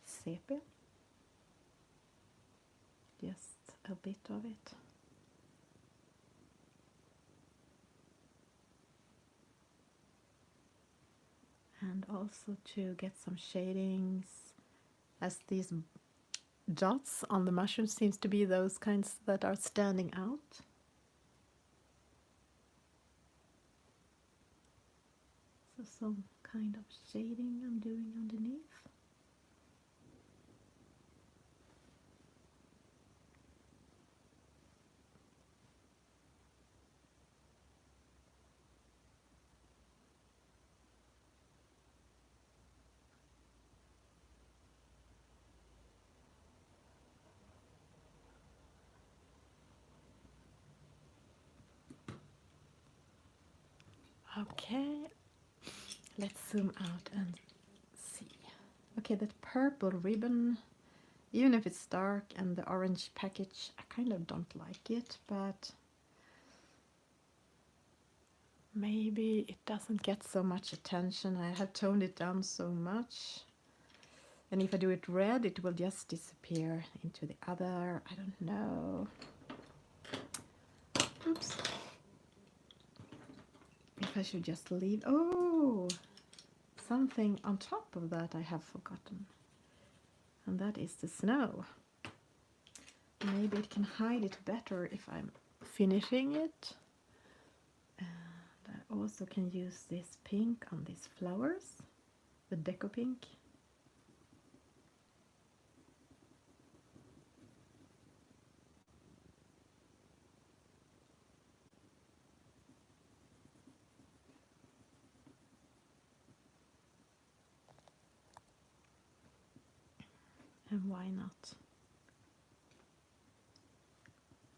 sepia. Just a bit of it. And also to get some shadings, as these dots on the mushroom seems to be those kinds that are standing out. So some kind of shading I'm doing underneath. Okay, let's zoom out and see. Okay, that purple ribbon, even if it's dark and the orange package, I kind of don't like it, but maybe it doesn't get so much attention. I have toned it down so much. And if I do it red, it will just disappear into the other. I don't know. Oops. If I should just leave. Oh, something on top of that I have forgotten. And that is the snow. Maybe it can hide it better if I'm finishing it. And I also can use this pink on these flowers, the deco pink. And why not?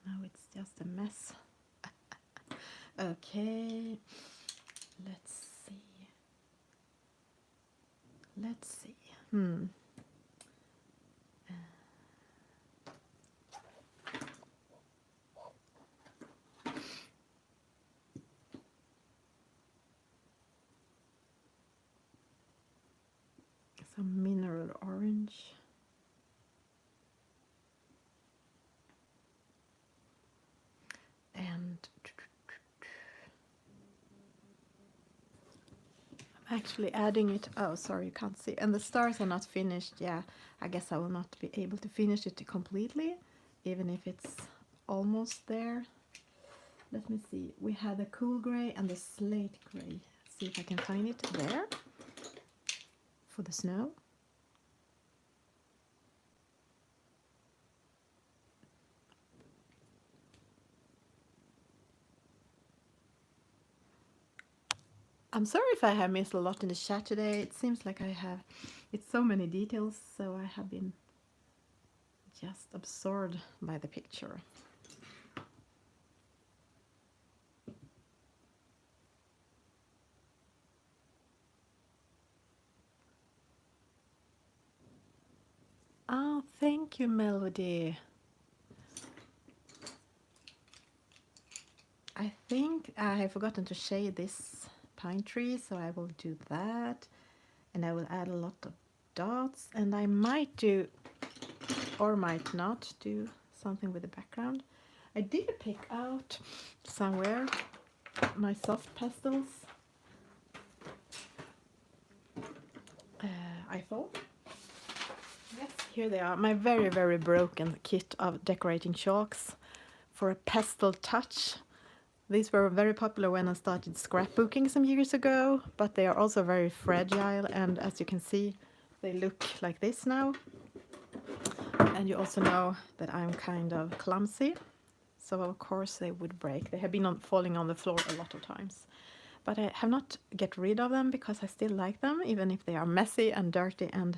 Now it's just a mess. Okay, let's see. Let's see. Some mineral orange. And I'm actually adding it. Oh, sorry, you can't see. And the stars are not finished. Yeah, I guess I will not be able to finish it completely, even if it's almost there. Let me see. We had the cool gray and the slate gray. See if I can find it there for the snow. I'm sorry if I have missed a lot in the chat today. It seems like I have, it's so many details, so I have been just absorbed by the picture. Oh, thank you, Melody. I think I have forgotten to shade this pine tree, so I will do that. And I will add a lot of dots, and I might do, or might not do, something with the background. I did pick out somewhere my soft pastels. I thought. Yes, here they are. My very, very broken kit of decorating chalks for a pastel touch. These were very popular when I started scrapbooking some years ago, but they are also very fragile, and as you can see, they look like this now. And you also know that I'm kind of clumsy, so of course they would break. They have been falling on the floor a lot of times. But I have not get rid of them because I still like them, even if they are messy and dirty and...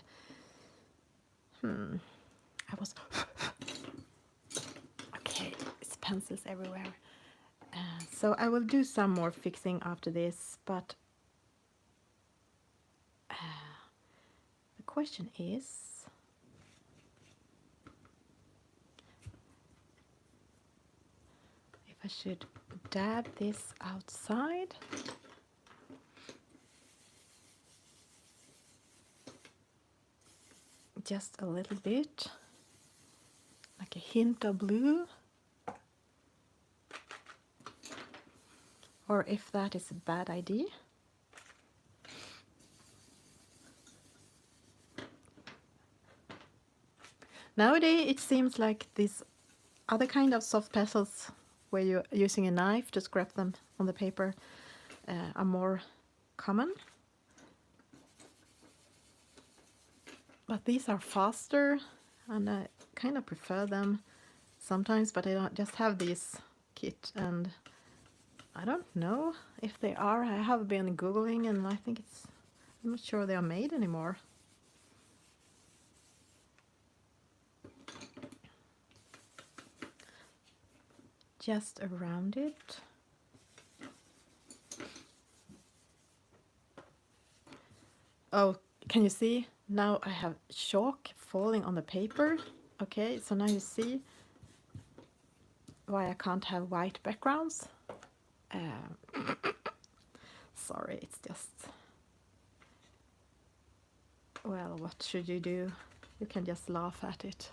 Okay, it's pencils everywhere. So I will do some more fixing after this, but the question is, if I should dab this outside. Just a little bit, like a hint of blue. Or if that is a bad idea. Nowadays it seems like this other kind of soft pastels where you're using a knife to scrape them on the paper are more common. but these are faster, and I kind of prefer them sometimes, but I don't just have this kit, and I don't know if they are. I have been googling, and I think I'm not sure they are made anymore. Just around it. Oh, can you see? Now I have chalk falling on the paper. Okay, so now you see why I can't have white backgrounds. Sorry, it's just... Well, what should you do? You can just laugh at it.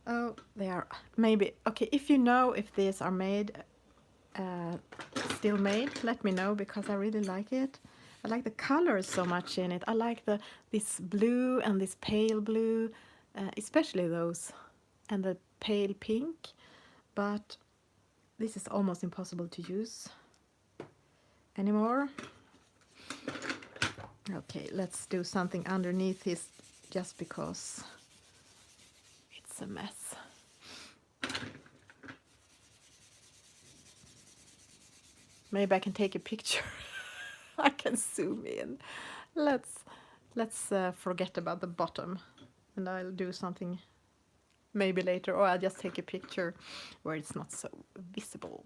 Oh, they are maybe... Okay, if you know if these are made, still made, let me know, because I really like it. I like the colors so much in it. I like this blue and this pale blue, especially those, and the pale pink, but this is almost impossible to use anymore. Okay, let's do something underneath this, just because it's a mess. Maybe I can take a picture. I can zoom in. Let's forget about the bottom, and I'll do something maybe later, or I'll just take a picture where it's not so visible.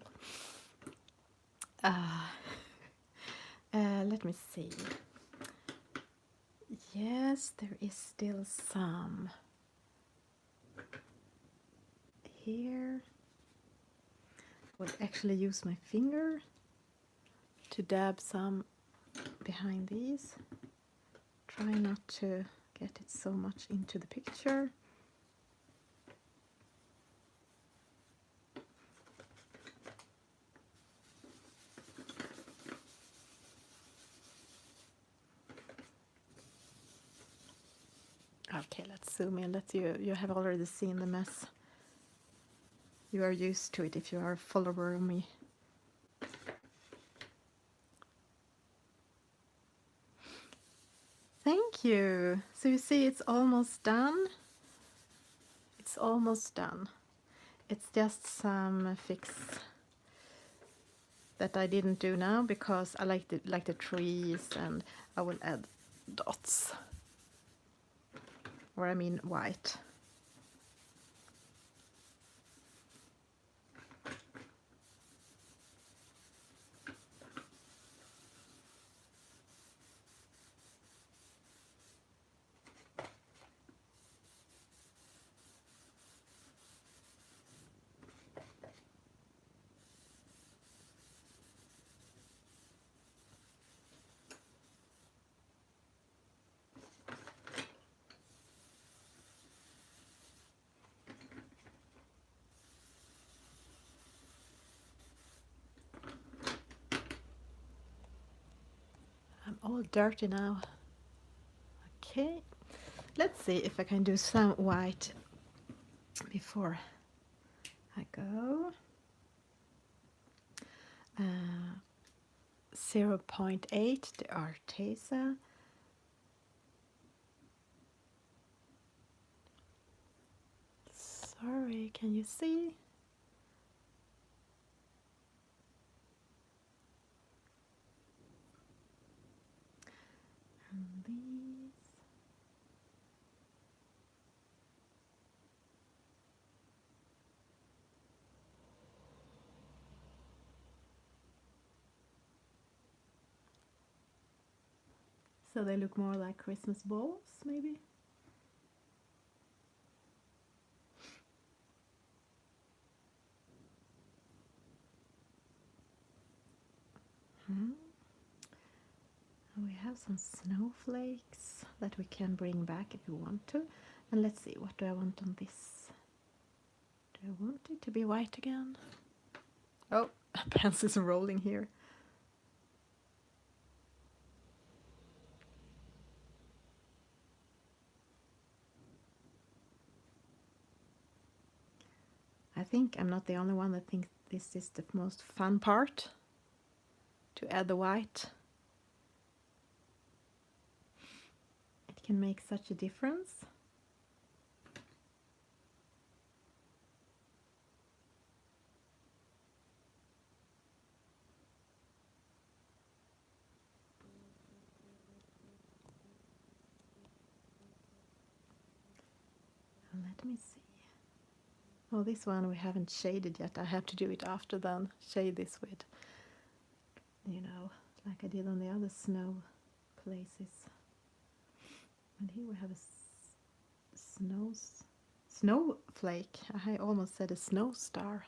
Let me see. Yes, there is still some here. I will actually use my finger to dab some behind these. Try not to get it so much into the picture. Okay, let's zoom in. You have already seen the mess. You are used to it if you are a follower of me. Thank you. So you see, it's almost done. It's almost done. It's just some fix that I didn't do now, because I like the trees, and I will add dots, or I mean white. I'm all dirty now. Okay, let's see if I can do some white before I go. 0.8, the Arteza. Sorry, can you see? And these. So they look more like Christmas balls, maybe? We have some snowflakes that we can bring back if we want to. And let's see, what do I want on this? Do I want it to be white again? Oh, pencil is rolling here. I think I'm not the only one that thinks this is the most fun part, to add the white. can make such a difference. Let me see. Oh, this one we haven't shaded yet. I have to do it after then. Shade this with, you know, like I did on the other snow places. And here we have a snowflake. I almost said a snow star.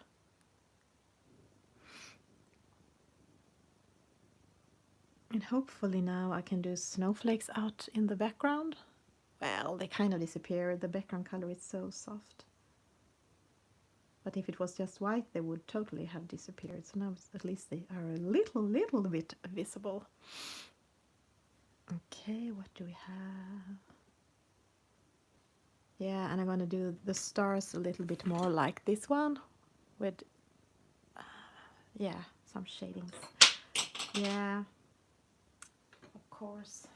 And hopefully now I can do snowflakes out in the background. Well, they kind of disappear. The background color is so soft. But if it was just white, they would totally have disappeared. So now at least they are a little bit visible. Okay, what do we have? Yeah, and I'm gonna do the stars a little bit more like this one with, yeah, some shadings. Yeah, of course.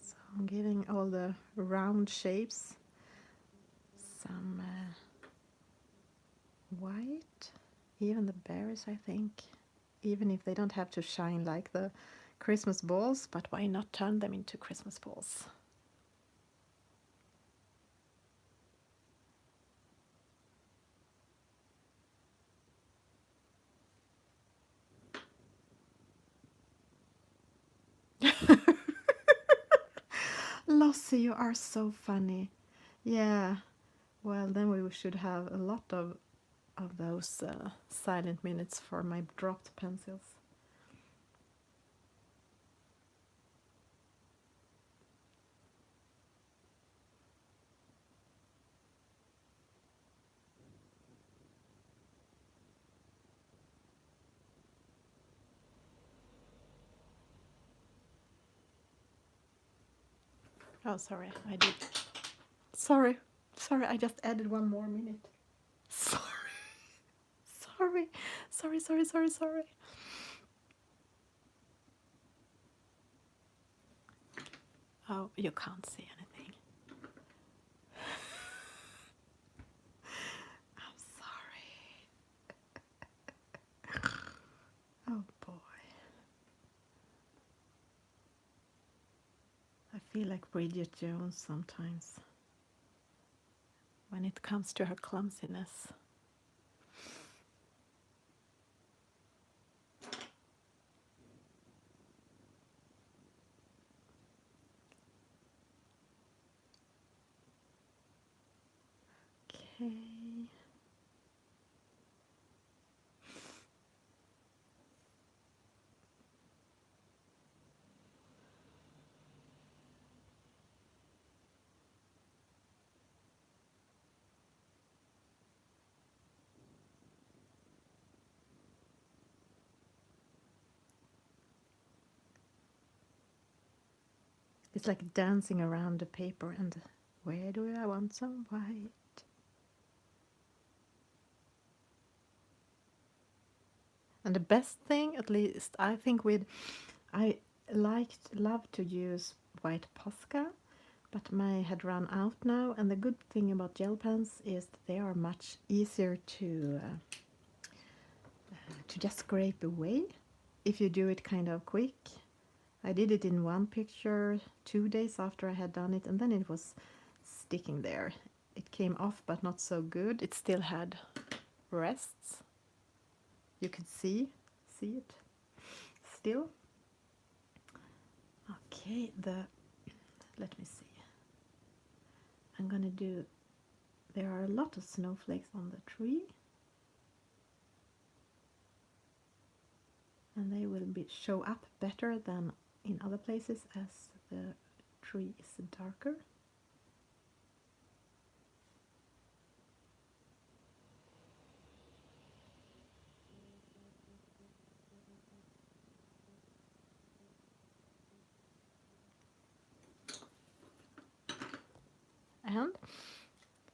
So I'm giving all the round shapes some white, even the berries, I think, even if they don't have to shine like the Christmas balls, but why not turn them into Christmas balls? Lossie, you are so funny. Yeah, well, then we should have a lot of those silent minutes for my dropped pencils. Oh, sorry, I did. Sorry, I just added one more minute. Sorry. Sorry. Oh, you can't see anything. I'm sorry. Oh boy. I feel like Bridget Jones sometimes when it comes to her clumsiness. Okay. It's like dancing around the paper and where do I want some white? And the best thing, at least I think I love to use white Posca, but my had run out now. And the good thing about gel pens is that they are much easier to just scrape away if you do it kind of quick. I did it in one picture 2 days after I had done it, and then it was sticking there. It came off, but not so good. It still had rests. You could see it still. Okay, let me see. I'm gonna do, there are a lot of snowflakes on the tree. And they will show up better than in other places as the tree is darker.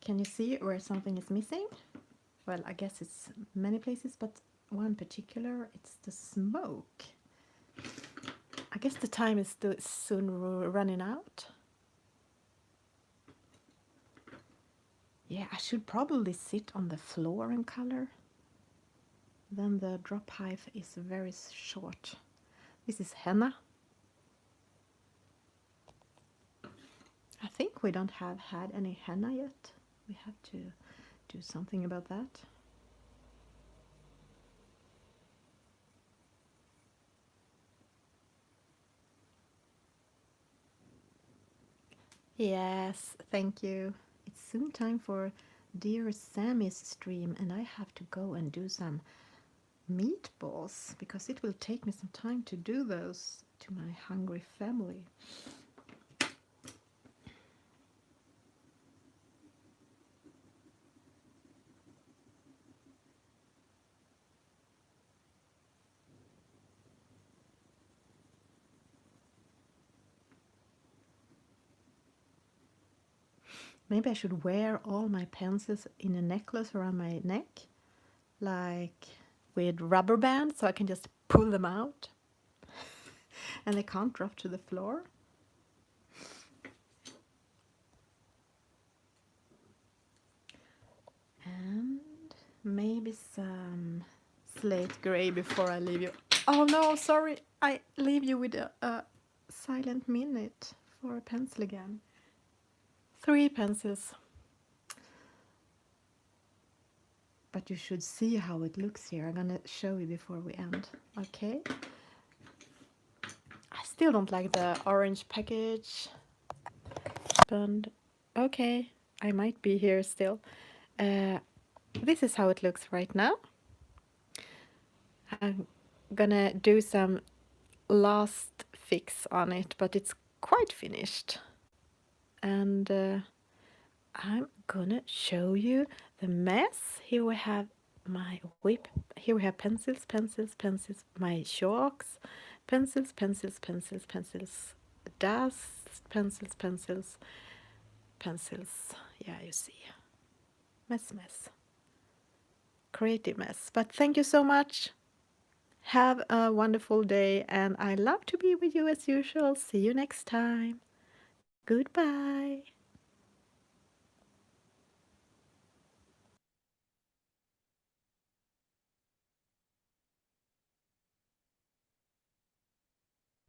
Can you see where something is missing? Well, I guess it's many places, but one particular, it's the smoke. I guess the time is still soon running out. Yeah, I should probably sit on the floor and color. Then the drop height is very short. This is henna. I think we don't have had any henna yet. We have to do something about that. Yes, thank you. It's soon time for Dear Sammy's stream, and I have to go and do some meatballs because it will take me some time to do those to my hungry family. Maybe I should wear all my pencils in a necklace around my neck, like with rubber bands, so I can just pull them out and they can't drop to the floor. And maybe some slate gray before I leave you. Oh no, sorry, I leave you with a silent minute for a pencil again. 3 pencils. But you should see how it looks here. I'm gonna show you before we end. Okay. I still don't like the orange package. But okay, I might be here still. This is how it looks right now. I'm gonna do some last fix on it, but it's quite finished. And I'm gonna show you the mess. Here we have my whip. Here we have pencils, pencils, pencils, my chalks, pencils, pencils, pencils, pencils, dust, pencils, pencils, pencils. Yeah, you see. Mess, mess. Creative mess. But thank you so much. Have a wonderful day, and I love to be with you as usual. See you next time. Goodbye.